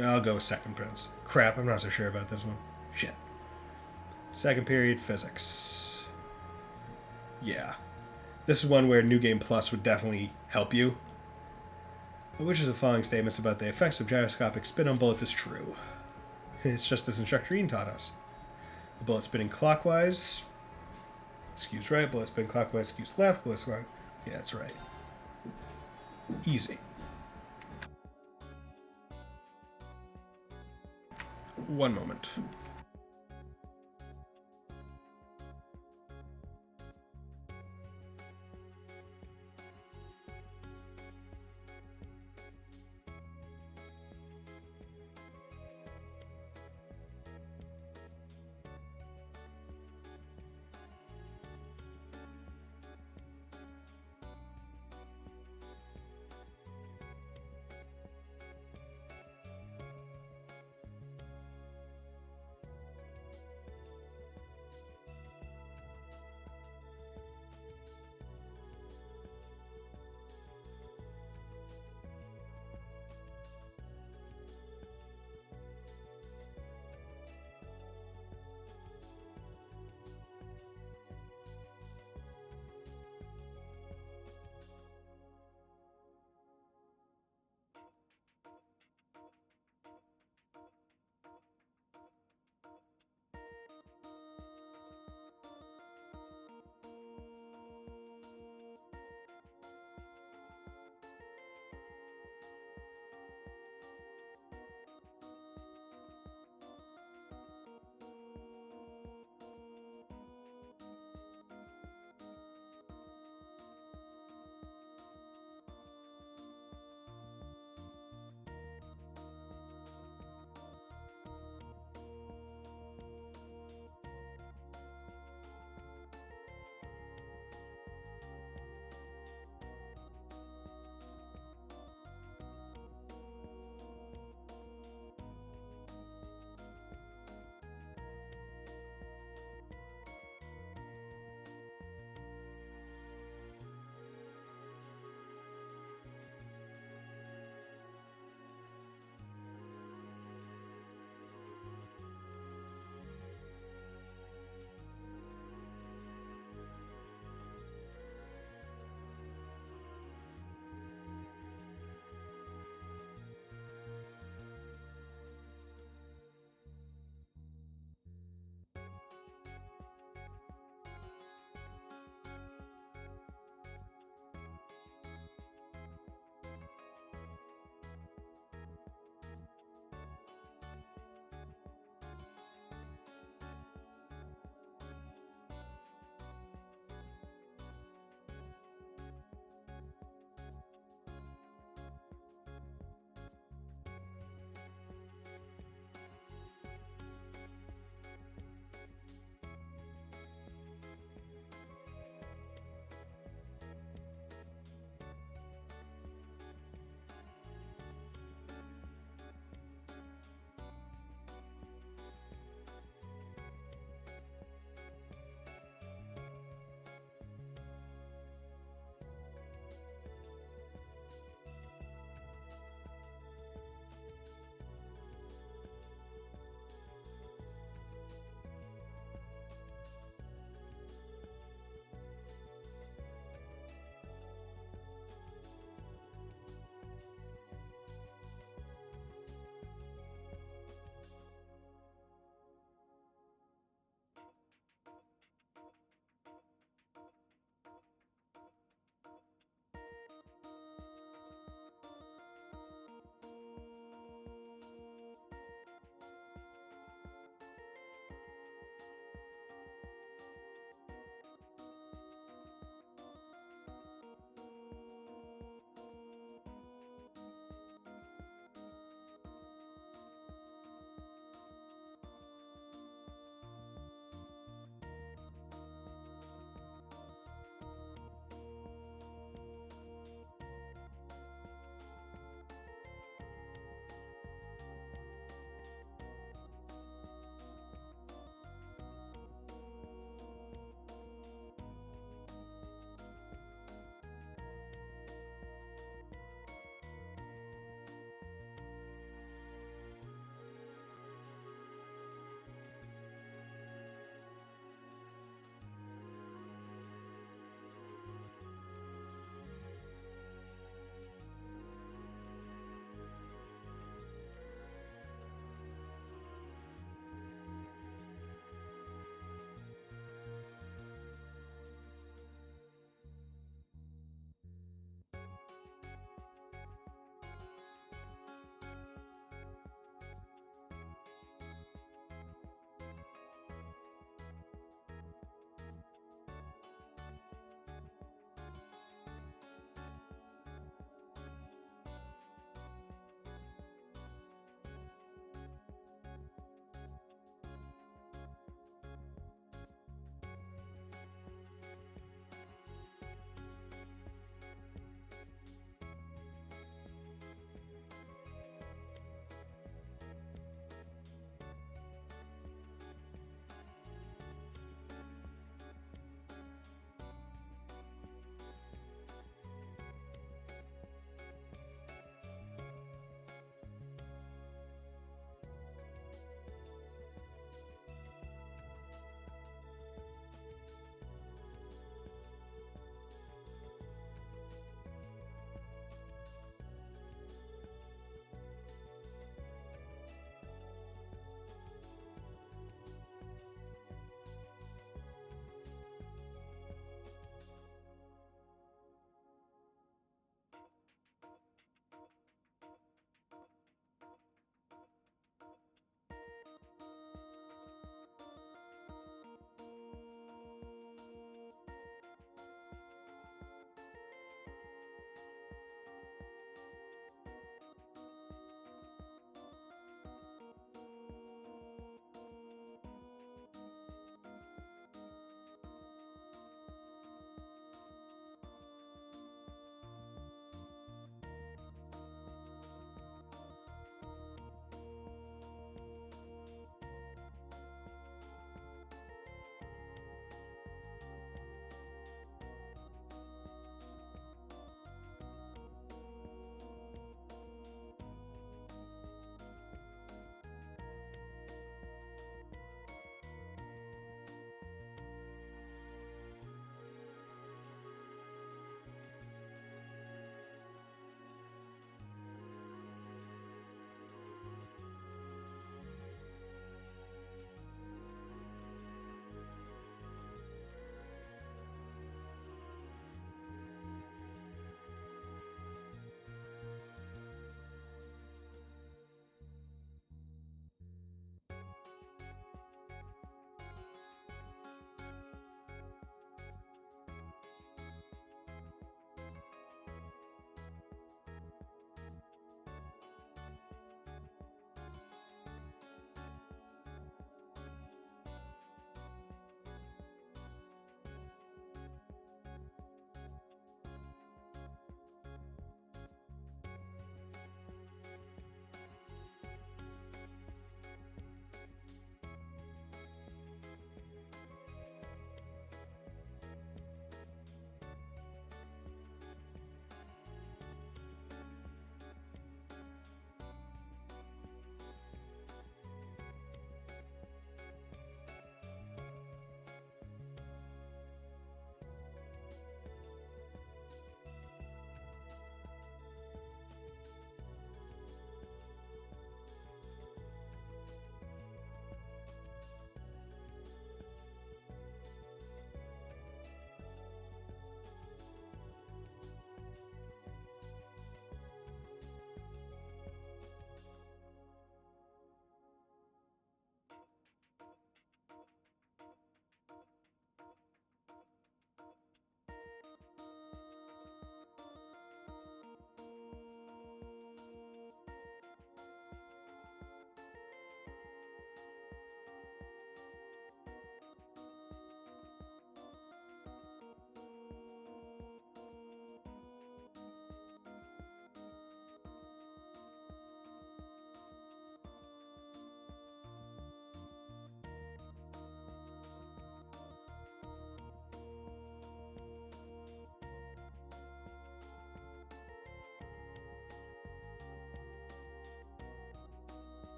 I'll go with Second Prince. Crap, I'm not so sure about this one. Shit. Second period physics. Yeah. This is one where New Game Plus would definitely help you. Which of the following statements about the effects of gyroscopic spin on bullets is true? It's just as Instructor Ian taught us. The bullet spinning clockwise. Skews right, bullet spin clockwise, skews left, bullet spin... Yeah, that's right. Easy. One moment.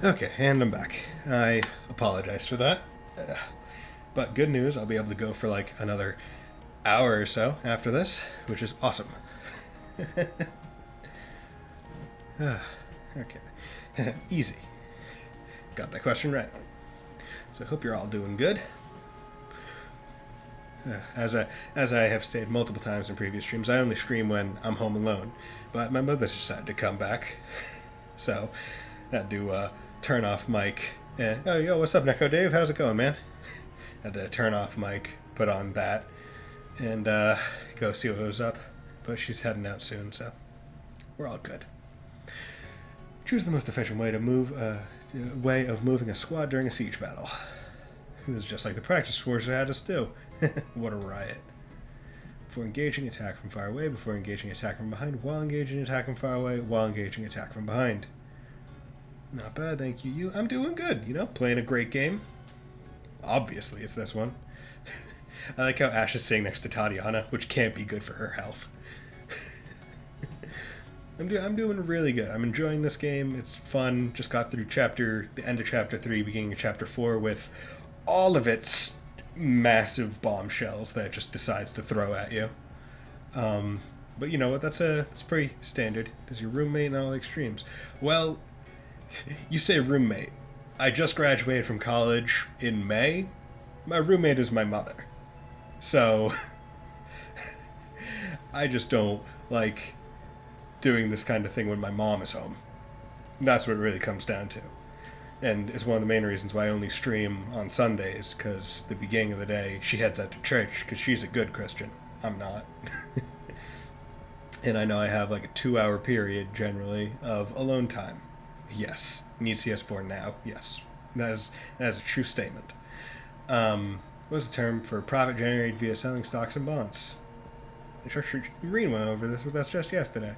Okay, and I'm back. I apologize for that. But good news, I'll be able to go for like another hour or so after this, which is awesome. Okay. Easy. Got that question right. So I hope you're all doing good. As I have stated multiple times in previous streams, I only stream when I'm home alone. But my mother decided to come back. So I had to turn off mic. And, oh, yo, what's up, Neko Dave? How's it going, man? Had to turn off mic, put on that, and go see what was up. But she's heading out soon, so we're all good. Choose the most efficient way to way of moving a squad during a siege battle. This is just like the practice force had us do. What a riot. Before engaging, attack from far away. Before engaging, attack from behind. While engaging, attack from far away. While engaging, attack from behind. Not bad, thank you. I'm doing good, you know, playing a great game. Obviously, it's this one. I like how Ash is sitting next to Tatiana, which can't be good for her health. I'm doing really good. I'm enjoying this game. It's fun. Just got through the end of Chapter 3, beginning of Chapter 4, with all of its massive bombshells that it just decides to throw at you. But you know what? That's pretty standard. Does your roommate not like streams? Well, you say roommate. I just graduated from college in May. My roommate is my mother. So, I just don't like doing this kind of thing when my mom is home. That's what it really comes down to. And it's one of the main reasons why I only stream on Sundays, because the beginning of the day, she heads out to church, because she's a good Christian. I'm not. And I know I have like a 2-hour period, generally, of alone time. Yes. Need CS4 now. Yes. That is a true statement. What's the term for profit generated via selling stocks and bonds? The structured Marine went over this with us just yesterday.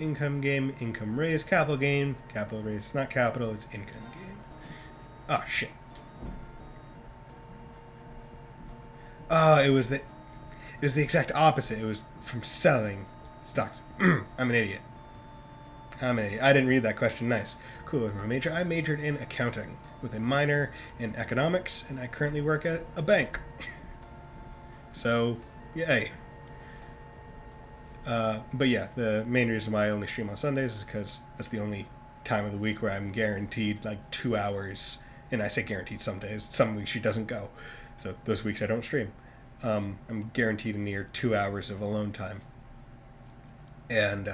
Income gain, income raise, capital gain, capital raise. It's not capital, it's income gain. Oh, shit. Oh, it was the exact opposite. It was from selling stocks. I'm an idiot. I didn't read that question. Nice. Cool. With my major, I majored in accounting with a minor in economics, and I currently work at a bank. So, yay. But yeah, the main reason why I only stream on Sundays is because that's the only time of the week where I'm guaranteed like 2 hours. And I say guaranteed some days. Some weeks she doesn't go. So those weeks I don't stream. I'm guaranteed a near 2 hours of alone time. And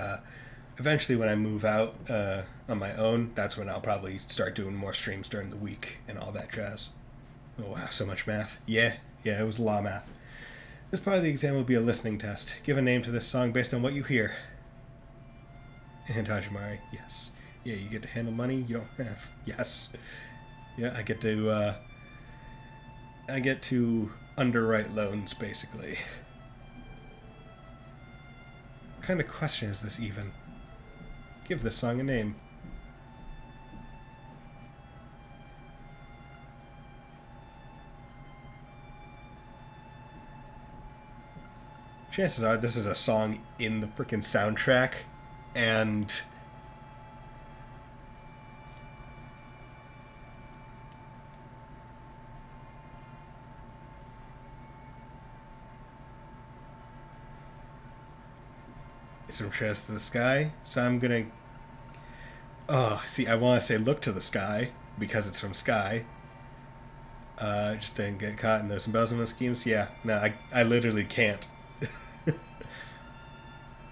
eventually when I move out on my own, that's when I'll probably start doing more streams during the week and all that jazz. Oh wow, so much math. Yeah, it was a lot of math. This part of the exam will be a listening test. Give a name to this song based on what you hear. And Hajimari, yes. Yeah, you get to handle money you don't have. Yes. Yeah, I get to underwrite loans, basically. What kind of question is this even? Give this song a name. Chances are this is a song in the frickin' soundtrack, and it's from Chest to the Sky, so I'm gonna... Oh, see, I want to say Look to the Sky, because it's from Sky. Just didn't get caught in those embezzlement schemes. Yeah, no, I literally can't.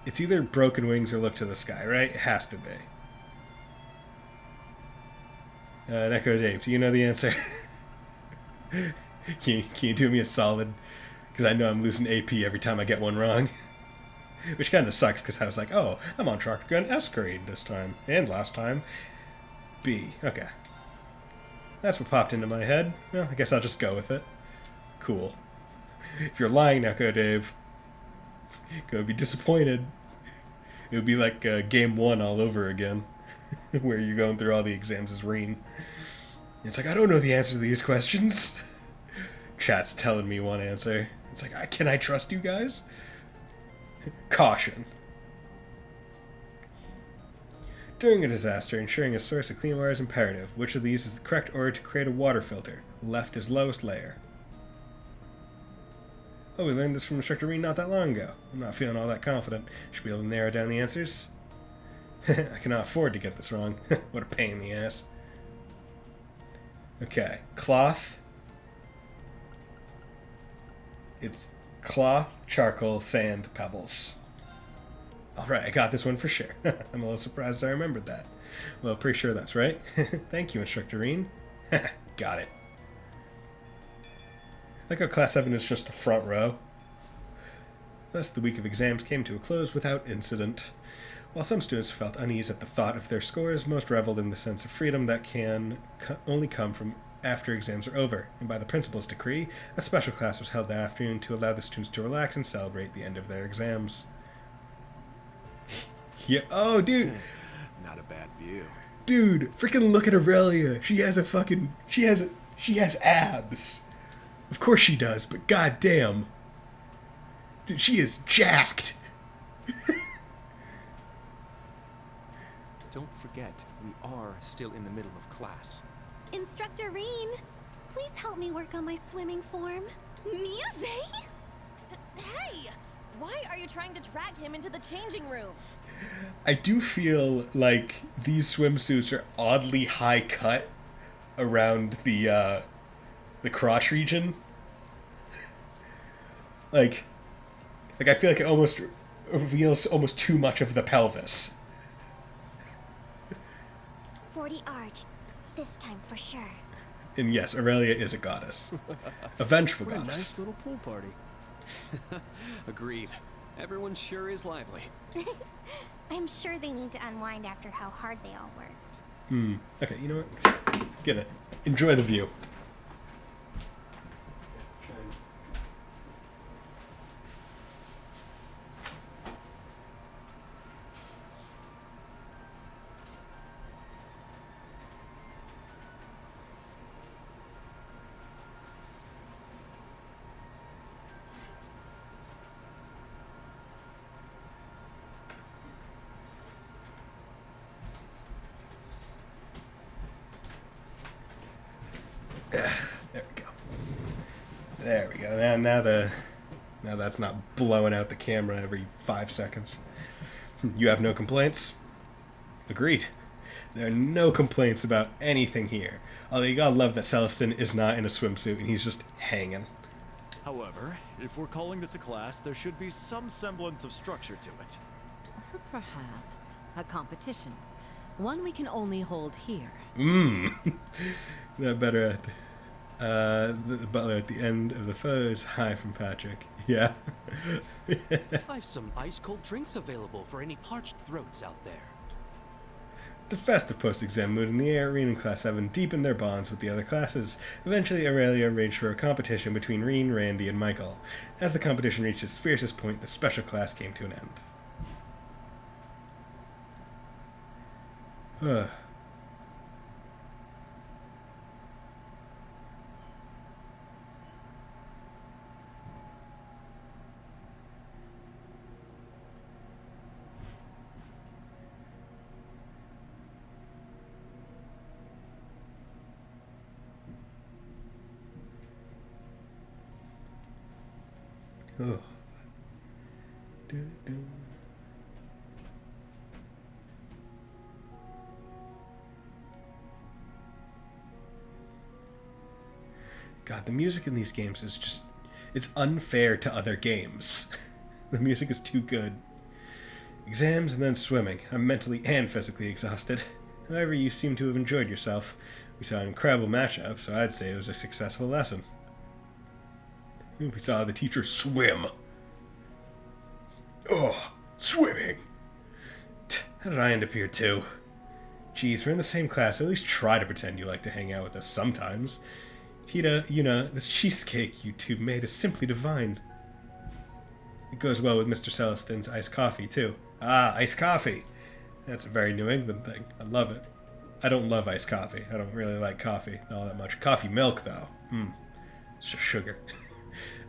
It's either Broken Wings or Look to the Sky, right? It has to be. Neko Dave, do you know the answer? Can you do me a solid? Because I know I'm losing AP every time I get one wrong. Which kind of sucks, because I was like, oh, I'm on track to go an S grade this time. And last time. B. Okay. That's what popped into my head. Well, I guess I'll just go with it. Cool. If you're lying, Neko Dave, gonna be disappointed. It would be like game 1 all over again, where you're going through all the exams as Reen. It's like, I don't know the answer to these questions. Chat's telling me one answer. It's like, can I trust you guys? Caution. During a disaster, ensuring a source of clean water is imperative. Which of these is the correct order to create a water filter? Left is lowest layer. Oh, we learned this from Instructor Reed not that long ago. I'm not feeling all that confident. Should be able to narrow down the answers. I cannot afford to get this wrong. What a pain in the ass. Okay, cloth. It's cloth, charcoal, sand, pebbles. Alright, I got this one for sure. I'm a little surprised I remembered that. Well, pretty sure that's right. Thank you, Instructor Reen. Got it. Like how Class 7 is just a front row. Thus, the week of exams came to a close without incident. While some students felt unease at the thought of their scores, most reveled in the sense of freedom that can only come from after exams are over, and by the principal's decree, a special class was held that afternoon to allow the students to relax and celebrate the end of their exams. Yeah, oh, dude! Not a bad view. Dude, freaking look at Aurelia. She has abs. Of course she does, but goddamn. Dude, she is jacked. Don't forget, we are still in the middle of class. Instructor Reen, please help me work on my swimming form. Muse? Hey! Why are you trying to drag him into the changing room? I do feel like these swimsuits are oddly high cut around the crotch region. Like I feel like it almost reveals almost too much of the pelvis. 40 arch. This time for sure. And yes, Aurelia is a goddess. A vengeful What a goddess. nice little pool party. Agreed. Everyone sure is lively. I'm sure they need to unwind after how hard they all worked. Okay, you know what? Get it. Enjoy the view. There we go. There we go. Now that's not blowing out the camera every 5 seconds. You have no complaints? Agreed. There are no complaints about anything here. Although you gotta love that Celestin is not in a swimsuit and he's just hanging. However, if we're calling this a class, there should be some semblance of structure to it. Or perhaps a competition. One we can only hold here. That better at the butler at the end of the foes. Hi from Patrick. Yeah. I've some ice-cold drinks available for any parched throats out there. The festive post-exam mood in the air, Reen and Class 7 deepened their bonds with the other classes. Eventually, Aurelia arranged for a competition between Reen, Randy, and Michael. As the competition reached its fiercest point, the special class came to an end. Ugh. God, the music in these games is just... it's unfair to other games. The music is too good. Exams and then swimming. I'm mentally and physically exhausted. However, you seem to have enjoyed yourself. We saw an incredible matchup, so I'd say it was a successful lesson. We saw the teacher swim. Oh, swimming! How did I end up here, too? Geez, we're in the same class, so at least try to pretend you like to hang out with us sometimes. Tita, you know, this cheesecake you two made is simply divine. It goes well with Mr. Celestin's iced coffee, too. Ah, iced coffee! That's a very New England thing. I love it. I don't love iced coffee. I don't really like coffee all that much. Coffee milk, though. It's just sugar.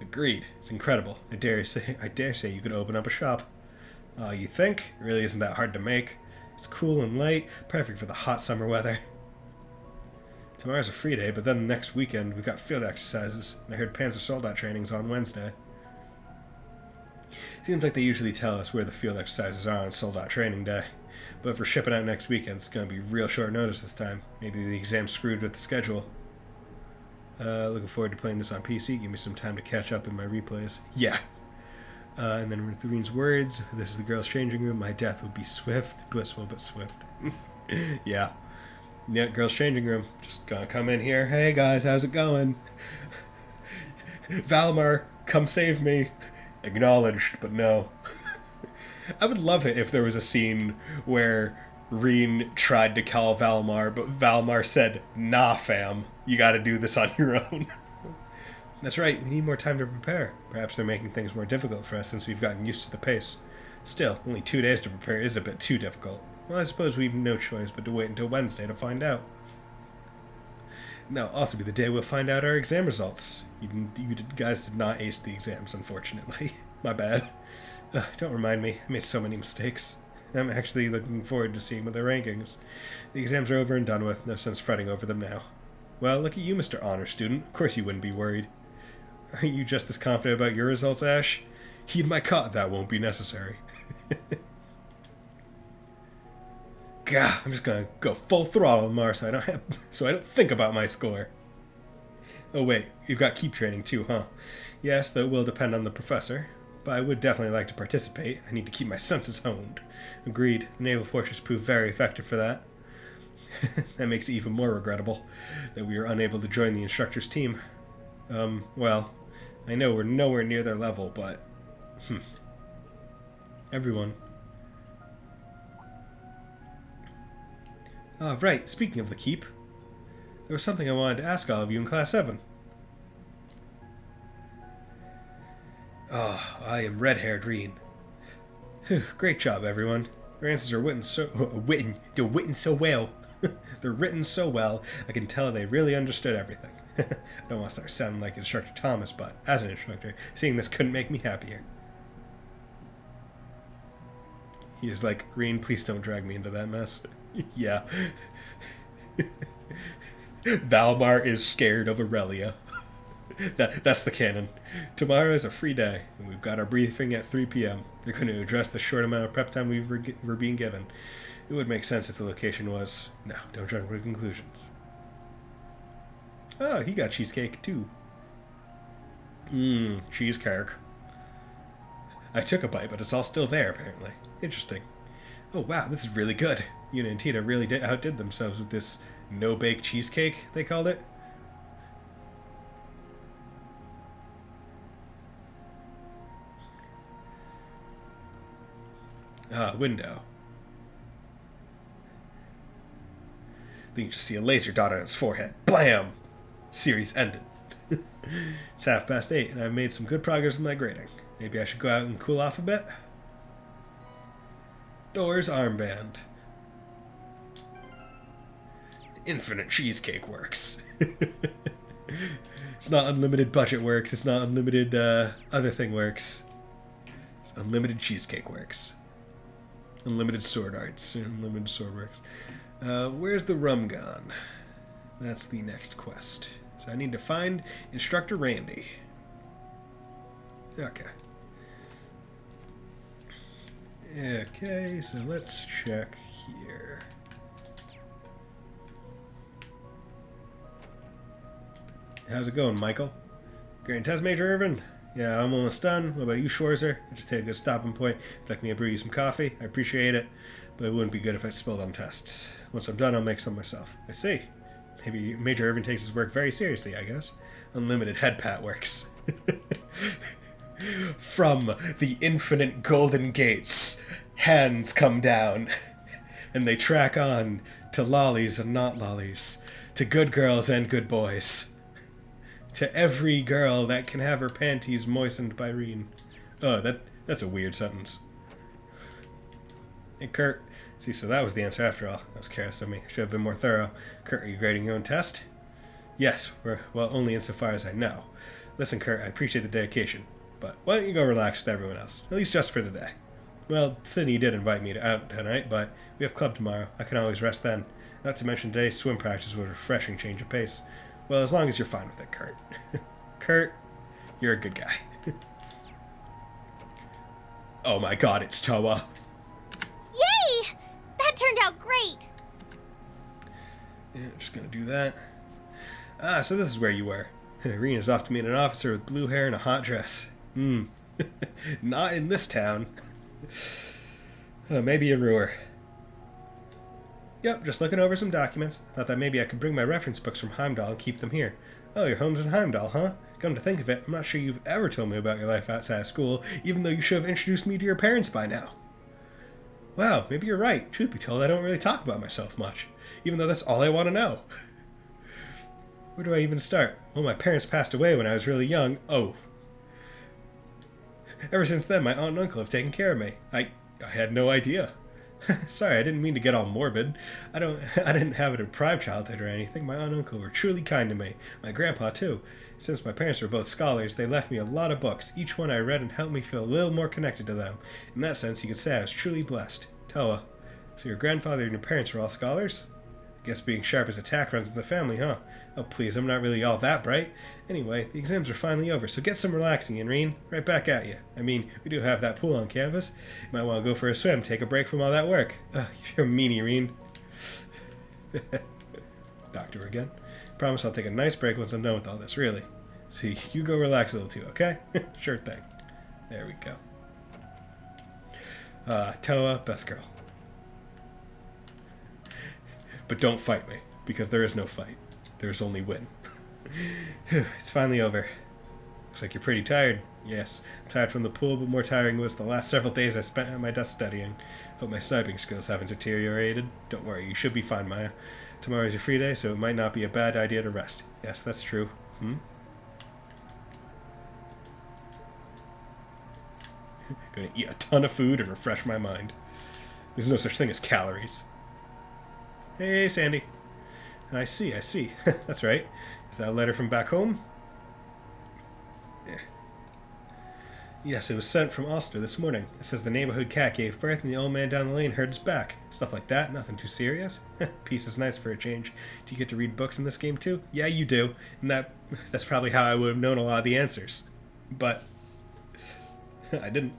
Agreed. It's incredible. I dare say you could open up a shop. You think? It really isn't that hard to make. It's cool and light, perfect for the hot summer weather. Tomorrow's a free day, but then next weekend we've got field exercises, and I heard Panzer Soldat training's on Wednesday. Seems like they usually tell us where the field exercises are on Soldat training day, but if we're shipping out next weekend, it's going to be real short notice this time. Maybe the exam's screwed with the schedule. Looking forward to playing this on PC. Give me some time to catch up in my replays. Yeah. And then with Reen's words, this is the girls' changing room. My death would be swift, blissful, but swift. Yeah. Yeah, girls' changing room. Just gonna come in here. Hey guys, how's it going? Valmar, come save me. Acknowledged, but no. I would love it if there was a scene where Reen tried to call Valmar, but Valmar said, nah fam, you gotta do this on your own. That's right, we need more time to prepare. Perhaps they're making things more difficult for us since we've gotten used to the pace. Still, only 2 days to prepare is a bit too difficult. Well, I suppose we've no choice but to wait until Wednesday to find out. That'll also be the day we'll find out our exam results. You guys did not ace the exams, unfortunately. My bad. Don't remind me, I made so many mistakes. I'm actually looking forward to seeing the rankings. The exams are over and done with, no sense fretting over them now. Well, look at you, Mr. Honor Student. Of course you wouldn't be worried. Aren't you just as confident about your results, Ash? Heed my caution, that won't be necessary. Gah, I'm just gonna go full throttle, Mar, so I don't think about my score. Oh wait, you've got keep training too, huh? Yes, though it will depend on the professor. But I would definitely like to participate. I need to keep my senses honed. Agreed. The Naval Fortress proved very effective for that. That makes it even more regrettable that we were unable to join the instructor's team. Well, I know we're nowhere near their level, but... Everyone. Right, speaking of the keep, there was something I wanted to ask all of you in Class 7. Oh, I am red-haired Reen. Great job, everyone. Your answers are written so well. They're written so well, I can tell they really understood everything. I don't want to start sounding like Instructor Thomas, but as an instructor, seeing this couldn't make me happier. He is like, Reen, please don't drag me into that mess. Yeah. Valmar is scared of Aurelia. That's the canon. Tomorrow is a free day, and we've got our briefing at 3 p.m. They're going to address the short amount of prep time we're being given. It would make sense if the location was... No, don't jump to conclusions. Oh, he got cheesecake, too. Cheesecake. I took a bite, but it's all still there, apparently. Interesting. Oh, wow, this is really good. Yuna and Tita really outdid themselves with this no-bake cheesecake, they called it. Window. Then you just see a laser dot on his forehead. Blam! Series ended. It's 8:30, and I've made some good progress in my grading. Maybe I should go out and cool off a bit? Thor's armband. Infinite cheesecake works. It's not unlimited budget works. It's not unlimited other thing works. It's unlimited cheesecake works. Unlimited sword arts. Unlimited sword works. Where's the rum gone? That's the next quest. So I need to find Instructor Randy. Okay. Okay, so let's check here. How's it going, Michael? Great test, Major Irvin? Yeah, I'm almost done. What about you, Schwarzer? I just hit a good stopping point. If you'd like me to brew you some coffee, I appreciate it, but it wouldn't be good if I spilled on tests. Once I'm done, I'll make some myself. I see. Maybe Major Irvin takes his work very seriously, I guess. Unlimited head pat works. From the infinite golden gates, hands come down, and they track on to lollies and not lollies, to good girls and good boys. To every girl that can have her panties moistened by Reen. Oh, that's a weird sentence. Hey, Kurt. See, so that was the answer after all. That was careless of me. I should have been more thorough. Kurt, are you grading your own test? Yes, well, only insofar as I know. Listen, Kurt, I appreciate the dedication, but why don't you go relax with everyone else? At least just for today. Well, Sydney did invite me out tonight, but we have club tomorrow. I can always rest then. Not to mention today's swim practice was a refreshing change of pace. Well, as long as you're fine with it, Kurt. Kurt, you're a good guy. Oh my god, it's Toa. Yay! That turned out great. Yeah, just gonna do that. Ah, so this is where you were. Rena's off to meet an officer with blue hair and a hot dress. Not in this town. Maybe in Ruhr. Yep, just looking over some documents. Thought that maybe I could bring my reference books from Heimdall and keep them here. Oh, your home's in Heimdall, huh? Come to think of it, I'm not sure you've ever told me about your life outside of school, even though you should have introduced me to your parents by now. Wow, maybe you're right. Truth be told, I don't really talk about myself much, even though that's all I want to know. Where do I even start? Well, my parents passed away when I was really young. Oh. Ever since then, my aunt and uncle have taken care of me. I had no idea. Sorry, I didn't mean to get all morbid. I didn't have a deprived childhood or anything. My aunt and uncle were truly kind to me. My grandpa, too. Since my parents were both scholars, they left me a lot of books. Each one I read and helped me feel a little more connected to them. In that sense, you could say I was truly blessed. Toa, so your grandfather and your parents were all scholars? I guess being sharp as a tack runs in the family, huh? Oh, please, I'm not really all that bright. Anyway, the exams are finally over, so get some relaxing, Irene. Right back at you. I mean, we do have that pool on campus. You might want to go for a swim, take a break from all that work. Ugh, you're a meanie, Irene. Doctor again. Promise I'll take a nice break once I'm done with all this, really. So you go relax a little too, okay? Sure thing. There we go. Toa, best girl. But don't fight me, because there is no fight. There's only win. It's finally over. Looks like you're pretty tired. Yes, tired from the pool, but more tiring was the last several days I spent at my desk studying. Hope my sniping skills haven't deteriorated. Don't worry, you should be fine, Maya. Tomorrow's your free day, so it might not be a bad idea to rest. Yes, that's true. Gonna eat a ton of food and refresh my mind. There's no such thing as calories. Hey, Sandy. I see. That's right. Is that a letter from back home? Yeah. Yes, it was sent from Ulster this morning. It says the neighborhood cat gave birth and the old man down the lane hurt his back. Stuff like that, nothing too serious. Peace is nice for a change. Do you get to read books in this game too? Yeah, you do. And that's probably how I would have known a lot of the answers. But I didn't.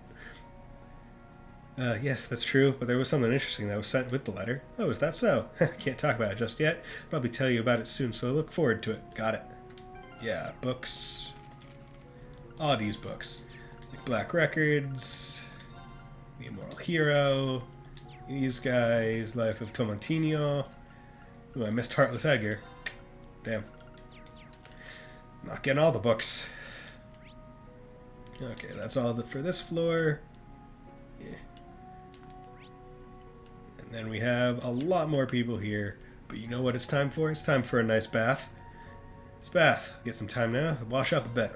Yes, that's true, but there was something interesting that was sent with the letter. Oh, is that so? Can't talk about it just yet. Probably tell you about it soon, so I look forward to it. Got it. Yeah, books. All these books. Like Black Records, The Immoral Hero, these guys, Life of Tomontino. Ooh, I missed Heartless Edgar. Damn. Not getting all the books. Okay, that's all for this floor. Yeah. And then we have a lot more people here. But you know what it's time for? It's time for a nice bath. It's bath. Get some time now. Wash up a bit.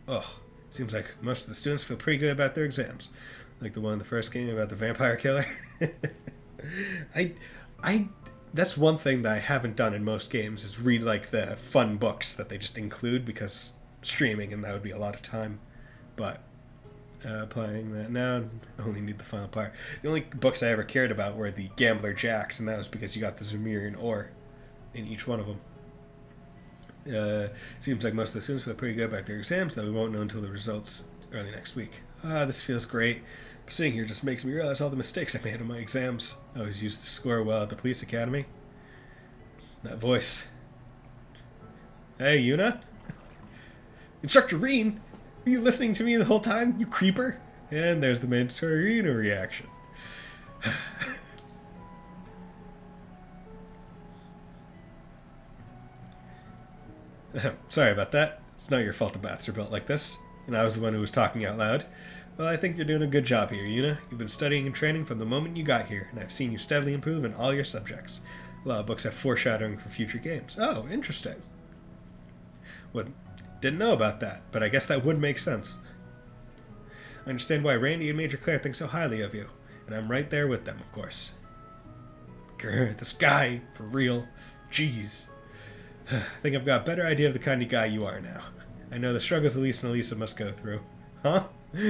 Oh, seems like most of the students feel pretty good about their exams. Like the one in the first game about the vampire killer. That's one thing that I haven't done in most games is read like the fun books that they just include because streaming and that would be a lot of time. But playing that now, I only need the final part. The only books I ever cared about were the Gambler Jacks, and that was because you got the Zemurian ore in each one of them. Seems like most of the students feel pretty good about their exams, though we won't know until the results early next week. This feels great. Sitting here just makes me realize all the mistakes I made in my exams. I always used to score well at the police academy. That voice. Hey, Yuna? Instructor Reen? Were you listening to me the whole time, you creeper? And there's the mandatory Yuna reaction. Sorry about that. It's not your fault the bats are built like this. And I was the one who was talking out loud. Well, I think you're doing a good job here, Yuna. You've been studying and training from the moment you got here, and I've seen you steadily improve in all your subjects. A lot of books have foreshadowing for future games. Oh, interesting. Well, didn't know about that, but I guess that would make sense. I understand why Randy and Major Claire think so highly of you, and I'm right there with them, of course. Grr, this guy, for real. Jeez. I think I've got a better idea of the kind of guy you are now. I know the struggles Elise and Elisa must go through. Huh? What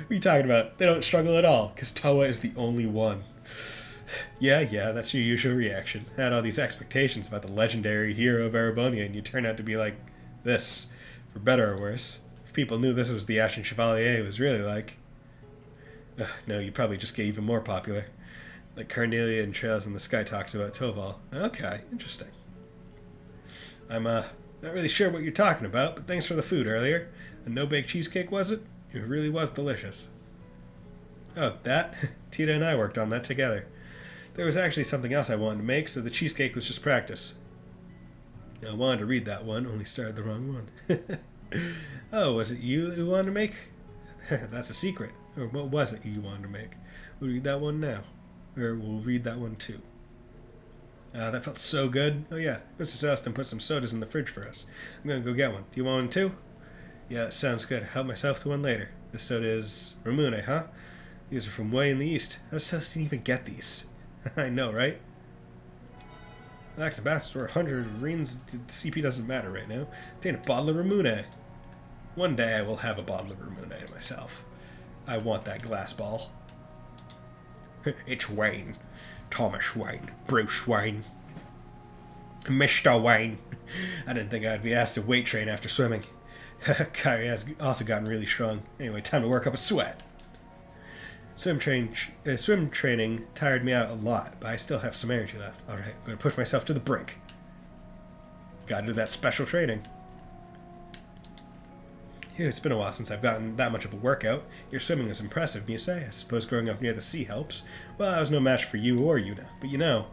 are you talking about? They don't struggle at all, because Toa is the only one. Yeah, that's your usual reaction. I had all these expectations about the legendary hero of Erebonia, and you turn out to be like this, for better or worse. If people knew this was the Ashen Chevalier it was really like... no, you'd probably just get even more popular. Like Carnelia in Trails in the Sky talks about Toval. Okay, interesting. I'm not really sure what you're talking about, but thanks for the food earlier. A no-bake cheesecake, was it? It really was delicious. Oh, that? Tita and I worked on that together. There was actually something else I wanted to make, so the cheesecake was just practice. I wanted to read that one, only started the wrong one. Oh, was it you who wanted to make? That's a secret. Or what was it you wanted to make? We'll read that one now. Or we'll read that one too. That felt so good. Oh yeah, Mr. Austin put some sodas in the fridge for us. I'm gonna go get one. Do you want one too? Yeah, that sounds good. I'll help myself to one later. This soda is Ramune, huh? These are from way in the east. How does Celestine even get these? I know, right? Lax and Bath Store, 100 Reens. The CP doesn't matter right now. Obtain a bottle of Ramune. One day I will have a bottle of Ramune myself. I want that glass ball. It's Wayne. Thomas Wayne. Bruce Wayne. Mr. Wayne. I didn't think I'd be asked to weight train after swimming. Kyrie has also gotten really strong. Anyway, time to work up a sweat. Swim training tired me out a lot, but I still have some energy left. Alright, I'm going to push myself to the brink. Gotta do that special training. Phew, it's been a while since I've gotten that much of a workout. Your swimming is impressive, you say? I suppose growing up near the sea helps. Well, I was no match for you or Yuna, but you know.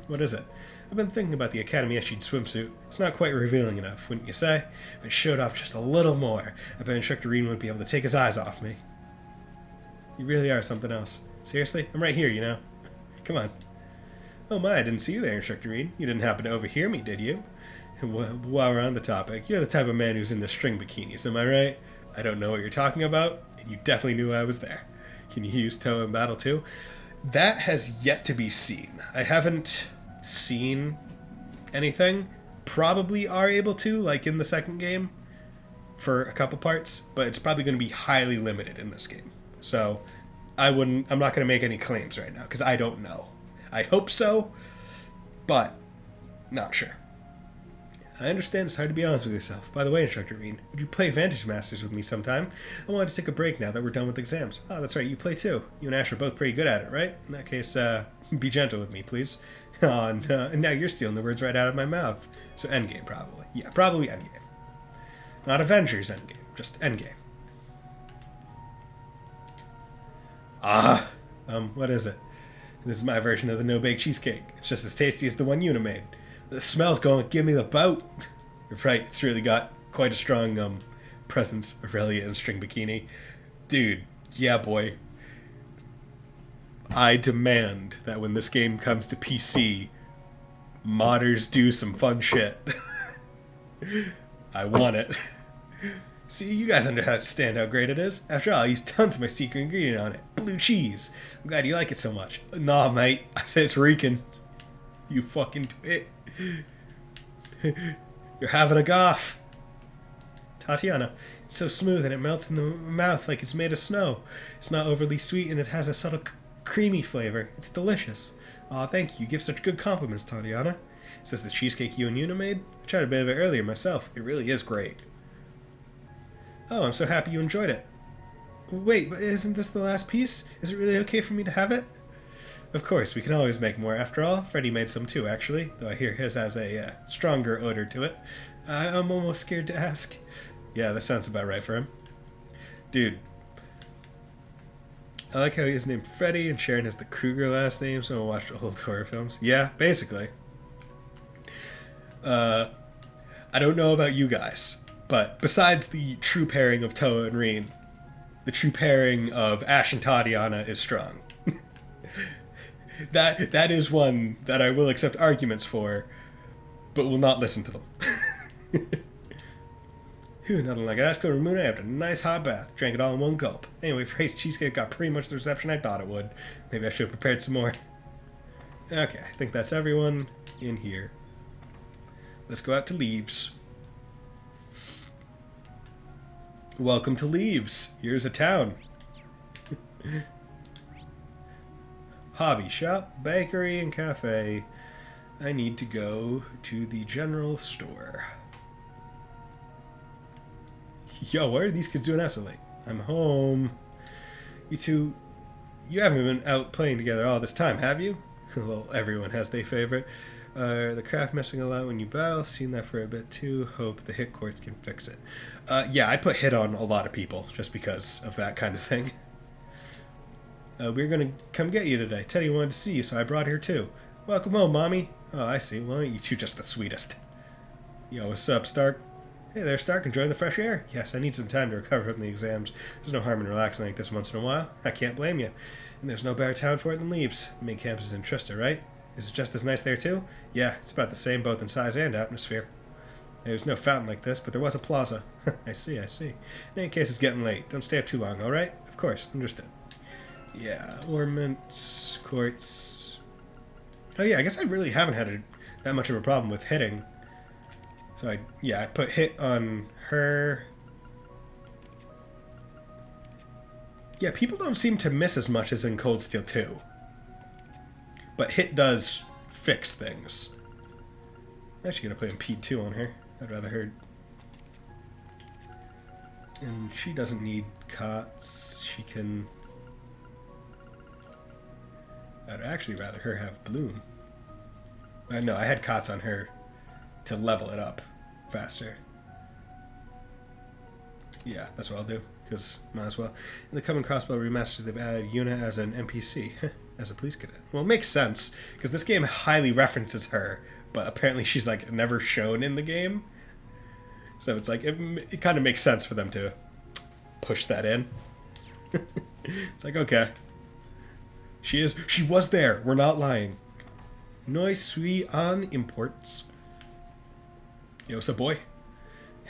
What is it? I've been thinking about the Academy-issued swimsuit. It's not quite revealing enough, wouldn't you say? If it showed off just a little more, I bet Instructor Rean wouldn't be able to take his eyes off me. You really are something else. Seriously? I'm right here, you know. Come on. Oh my, I didn't see you there, Instructor Rean. You didn't happen to overhear me, did you? While we're on the topic, you're the type of man who's into string bikinis, am I right? I don't know what you're talking about, and you definitely knew I was there. Can you use Toa in battle too? That has yet to be seen. I haven't seen anything. Probably are able to, like in the second game, for a couple parts, but it's probably going to be highly limited in this game. So I'm not going to make any claims right now, because I don't know. I hope so, but not sure. I understand it's hard to be honest with yourself. By the way, Instructor Rean, would you play Vantage Masters with me sometime? I wanted to take a break now that we're done with exams. Oh, that's right, you play too. You and Ash are both pretty good at it, right? In that case, be gentle with me, please. And now you're stealing the words right out of my mouth. So Endgame, probably. Yeah, probably Endgame. Not Avengers Endgame, just Endgame. What is it? This is my version of the no-bake cheesecake. It's just as tasty as the one Yuna made. The smell's going to give me the boat. You're right, it's really got quite a strong presence, Aurelia in string bikini. Dude, yeah boy. I demand that when this game comes to PC, modders do some fun shit. I want it. See, you guys understand how great it is. After all, I used tons of my secret ingredient on it. Blue cheese. I'm glad you like it so much. Nah, mate. I said it's reeking. You fucking twit. You're having a goff. Tatiana, it's so smooth and it melts in the mouth like it's made of snow. It's not overly sweet and it has a subtle creamy flavor. It's delicious. Aw, thank you. You give such good compliments, Tatiana. Is this the cheesecake you and Yuna made? I tried a bit of it earlier myself. It really is great. Oh, I'm so happy you enjoyed it. Wait, but isn't this the last piece? Is it really okay for me to have it? Of course, we can always make more. After all, Freddy made some too, actually, though I hear his has a stronger odor to it. I'm almost scared to ask. Yeah, that sounds about right for him. Dude. I like how he's named Freddy and Sharon has the Kruger last name, so I'll watch old horror films. Yeah, basically. I don't know about you guys, but besides the true pairing of Toa and Rean, the true pairing of Ash and Tatiana is strong. That is one that I will accept arguments for, but will not listen to them. Whew, nothing like it. Ask Ramune after a nice hot bath. Drank it all in one gulp. Anyway, Frey's cheesecake got pretty much the reception I thought it would. Maybe I should have prepared some more. Okay, I think that's everyone in here. Let's go out to Leaves. Welcome to Leaves. Here's a town. Hobby shop, bakery, and cafe. I need to go to the general store. Yo, what are these kids doing out so late? I'm home. You two, you haven't been out playing together all this time, have you? Well, everyone has their favorite. The craft messing a lot when you battle. Seen that for a bit too. Hope the hit courts can fix it. Yeah, I put hit on a lot of people just because of that kind of thing. We're gonna come get you today. Teddy wanted to see you, so I brought her too. Welcome home, Mommy. Oh, I see. Well, you two just the sweetest. Yo, what's up, Stark? Hey there, Stark. Enjoying the fresh air? Yes, I need some time to recover from the exams. There's no harm in relaxing like this once in a while. I can't blame you. And there's no better town for it than Leaves. The main campus is in Trista, right? Is it just as nice there, too? Yeah, it's about the same both in size and atmosphere. There's no fountain like this, but there was a plaza. I see, I see. In any case, it's getting late. Don't stay up too long, alright? Of course, understood. Yeah, ornaments, courts. Oh yeah, I guess I really haven't had that much of a problem with hitting. So I put hit on her. Yeah, people don't seem to miss as much as in Cold Steel 2. But hit does fix things. I'm actually going to play Impede 2 on her. I'd rather her... And she doesn't need cots. She can... I'd actually rather her have Bloom. No, I had cots on her to level it up faster. Yeah, that's what I'll do, because might as well. In the coming Crossbow remasters, they've added Yuna as an NPC, as a police cadet. Well, it makes sense, because this game highly references her, but apparently she's, like, never shown in the game. So it's like, it kind of makes sense for them to push that in. It's like, okay. She was there. We're not lying. Noi sui an imports. Yo, what's up, boy?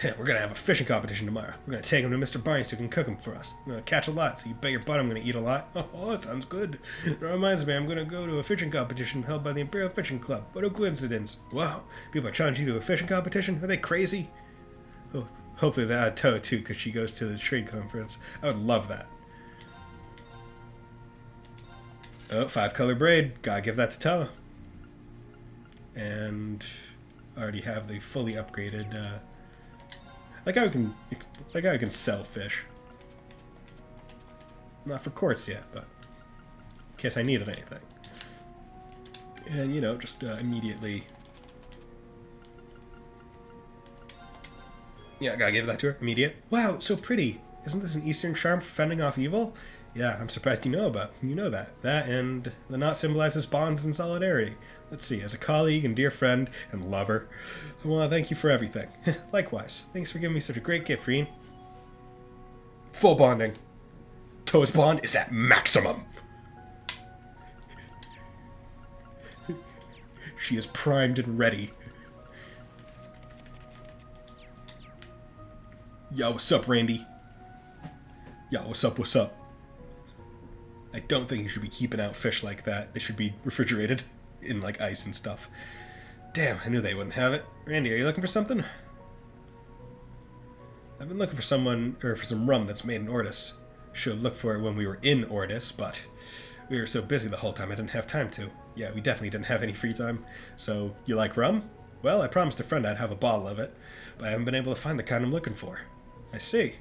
We're gonna have a fishing competition tomorrow. We're gonna take him to Mr. Barney so he can cook him for us. We're gonna catch a lot, so you bet your butt I'm gonna eat a lot. Oh, that sounds good. That reminds me, I'm gonna go to a fishing competition held by the Imperial Fishing Club. What a coincidence. Wow, people are challenging you to a fishing competition? Are they crazy? Oh, hopefully they add Toa too, because she goes to the trade conference. I would love that. Oh, 5-color braid. Gotta give that to Toa. And I already have the fully upgraded, like how I can sell fish. Not for quartz yet, but in case I needed anything. And, you know, just immediately... Yeah, I gotta give that to her. Immediate. Wow, it's so pretty. Isn't this an Eastern charm for fending off evil? Yeah, I'm surprised you know that. That and the knot symbolizes bonds and solidarity. Let's see, as a colleague and dear friend and lover, I want to thank you for everything. Likewise. Thanks for giving me such a great gift, Guin. Full bonding. Toa's bond is at maximum. She is primed and ready. Yo, what's up, Randy? Yo, what's up, what's up? I don't think you should be keeping out fish like that. They should be refrigerated in, like, ice and stuff. Damn, I knew they wouldn't have it. Randy, are you looking for something? I've been looking for someone, or for some rum that's made in Ordis. Should have looked for it when we were in Ordis, but we were so busy the whole time I didn't have time to. Yeah, we definitely didn't have any free time. So, you like rum? Well, I promised a friend I'd have a bottle of it, but I haven't been able to find the kind I'm looking for. I see.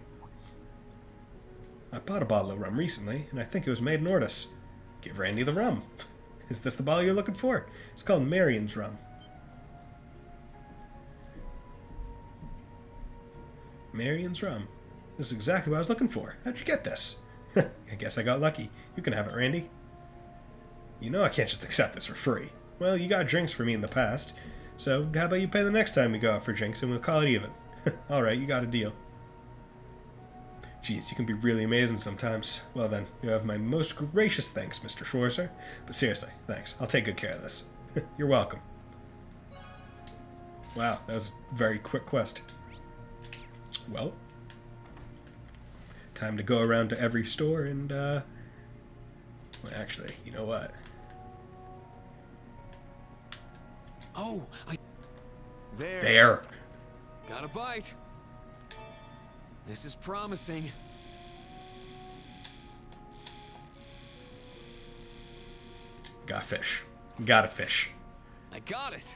I bought a bottle of rum recently, and I think it was made in Ordis. Give Randy the rum. Is this the bottle you're looking for? It's called Marion's rum. Marion's rum. This is exactly what I was looking for. How'd you get this? I guess I got lucky. You can have it, Randy. You know I can't just accept this for free. Well, you got drinks for me in the past, so how about you pay the next time we go out for drinks and we'll call it even. Alright, you got a deal. Geez, you can be really amazing sometimes. Well then, you have my most gracious thanks, Mr. Schwarzer. But seriously, thanks. I'll take good care of this. You're welcome. Wow, that was a very quick quest. Well, time to go around to every store and, well, actually, you know what? Oh, There! Got a bite. This is promising. Got fish. Got a fish. I got it.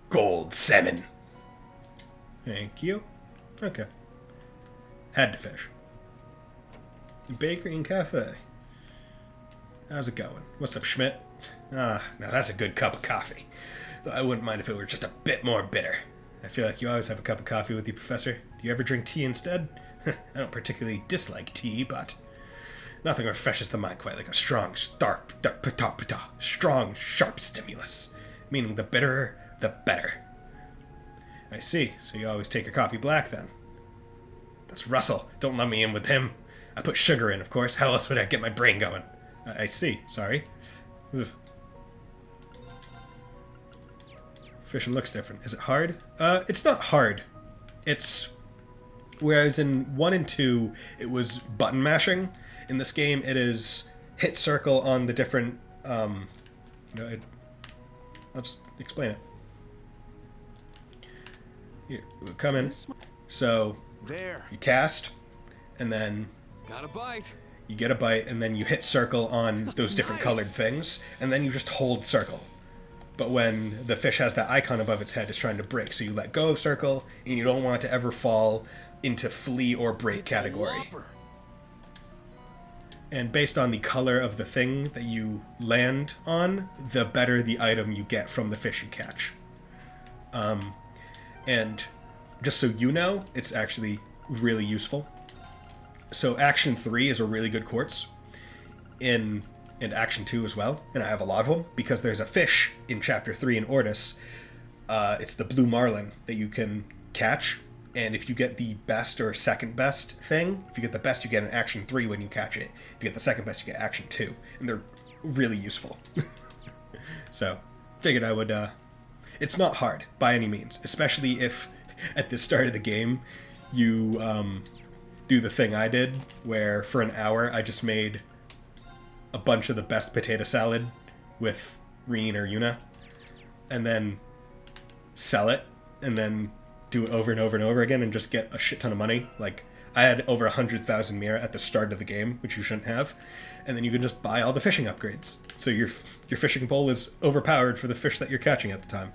Gold salmon. Thank you. Okay. Had to fish. Bakery and cafe. How's it going? What's up, Schmidt? Ah, now that's a good cup of coffee. Though I wouldn't mind if it were just a bit more bitter. I feel like you always have a cup of coffee with you, Professor. Do you ever drink tea instead? I don't particularly dislike tea, but nothing refreshes the mind quite like a strong, sharp stimulus. Meaning the bitterer, the better. I see. So you always take your coffee black, then? That's Russell. Don't let me in with him. I put sugar in, of course. How else would I get my brain going? I see. Sorry. Ugh. Fishing looks different. Is it hard? It's not hard. It's... Whereas in 1 and 2, it was button mashing. In this game, it is hit circle on the different... I'll just explain it. Here, we'll come in. So, you cast, and then... Got a bite. You get a bite, and then you hit circle on those different colored things, and then you just hold circle. But when the fish has that icon above its head, it's trying to break. So you let go of circle, and you don't want it to ever fall into flee or break category. And based on the color of the thing that you land on, the better the item you get from the fish you catch. And just so you know, it's actually really useful. So Action 3 is a really good quartz. And Action 2 as well, and I have a lot of them, because there's a fish in Chapter 3 in Ortis. It's the blue marlin that you can catch, and if you get the best or second best thing, if you get the best, you get an Action 3 when you catch it. If you get the second best, you get Action 2, and they're really useful. So, figured I would, it's not hard, by any means, especially if, at the start of the game, you, do the thing I did, where for an hour I just made a bunch of the best potato salad with Reen or Yuna, and then sell it, and then do it over and over and over again and just get a shit ton of money. Like, I had over 100,000 mira at the start of the game, which you shouldn't have, and then you can just buy all the fishing upgrades. So your fishing pole is overpowered for the fish that you're catching at the time.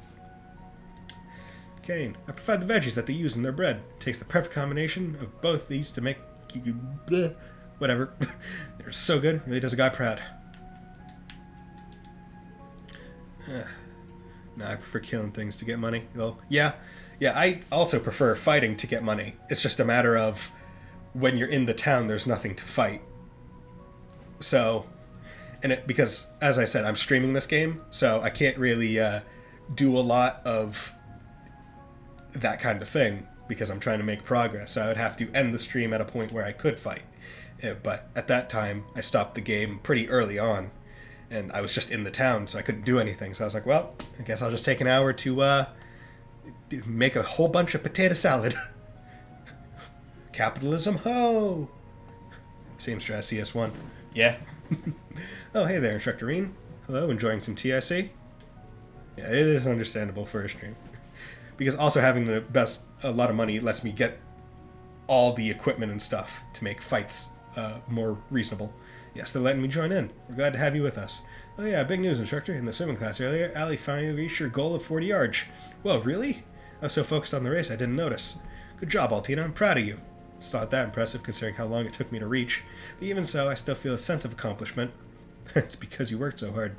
Kane, I provide the veggies that they use in their bread. It takes the perfect combination of both these to make... whatever. They're so good, really does a guy proud. No, I prefer killing things to get money, though. Yeah, I also prefer fighting to get money. It's just a matter of when you're in the town, there's nothing to fight. So, because, as I said, I'm streaming this game, so I can't really do a lot of that kind of thing, because I'm trying to make progress. So I would have to end the stream at a point where I could fight. But at that time, I stopped the game pretty early on, and I was just in the town, so I couldn't do anything. So I was like, well, I guess I'll just take an hour to make a whole bunch of potato salad. Capitalism, ho! Same stress, CS1. Yeah. Oh, hey there, Instructor Reen. Hello, enjoying some TIC? Yeah, it is understandable for a stream. Because also having a lot of money lets me get all the equipment and stuff to make fights more reasonable. Yes, they're letting me join in. We're glad to have you with us. Oh yeah, big news, Instructor. In the swimming class earlier, Allie finally reached her goal of 40 yards. Whoa, really? I was so focused on the race I didn't notice. Good job, Altina. I'm proud of you. It's not that impressive considering how long it took me to reach. But even so, I still feel a sense of accomplishment. It's because you worked so hard.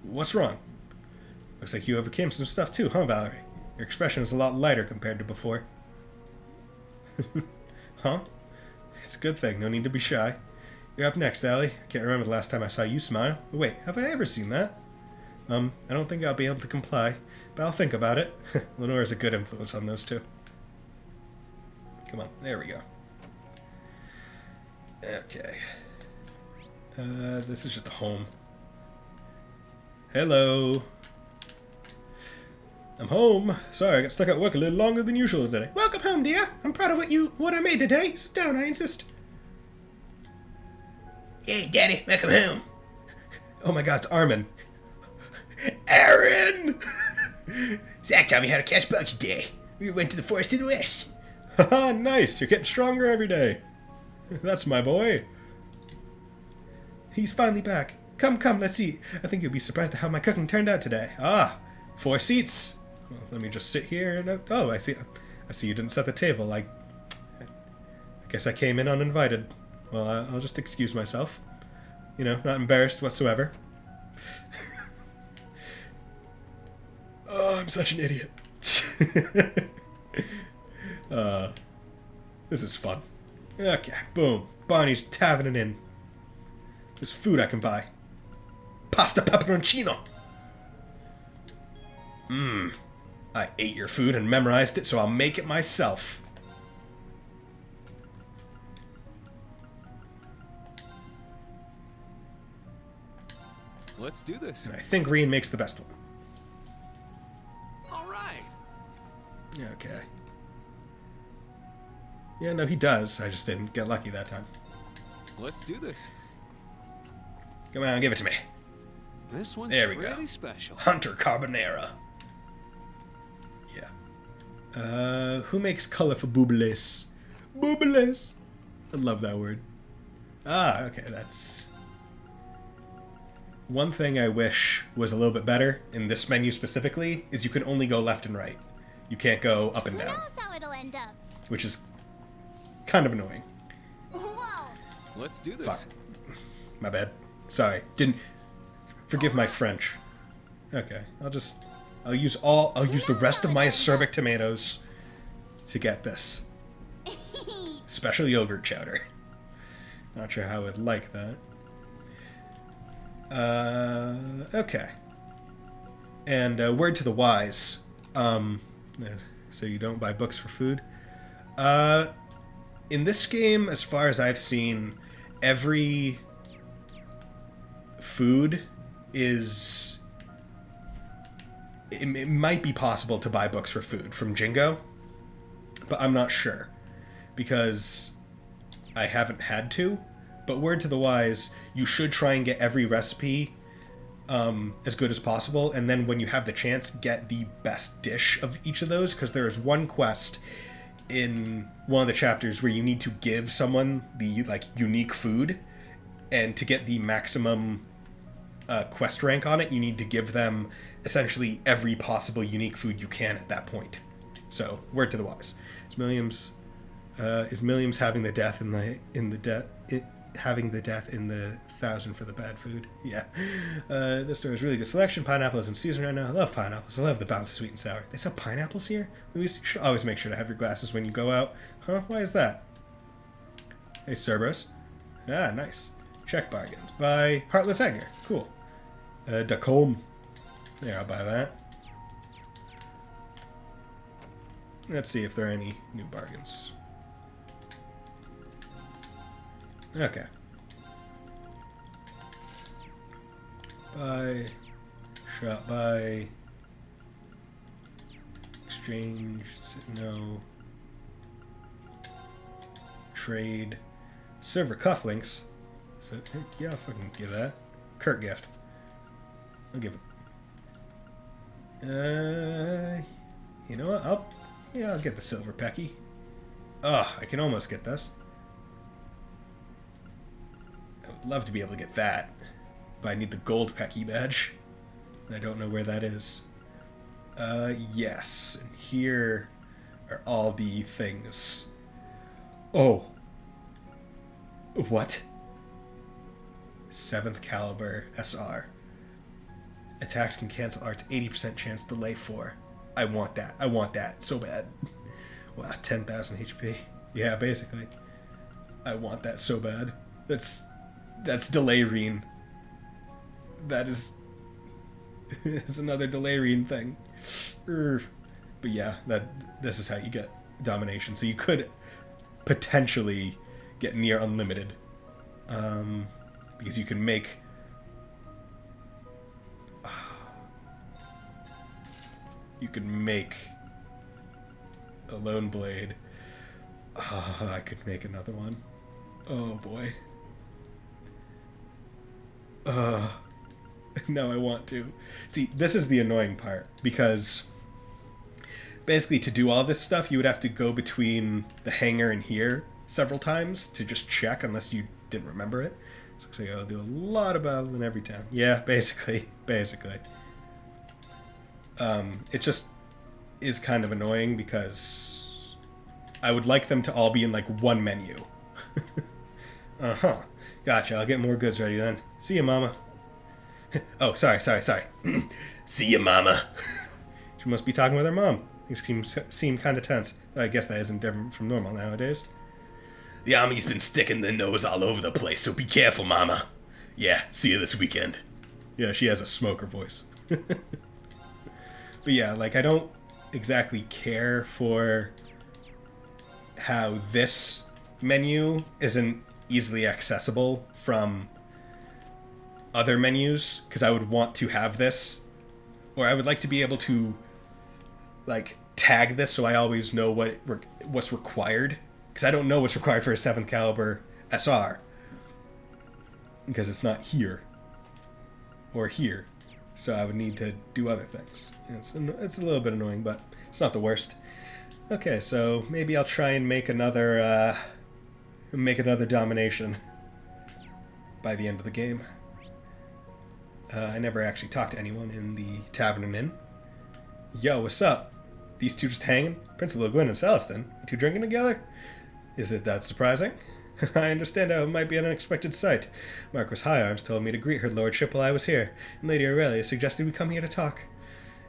What's wrong? Looks like you overcame some stuff too, huh, Valerie? Your expression is a lot lighter compared to before. Huh? It's a good thing. No need to be shy. You're up next, Allie. I can't remember the last time I saw you smile. Wait, have I ever seen that? I don't think I'll be able to comply, but I'll think about it. Lenore's a good influence on those two. Come on, there we go. Okay. This is just a home. Hello. I'm home. Sorry, I got stuck at work a little longer than usual today. Welcome home, dear. I'm proud of what I made today. Sit down, I insist. Hey, Daddy, welcome home. Oh my God, it's Armin. Aaron! Zach taught me how to catch bugs today. We went to the forest to the west. Haha, nice! You're getting stronger every day. That's my boy. He's finally back. Come, come, let's eat. I think you'll be surprised at how my cooking turned out today. Ah, 4 seats. Well, let me just sit here and... Oh, I see you didn't set the table. I guess I came in uninvited. Well, I'll just excuse myself. You know, not embarrassed whatsoever. Oh, I'm such an idiot. This is fun. Okay, boom. Barney's taverning in. There's food I can buy. Pasta pepperoncino. Mmm. I ate your food and memorized it, so I'll make it myself. Let's do this. And I think Guin makes the best one. All right. Okay. Yeah, no, he does. I just didn't get lucky that time. Let's do this. Come on, give it to me. This one's there we pretty go. special. Hunter Carbonara. Yeah. Who makes color for boobles? Boobles. I love that word. Ah, okay, that's... One thing I wish was a little bit better in this menu specifically is you can only go left and right. You can't go up and down. Who knows how it'll end up? Which is kind of annoying. Whoa. Let's do this. Fuck. My bad. Sorry. Didn't... Forgive my French. Okay, I'll use the rest of my acerbic tomatoes to get this. Special yogurt chowder. Not sure how I would like that. Okay. And word to the wise. So you don't buy books for food. In this game, as far as I've seen, every food is... It might be possible to buy books for food from Jingo, but I'm not sure because I haven't had to. But word to the wise, you should try and get every recipe as good as possible, and then when you have the chance, get the best dish of each of those, because there is one quest in one of the chapters where you need to give someone the unique food, and to get the maximum quest rank on it, you need to give them essentially every possible unique food you can at that point. So, word to the wise. Is Milliams having the death having the death in the 1,000 for the bad food? Yeah. This store is really good selection. Pineapple is in season right now. I love pineapples. I love the balance of sweet and sour. They sell pineapples here? You should always make sure to have your glasses when you go out. Huh? Why is that? Hey, Cerberus. Ah, nice. Check bargains. By Heartless Edgar. Cool. Dacombe. There, I'll buy that. Let's see if there are any new bargains. Okay. Buy. Shop buy. Exchange. No. Trade. Silver cufflinks. So, yeah, I'll fucking give that. Kurt gift. I'll give it. You know what? I'll get the silver pecky. Oh, I can almost get this. I would love to be able to get that, but I need the gold pecky badge. And I don't know where that is. Yes. And here are all the things. Oh. What? 7th caliber SR. Attacks can cancel arts 80% chance delay 4. I want that. I want that so bad. Wow, 10,000 HP. Yeah, basically. I want that so bad. That's delay reen. That is it's another delay reen thing. But yeah, this is how you get domination. So you could potentially get near unlimited. Because you can make a lone blade. I could make another one. Oh boy. No, I want to. See, this is the annoying part, because basically to do all this stuff, you would have to go between the hangar and here several times to just check, unless you didn't remember it. So looks like I'll do a lot of battling every time. Yeah, basically. It just is kind of annoying because I would like them to all be in like one menu. Uh-huh. Gotcha. I'll get more goods ready then. See ya, Mama. Oh, sorry. See ya, Mama. She must be talking with her mom. Things seem kind of tense. I guess that isn't different from normal nowadays. The army's been sticking their nose all over the place, so be careful, Mama. Yeah, see you this weekend. Yeah, she has a smoker voice. But yeah, like, I don't exactly care for how this menu isn't easily accessible from other menus, because I would want to have this, or I would like to be able to like tag this so I always know what's required, because I don't know what's required for a 7th caliber SR because it's not here or here, so I would need to do other things. It's a little bit annoying, but it's not the worst. Okay, so maybe I'll try and make another domination by the end of the game. I never actually talked to anyone in the Tavern and Inn. Yo, what's up? These two just hanging? Principal Guin and Celestin? You two drinking together? Is it that surprising? I understand how it might be an unexpected sight. Marquis Higharms told me to greet her lordship while I was here, and Lady Aurelia suggested we come here to talk.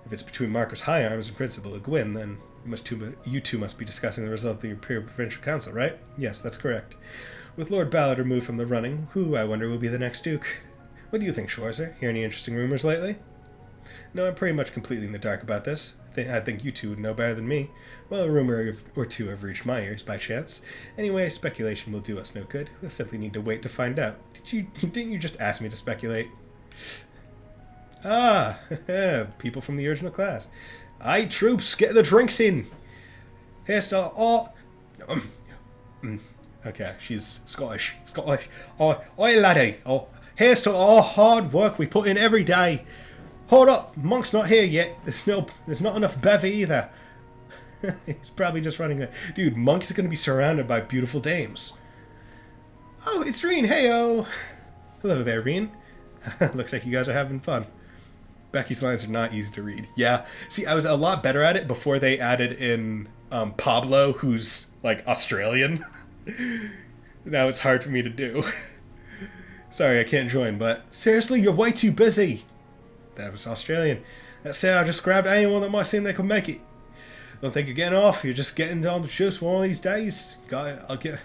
If it's between Marquis Higharms and Principal Guin, then you two must be discussing the result of the Imperial Provincial Council, right? Yes, that's correct. With Lord Ballard removed from the running, who, I wonder, will be the next Duke? What do you think, Schwarzer? Hear any interesting rumors lately? No, I'm pretty much completely in the dark about this. I think you two would know better than me. Well, a rumor or two have reached my ears by chance. Anyway, speculation will do us no good. We'll simply need to wait to find out. Didn't you just ask me to speculate? Ah, people from the original class. Aye, troops, get the drinks in. Here's to all... Okay, she's Scottish. Oi, laddie. Oh, here's to all hard work we put in every day. Hold up, Monk's not here yet. There's not enough bevy either. He's probably just running a... Dude, Monk's going to be surrounded by beautiful dames. Oh, it's Reen. Heyo. Hello there, Reen. Looks like you guys are having fun. Becky's lines are not easy to read. Yeah. See, I was a lot better at it before they added in Pablo, who's, like, Australian. Now it's hard for me to do. Sorry, I can't join, but... Seriously, you're way too busy. That was Australian. That said, I just grabbed anyone that might seem they could make it. Don't think you're getting off. You're just getting on the juice one of these days. I'll do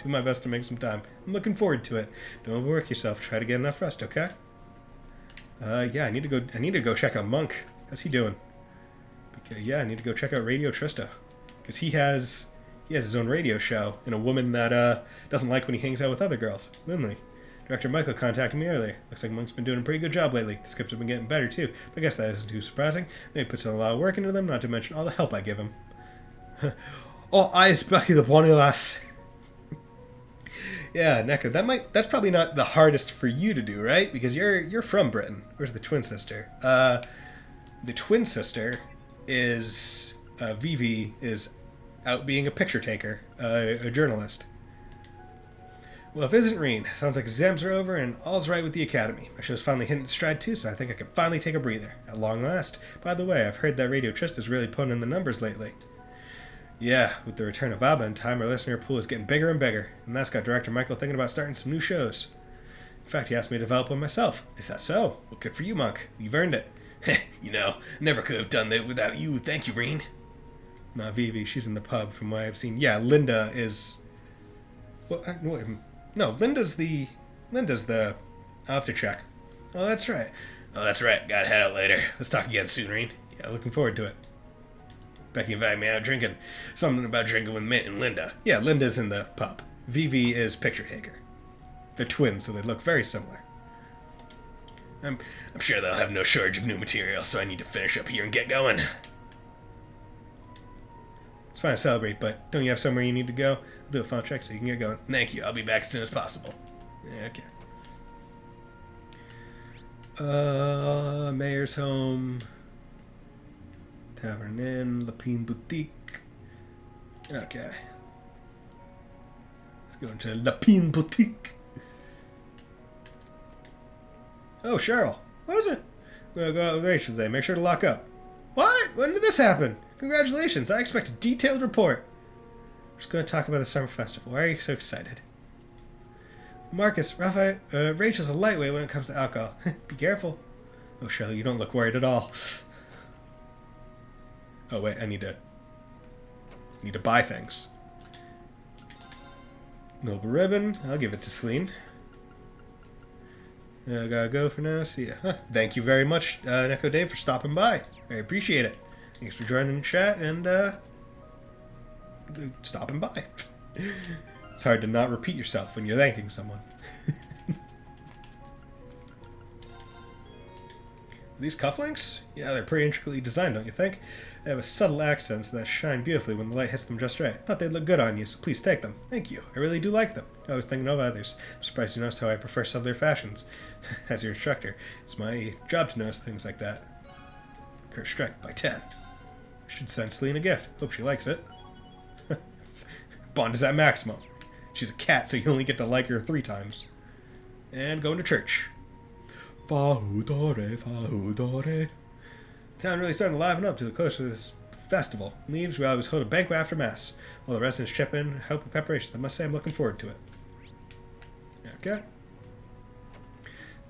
my best to make some time. I'm looking forward to it. Don't overwork yourself. Try to get enough rest, okay? Yeah, I need to go check out Monk. How's he doing? Yeah, I need to go check out Radio Trista, because he has his own radio show, and a woman that doesn't like when he hangs out with other girls, Lindley. Director Michael contacted me earlier. Looks like Monk's been doing a pretty good job lately. The scripts have been getting better too, but I guess that isn't too surprising. He puts in a lot of work into them, not to mention all the help I give him. Oh, eyes Becky the bonny lass. Yeah, Neko, that's probably not the hardest for you to do, right? Because you're from Britain. Where's the twin sister? The twin sister is Vivi is out being a picture taker, a journalist. Well, if it isn't Reen, sounds like exams are over and all's right with the academy. My show's finally hitting its stride too, so I think I can finally take a breather. At long last. By the way, I've heard that Radio Trista's really putting in the numbers lately. Yeah, with the return of Abba in time, our listener pool is getting bigger and bigger, and that's got Director Michael thinking about starting some new shows. In fact, he asked me to develop one myself. Is that so? Well, good for you, Monk. You've earned it. Never could have done that without you. Thank you, Reen. Nah, Vivi, she's in the pub from what I've seen. Yeah, Linda is... No, Linda's the... I'll have to check. Oh, that's right. Gotta head out later. Let's talk again soon, Reen. Yeah, looking forward to it. Becky invited me out drinking. Something about drinking with Mint and Linda. Yeah, Linda's in the pub. Vivi is picture taker. They're twins, so they look very similar. I'm sure they'll have no shortage of new material, so I need to finish up here and get going. It's fine to celebrate, but don't you have somewhere you need to go? I'll do a phone check so you can get going. Thank you. I'll be back as soon as possible. Yeah, okay. Mayor's home. Tavern Inn, Lapine Boutique. Okay. Let's go into Lapine Boutique. Oh, Cheryl. What is it? I'm gonna go out with Rachel today. Make sure to lock up. What? When did this happen? Congratulations. I expect a detailed report. We're just going to talk about the summer festival. Why are you so excited? Marcus, Raphael, Rachel's a lightweight when it comes to alcohol. Be careful. Oh, Cheryl, you don't look worried at all. Oh, wait. I need to buy things. Noble ribbon. I'll give it to Celine. I gotta go for now. See ya. Huh. Thank you very much, Neko Dave, for stopping by. I appreciate it. Thanks for joining the chat and stopping by. It's hard to not repeat yourself when you're thanking someone. These cufflinks? Yeah, they're pretty intricately designed, don't you think? They have a subtle accents that shine beautifully when the light hits them just right. I thought they'd look good on you, so please take them. Thank you. I really do like them. I was thinking of others. I'm surprised you noticed how I prefer subtler fashions. As your instructor, it's my job to notice things like that. Curse strength by 10. I should send Celine a gift. Hope she likes it. Bond is at maximum. She's a cat, so you only get to like her 3 times. And going to church. Fahudore, Fahudore. Town really starting to liven up to the close of this festival. Leaves, we always hold a banquet after Mass. All the residents chip in, help with preparations. I must say I'm looking forward to it. Okay.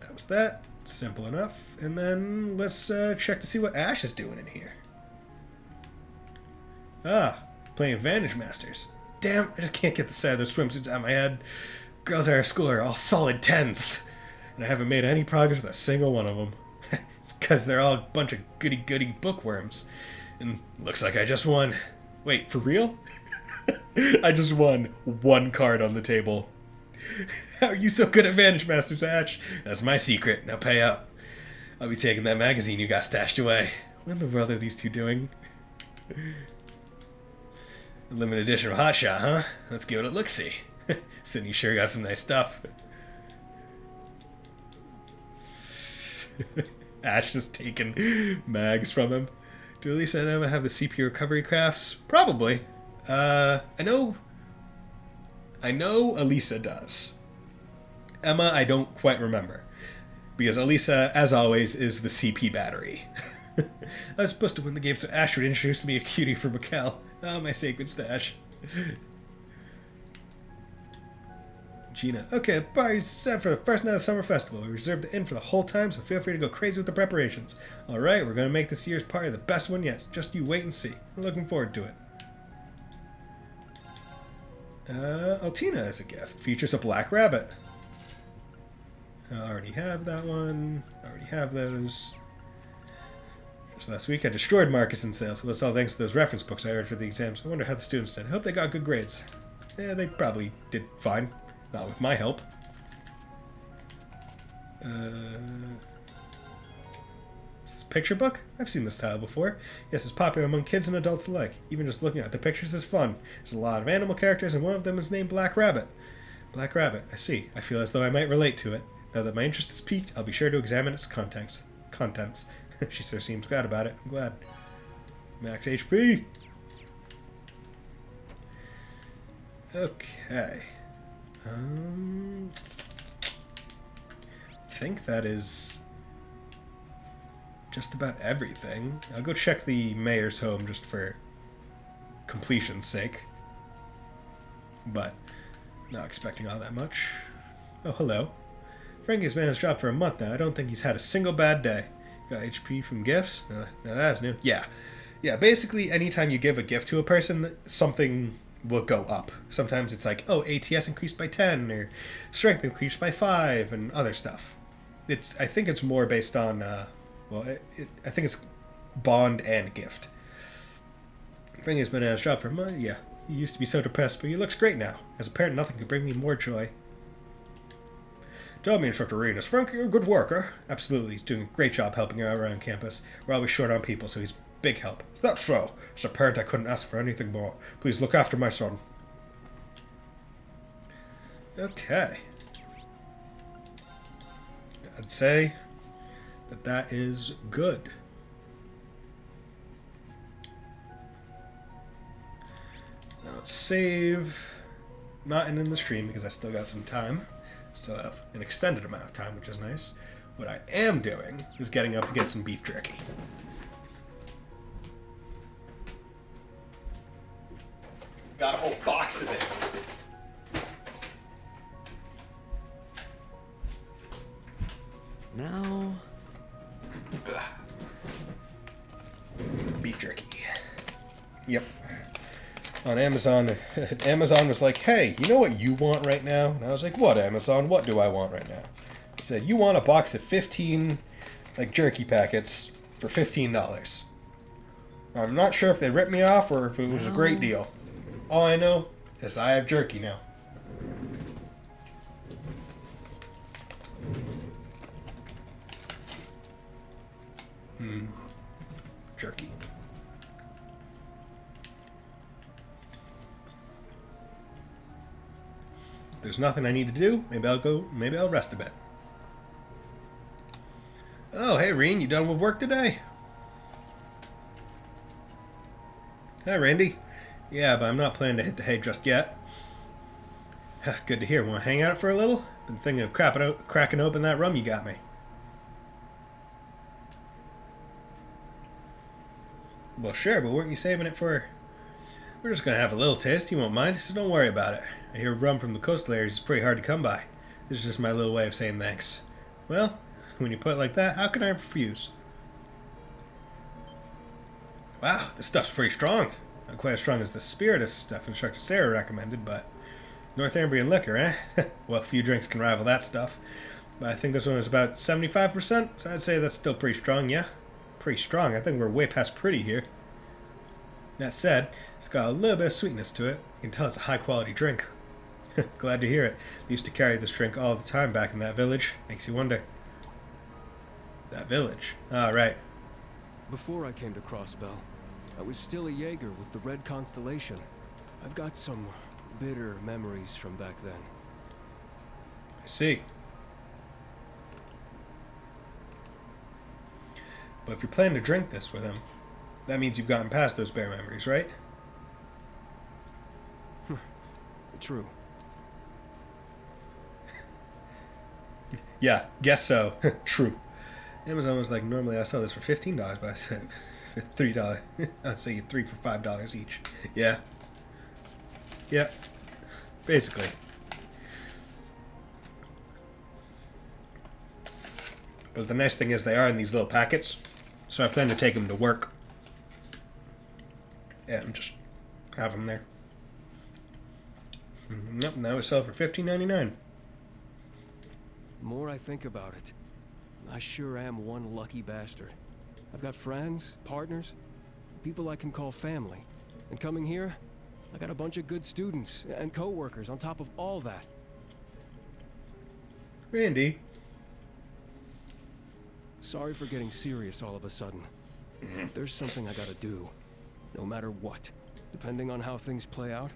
That was that. Simple enough. And then let's check to see what Ash is doing in here. Ah, playing Vantage Masters. Damn, I just can't get the side of those swimsuits out of my head. Girls at our school are all solid 10s. And I haven't made any progress with a single one of them. It's because they're all a bunch of goody-goody bookworms. And looks like I just won. Wait, for real? I just won 1 card on the table. How are you so good at Vantage Masters, Ash? That's my secret. Now pay up. I'll be taking that magazine you got stashed away. What in the world are these two doing? A limited edition of Hot Shot, huh? Let's give it a look-see. Sydney sure got some nice stuff. Ash just taking mags from him. Do Elisa and Emma have the CP recovery crafts? Probably. I know Elisa does. Emma, I don't quite remember. Because Elisa, as always, is the CP battery. I was supposed to win the game, so Ash would introduce me a cutie for Mikkel. Oh, my sacred stash. Gina. Okay, the party's set for the first night of the summer festival. We reserved the inn for the whole time, so feel free to go crazy with the preparations. Alright, we're going to make this year's party the best one yet. Just you wait and see. I'm looking forward to it. Altina as a gift. Features a black rabbit. I already have that one. I already have those. Just last week I destroyed Marcus in sales. Well, it's all thanks to those reference books I read for the exams. I wonder how the students did. I hope they got good grades. Yeah, they probably did fine. Not with my help. Is this a picture book? I've seen this style before. Yes, it's popular among kids and adults alike. Even just looking at the pictures is fun. There's a lot of animal characters, and one of them is named Black Rabbit. Black Rabbit, I see. I feel as though I might relate to it. Now that my interest is piqued, I'll be sure to examine its contents. She sure seems glad about it. I'm glad. Max HP. Okay. I think that is just about everything. I'll go check the mayor's home just for completion's sake. But not expecting all that much. Oh, hello. Frankie's been in his job for a month now. I don't think he's had a single bad day. Got HP from gifts? Now that's new. Yeah. Yeah, basically anytime you give a gift to a person, something will go up. Sometimes it's like, oh, ATS increased by 10, or strength increased by 5, and other stuff. I think it's more based on, I think it's bond and gift. Frankie's been at his job for a month. Yeah, he used to be so depressed, but he looks great now. As a parent, nothing could bring me more joy. Tell me, Instructor Reen, is Frankie a good worker? Absolutely, he's doing a great job helping out around campus. We're always short on people, so he's big help. Is that so? As a parent, I couldn't ask for anything more. Please look after my son. Okay. I'd say that is good. save not in the stream because I still got some time. Still have an extended amount of time, which is nice. What I am doing is getting up to get some beef jerky. Got a whole box of it. Now... beef jerky. Yep. On Amazon, Amazon was like, hey, you know what you want right now? And I was like, what, Amazon? What do I want right now? It said, you want a box of 15, like, jerky packets for $15. I'm not sure if they ripped me off or if it was a great deal. All I know is I have jerky now. Jerky. If there's nothing I need to do, maybe I'll rest a bit. Oh, hey, Reen, you done with work today? Hi, Randy. Yeah, but I'm not planning to hit the hay just yet. Good to hear. Want to hang out for a little? Been thinking of cracking open that rum you got me. Well, sure, but weren't you saving it for... We're just going to have a little taste. You won't mind, so don't worry about it. I hear rum from the coastal areas is pretty hard to come by. This is just my little way of saying thanks. Well, when you put it like that, how can I refuse? Wow, this stuff's pretty strong. Not quite as strong as the spiritus stuff Instructor Sarah recommended, but... Northumbrian liquor, eh? Well, few drinks can rival that stuff. But I think this one was about 75%, so I'd say that's still pretty strong, yeah? Pretty strong. I think we're way past pretty here. That said, it's got a little bit of sweetness to it. You can tell it's a high-quality drink. Glad to hear it. They used to carry this drink all the time back in that village. Makes you wonder. That village? Ah, right. Before I came to Crossbell, I was still a Jaeger with the Red Constellation. I've got some bitter memories from back then. I see. But if you're planning to drink this with him, that means you've gotten past those bad memories, right? True. Yeah, guess so. True. Amazon was like, normally I sell this for $15, but I said $3. I'd say 3 for $5 each. Yeah. Yeah. Basically. But the nice thing is they are in these little packets, so I plan to take them to work. And just have them there. Nope, now we sell for $15.99. The more I think about it, I sure am one lucky bastard. I've got friends, partners, people I can call family. And coming here, I got a bunch of good students and co-workers on top of all that. Randy. Sorry for getting serious all of a sudden. There's something I gotta do, no matter what. Depending on how things play out,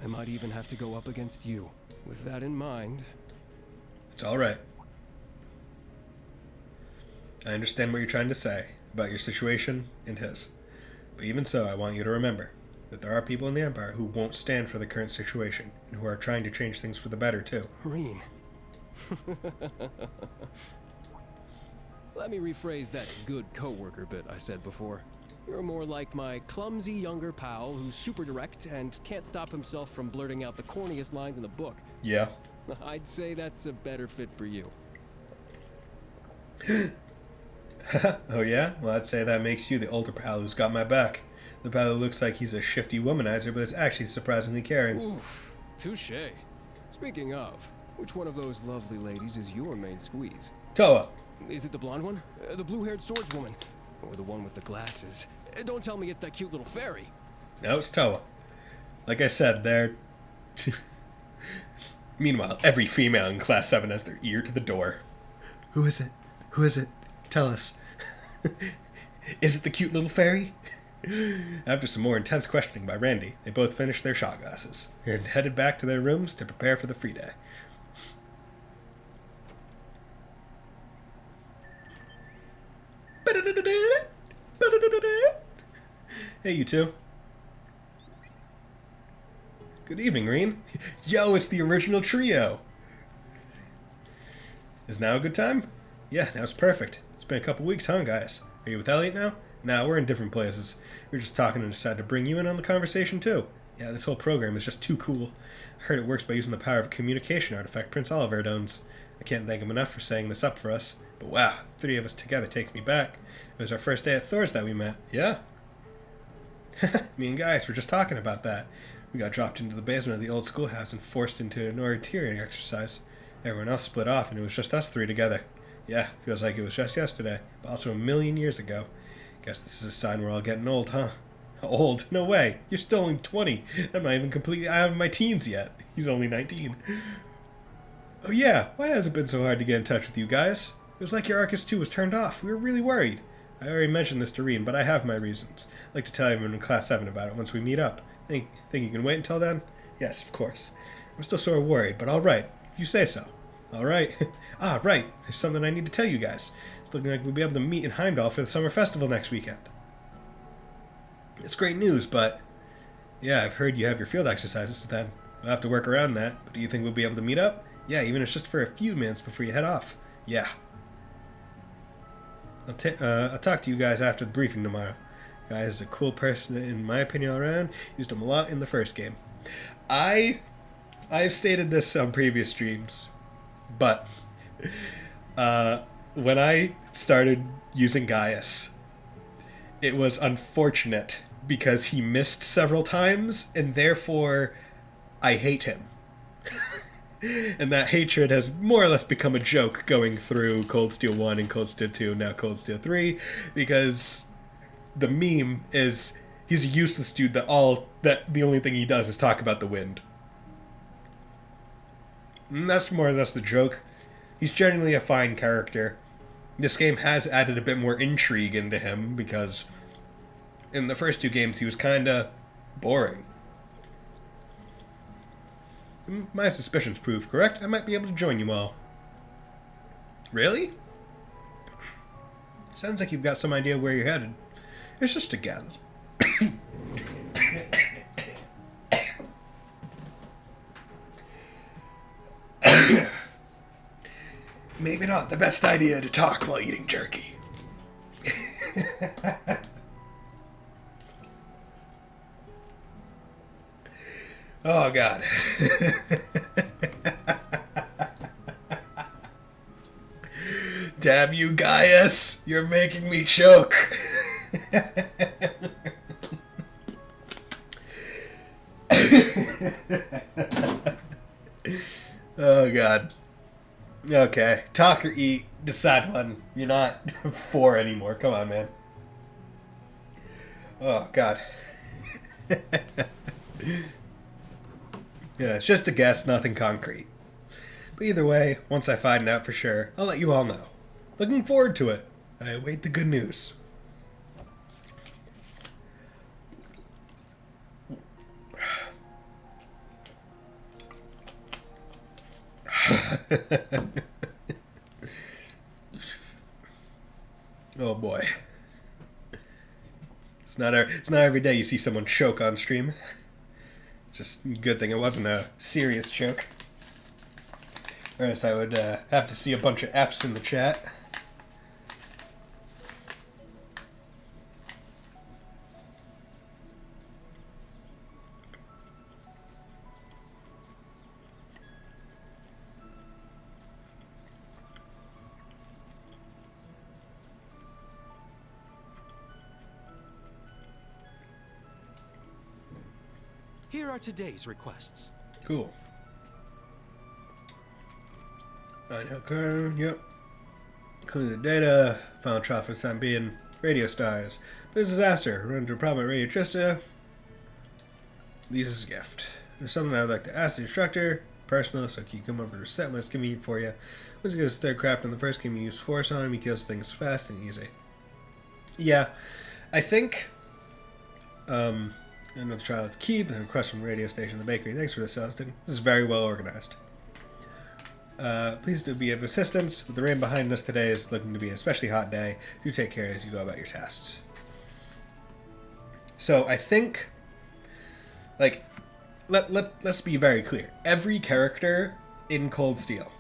I might even have to go up against you. With that in mind... It's alright. I understand what you're trying to say about your situation and his. But even so, I want you to remember that there are people in the Empire who won't stand for the current situation, and who are trying to change things for the better, too. Reen. Let me rephrase that good co-worker bit I said before. You're more like my clumsy younger pal who's super direct and can't stop himself from blurting out the corniest lines in the book. Yeah. I'd say that's a better fit for you. Oh yeah? Well, I'd say that makes you the older pal who's got my back. The pal who looks like he's a shifty womanizer, but is actually surprisingly caring. Oof. Touché. Speaking of, which one of those lovely ladies is your main squeeze? Toa. Is it the blonde one? The blue-haired swordswoman? Or the one with the glasses? Don't tell me it's that cute little fairy. No, it's Toa. Like I said, they're... Meanwhile, every female in Class 7 has their ear to the door. Who is it? Who is it? Tell us. Is it the cute little fairy? After some more intense questioning by Randy, they both finished their shot glasses and headed back to their rooms to prepare for the free day. Hey, you two. Good evening, Guin. Yo, it's the original trio. Is now a good time? Yeah, now's perfect. It's been a couple weeks, huh, guys? Are you with Elliot now? Nah, we're in different places. We were just talking and decided to bring you in on the conversation, too. Yeah, this whole program is just too cool. I heard it works by using the power of a communication artifact Prince Oliver owns. I can't thank him enough for setting this up for us. But wow, the three of us together takes me back. It was our first day at Thor's that we met. Yeah? Me and Gaius were just talking about that. We got dropped into the basement of the old schoolhouse and forced into an orienteering exercise. Everyone else split off and it was just us three together. Yeah, feels like it was just yesterday, but also 1,000,000 years ago. Guess this is a sign we're all getting old, huh? Old? No way. You're still only 20. I'm not even completely out of my teens yet. He's only 19. Oh yeah, why has it been so hard to get in touch with you guys? It was like your Arcus 2 was turned off. We were really worried. I already mentioned this to Guin, but I have my reasons. I'd like to tell everyone in Class 7 about it once we meet up. Think you can wait until then? Yes, of course. I'm still sort of worried, but alright, if you say so. Alright. Ah, right. There's something I need to tell you guys. It's looking like we'll be able to meet in Heimdall for the summer festival next weekend. It's great news, but... Yeah, I've heard you have your field exercises then. We'll have to work around that, but do you think we'll be able to meet up? Yeah, even if it's just for a few minutes before you head off. Yeah. I'll talk to you guys after the briefing tomorrow. Guy is a cool person, in my opinion, all around. Used him a lot in the first game. I've stated this on previous streams, but when I started using Gaius, it was unfortunate because he missed several times, and therefore I hate him. And that hatred has more or less become a joke going through Cold Steel 1 and Cold Steel 2 and now Cold Steel 3, because the meme is he's a useless dude that the only thing he does is talk about the wind. And that's more or less the joke. He's generally a fine character. This game has added a bit more intrigue into him because in the first two games he was kinda boring. My suspicions prove correct. I might be able to join you all. Really? Sounds like you've got some idea where you're headed. It's just a guess. Maybe not the best idea to talk while eating jerky. Oh, God. Damn you, Gaius! You're making me choke! Oh, God. Okay. Talk or eat. Decide one. You're not 4 anymore. Come on, man. Oh, God. Yeah, it's just a guess, nothing concrete. But either way, once I find out for sure, I'll let you all know. Looking forward to it. I await the good news. Oh boy. It's not every day you see someone choke on stream. Just good thing it wasn't a serious choke. Or else I would have to see a bunch of F's in the chat. Here are today's requests. Cool. Yep. Including the data, final trial for San being radio stars. There's a disaster. Run into a problem at Radio Trista. Lisa's gift. There's something I would like to ask the instructor. Personal, so can you come over to reset when it's convenient for you. Once you get his third craft in the first game, you use force on him. He kills things fast and easy. Yeah. I think... Another trial at the keep, and a request from the radio station and the bakery. Thanks for this, Celestin. This is very well organized. Please do be of assistance. With the rain behind us today is looking to be an especially hot day. Do take care as you go about your tasks. So I think, like, let's be very clear. Every character in Cold Steel,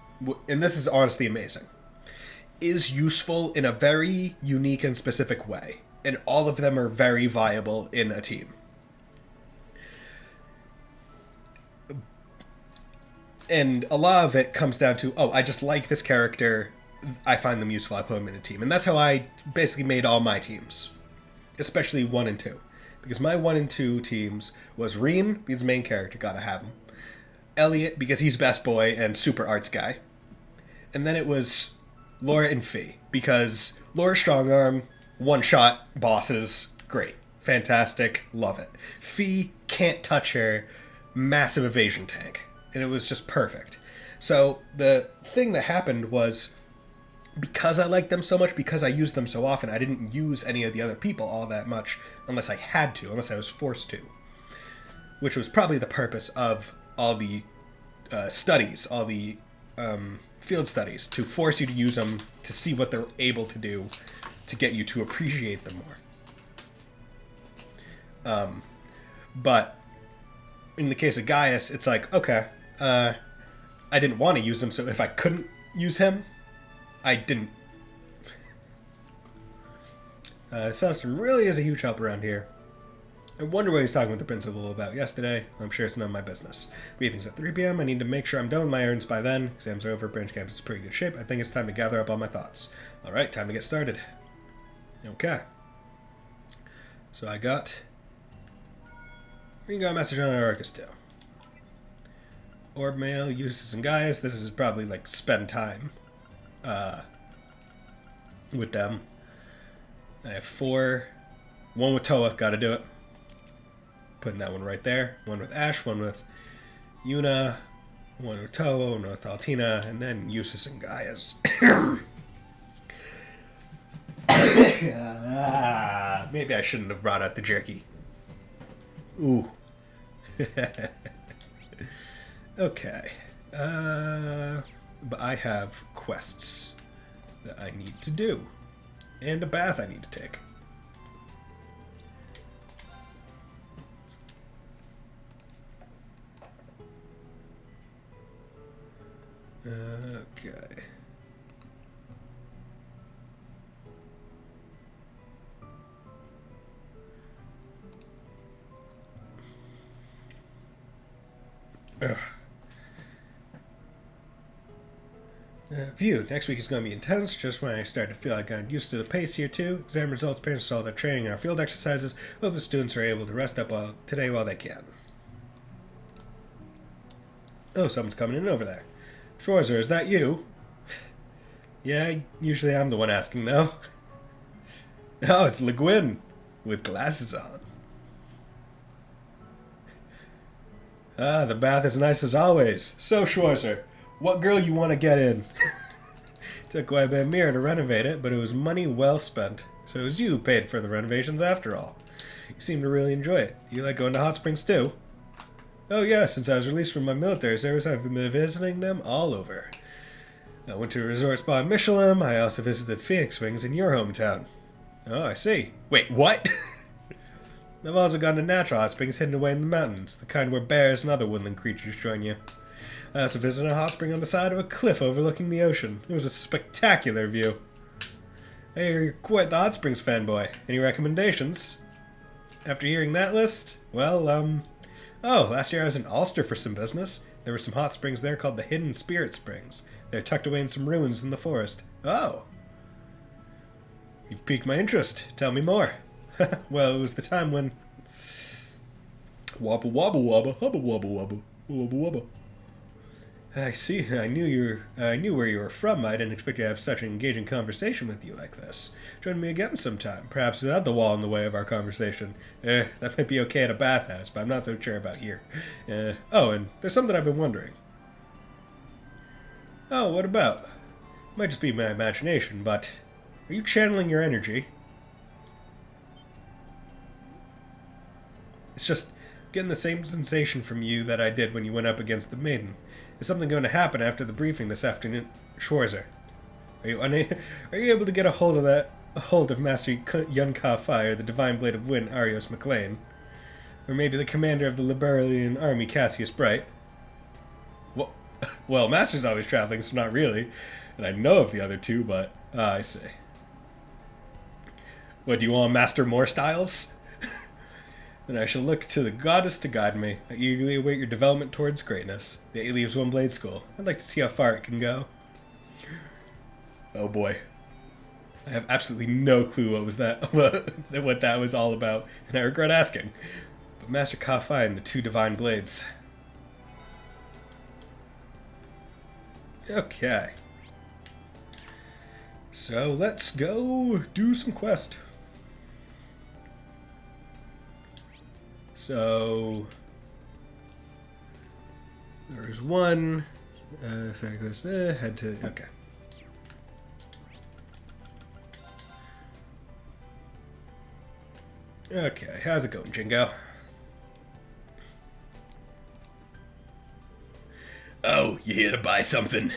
and this is honestly amazing, is useful in a very unique and specific way. And all of them are very viable in a team. And a lot of it comes down to, oh, I just like this character, I find them useful, I put them in a team. And that's how I basically made all my teams. Especially 1 and 2. Because my 1 and 2 teams was Reem, he's the main character, gotta have him. Elliot, because he's best boy and super arts guy. And then it was Laura and Fee, because Laura strong arm, one-shot bosses, great. Fantastic, love it. Fee, can't touch her, massive evasion tank. And it was just perfect. So the thing that happened was, because I liked them so much, because I used them so often, I didn't use any of the other people all that much unless I had to, unless I was forced to. Which was probably the purpose of all the studies, all the field studies, to force you to use them, to see what they're able to do, to get you to appreciate them more. But in the case of Gaius, it's like, okay, I didn't want to use him, so if I couldn't use him, I didn't. Selston really is a huge help around here. I wonder what he was talking with the principal about yesterday. I'm sure it's none of my business. Briefing's at 3 p.m. I need to make sure I'm done with my errands by then. Exams are over. Branch campus is in pretty good shape. I think it's time to gather up all my thoughts. Alright, time to get started. Okay. So I got... We can go a message on Arcus too. Orb mail, Eustace and Gaius. This is probably like spend time with them. I have 4. 1 with Toa, gotta do it. Putting that one right there. 1 with Ash, 1 with Yuna, 1 with Toa, 1 with Altina, and then Eustace and Gaius. Maybe I shouldn't have brought out the jerky. Ooh. Okay. But I have quests that I need to do. And a bath I need to take. Okay. View. Next week is going to be intense, just when I start to feel like I'm used to the pace here too. Exam results, parents installed our training, our field exercises. Hope the students are able to rest up today while they can. Oh, someone's coming in over there. Schwarzer, is that you? Yeah, usually I'm the one asking though. Oh, it's Guin with glasses on. Ah, the bath is nice as always. So, Schwarzer, what girl you want to get in? Took quite a bit of mirror to renovate it, but it was money well spent. So it was you who paid for the renovations after all. You seem to really enjoy it. You like going to hot springs too? Oh yeah, since I was released from my military service, I've been visiting them all over. I went to a resort spa in Michelin. I also visited Phoenix Wings in your hometown. Oh, I see. Wait, what? I've also gone to natural hot springs hidden away in the mountains, the kind where bears and other woodland creatures join you. I also visited a hot spring on the side of a cliff overlooking the ocean. It was a spectacular view. Hey, you're quite the hot springs fanboy. Any recommendations? After hearing that list, well, oh, last year I was in Ulster for some business. There were some hot springs there called the Hidden Spirit Springs. They're tucked away in some ruins in the forest. Oh. You've piqued my interest. Tell me more. Well, it was the time when... Wobble wobble wobble, hubba wobble wobble, wobble wobble. I see. I knew where you were from. I didn't expect to have such an engaging conversation with you like this. Join me again sometime, perhaps without the wall in the way of our conversation. That might be okay at a bathhouse, but I'm not so sure about here. Oh, and there's something I've been wondering. Oh, what about? It might just be my imagination, but are you channeling your energy? It's just getting the same sensation from you that I did when you went up against the maiden. Is something going to happen after the briefing this afternoon? Schwarzer, are you able to get a hold of Master Yun Ka Fai or the Divine Blade of Wind, Arios McLean? Or maybe the commander of the Liberalian army, Cassius Bright. Well, Master's always traveling, so not really. And I know of the other two, but... I see. What, do you want to master more styles? Then I shall look to the goddess to guide me. I eagerly await your development towards greatness. The 8 Leaves One Blade School. I'd like to see how far it can go. Oh boy. I have absolutely no clue what that was all about, and I regret asking. But Master Ka-Fai and the 2 Divine Blades. Okay. So let's go do some quest. So there's one. Sorry, goes head to. Okay. Okay, how's it going, Jingo? Oh, you here to buy something?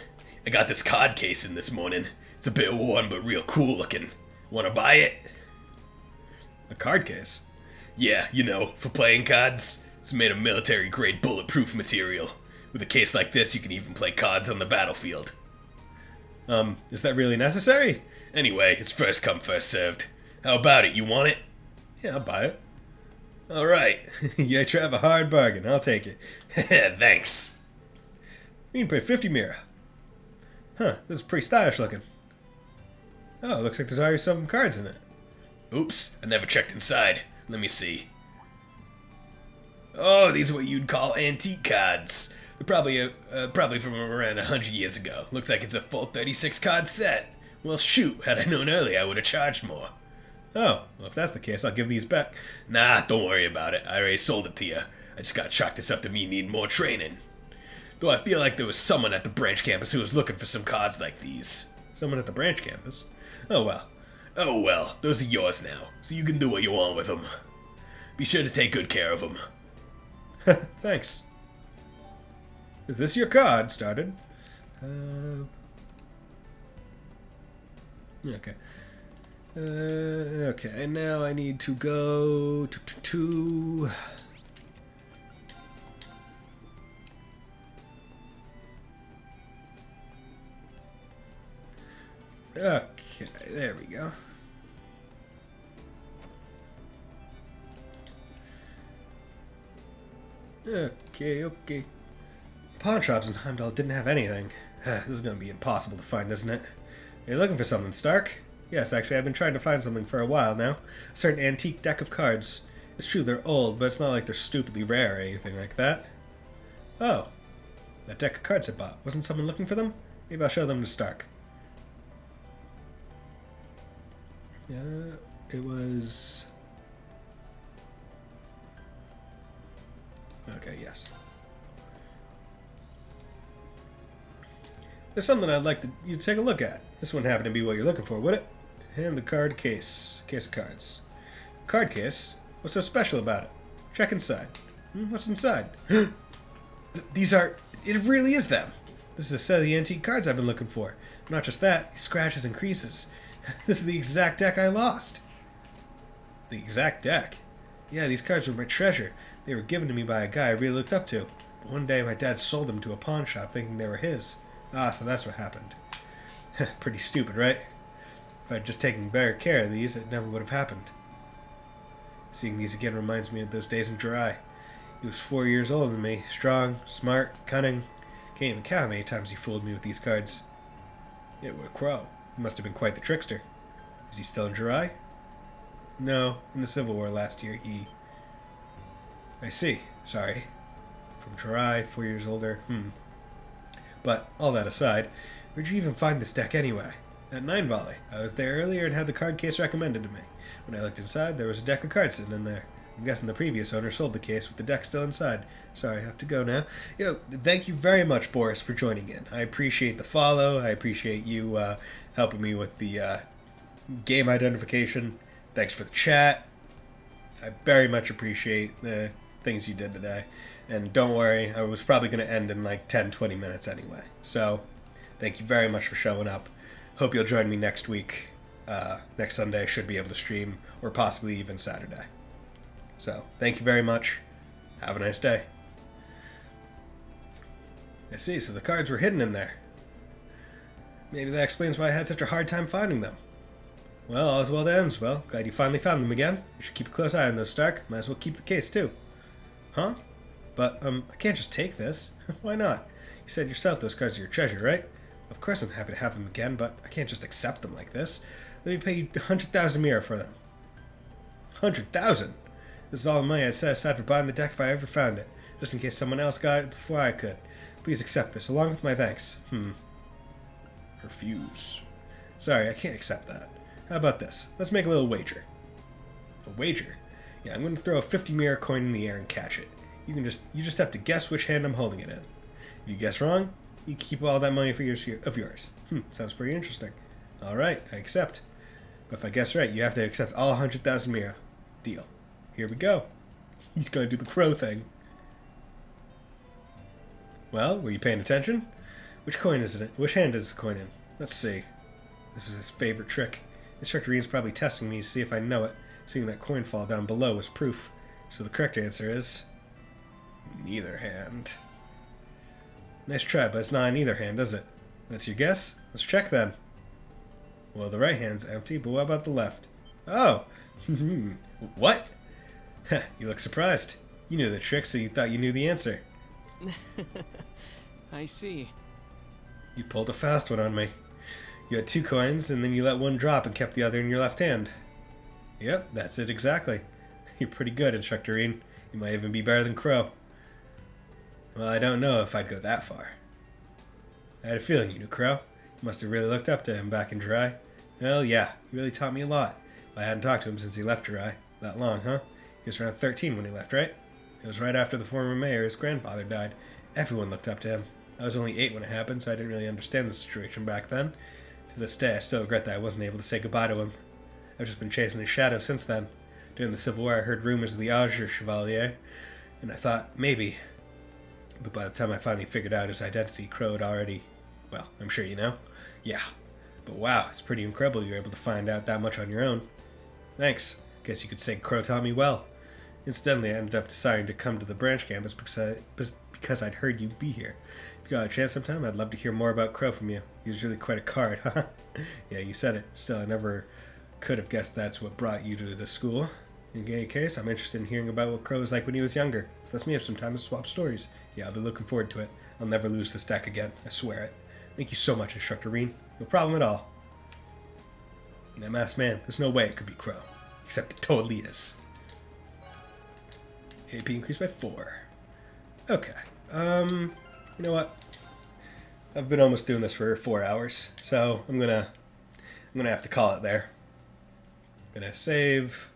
I got this card case in this morning. It's a bit worn, but real cool looking. Wanna buy it? A card case? Yeah, you know, for playing cards. It's made of military-grade bulletproof material. With a case like this, you can even play cards on the battlefield. Is that really necessary? Anyway, it's first come, first served. How about it? You want it? Yeah, I'll buy it. Alright. You try to have a hard bargain. I'll take it. Thanks. You can pay 50 mira. Huh, this is pretty stylish looking. Oh, looks like there's already some cards in it. Oops, I never checked inside. Let me see. Oh, these are what you'd call antique cards. They're probably from around 100 years ago. Looks like it's a full 36 card set. Well, shoot, had I known earlier, I would have charged more. Oh, well, if that's the case, I'll give these back. Nah, don't worry about it. I already sold it to you. I just gotta chalk this up to me needing more training. Though I feel like there was someone at the branch campus who was looking for some cards like these. Someone at the branch campus? Oh well. Oh well, those are yours now, so you can do what you want with them. Be sure to take good care of them. Thanks. Is this your card? Started. Okay. Okay, now I need to go to... Okay, there we go. Okay. Pawn shops in Heimdall didn't have anything. This is going to be impossible to find, isn't it? Are you looking for something, Stark? Yes, actually, I've been trying to find something for a while now. A certain antique deck of cards. It's true they're old, but it's not like they're stupidly rare or anything like that. Oh. That deck of cards I bought. Wasn't someone looking for them? Maybe I'll show them to Stark. It was... Okay, yes. There's something I'd like you to take a look at. This wouldn't happen to be what you're looking for, would it? And the card case. Case of cards. Card case? What's so special about it? Check inside. What's inside? These are... It really is them! This is a set of the antique cards I've been looking for. Not just that, these scratches and creases. This is the exact deck I lost. The exact deck? Yeah, these cards were my treasure. They were given to me by a guy I really looked up to. But one day my dad sold them to a pawn shop thinking they were his. Ah, so that's what happened. Pretty stupid, right? If I'd just taken better care of these, it never would have happened. Seeing these again reminds me of those days in Jirai. He was 4 years older than me. Strong, smart, cunning. Can't even count how many times he fooled me with these cards. It was a crow. He must have been quite the trickster. Is he still in Jirai? No, in the Civil War last year he... I see. Sorry. From Jirai, 4 years older. But, all that aside, where'd you even find this deck anyway? At Nine Volley. I was there earlier and had the card case recommended to me. When I looked inside, there was a deck of cards sitting in there. I'm guessing the previous owner sold the case with the deck still inside. Sorry, I have to go now. Thank you very much, Boris, for joining in. I appreciate the follow. I appreciate you helping me with the game identification. Thanks for the chat. I very much appreciate the things you did today. And don't worry, I was probably going to end in like 10-20 minutes anyway. So, thank you very much for showing up. Hope you'll join me next week. Next Sunday I should be able to stream, or possibly even Saturday. So, thank you very much. Have a nice day. I see, so the cards were hidden in there. Maybe that explains why I had such a hard time finding them. Well, all's well that ends well. Glad you finally found them again. You should keep a close eye on those, Stark. Might as well keep the case, too. Huh? But, I can't just take this. Why not? You said yourself those cards are your treasure, right? Of course I'm happy to have them again, but I can't just accept them like this. Let me pay you 100,000 Mira for them. 100,000? This is all the money I set aside for buying the deck if I ever found it, just in case someone else got it before I could. Please accept this, along with my thanks. Refuse. Sorry, I can't accept that. How about this? Let's make a little wager. A wager? Yeah, I'm going to throw a 50 Mira coin in the air and catch it. You just have to guess which hand I'm holding it in. If you guess wrong, you keep all that money for yours. Sounds pretty interesting. Alright, I accept. But if I guess right, you have to accept all 100,000 Mira. Deal. Here we go. He's going to do the crow thing. Well, were you paying attention? Which coin is it? Which hand is the coin in? Let's see. This is his favorite trick. Instructor Ian's probably testing me to see if I know it, seeing that coin fall down below is proof. So the correct answer is... neither hand. Nice try, but it's not in either hand, is it? That's your guess? Let's check then. Well, the right hand's empty, but what about the left? Oh! What? You look surprised. You knew the trick, so you thought you knew the answer. I see. You pulled a fast one on me. You had 2 coins, and then you let one drop and kept the other in your left hand. Yep, that's it exactly. You're pretty good, Instructor Ian. You might even be better than Crow. Well, I don't know if I'd go that far. I had a feeling you knew Crow. You must have really looked up to him back in Dry. Well, yeah, he really taught me a lot. I hadn't talked to him since he left Dry. That long, huh? He was around 13 when he left, right? It was right after the former mayor's grandfather died. Everyone looked up to him. I was only 8 when it happened, so I didn't really understand the situation back then. To this day, I still regret that I wasn't able to say goodbye to him. I've just been chasing his shadow since then. During the Civil War, I heard rumors of the Azure Chevalier, and I thought, maybe. But by the time I finally figured out his identity, Crow had already... well, I'm sure you know. Yeah. But wow, it's pretty incredible you were able to find out that much on your own. Thanks. Guess you could say Crow taught me well. Incidentally, I ended up deciding to come to the branch campus because I'd heard you'd be here. If you got a chance sometime, I'd love to hear more about Crow from you. He was really quite a card, huh? Yeah, you said it. Still, I never could have guessed that's what brought you to the school. In any case, I'm interested in hearing about what Crow was like when he was younger. So let's meet up sometime and swap stories. Yeah, I'll be looking forward to it. I'll never lose this deck again. I swear it. Thank you so much, Instructor Ian. No problem at all. And that masked man, there's no way it could be Crow. Except it totally is. AP increased by 4. Okay. You know what? I've been almost doing this for 4 hours, so I'm gonna have to call it there. I'm gonna save,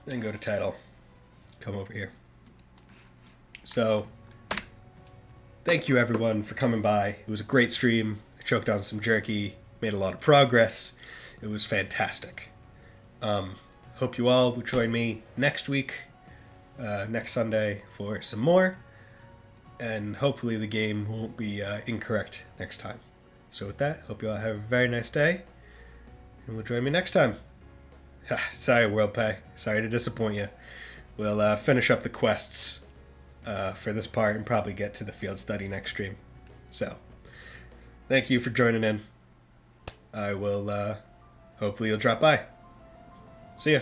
then go to title. Come over here. So, thank you everyone for coming by. It was a great stream. I choked on some jerky, made a lot of progress. It was fantastic. Hope you all will join me next week, next Sunday, for some more. And hopefully the game won't be incorrect next time. So with that, hope you all have a very nice day. And we'll join me next time. Sorry, WorldPay. Sorry to disappoint you. We'll finish up the quests for this part and probably get to the field study next stream. So, thank you for joining in. I will, hopefully you'll drop by. See ya.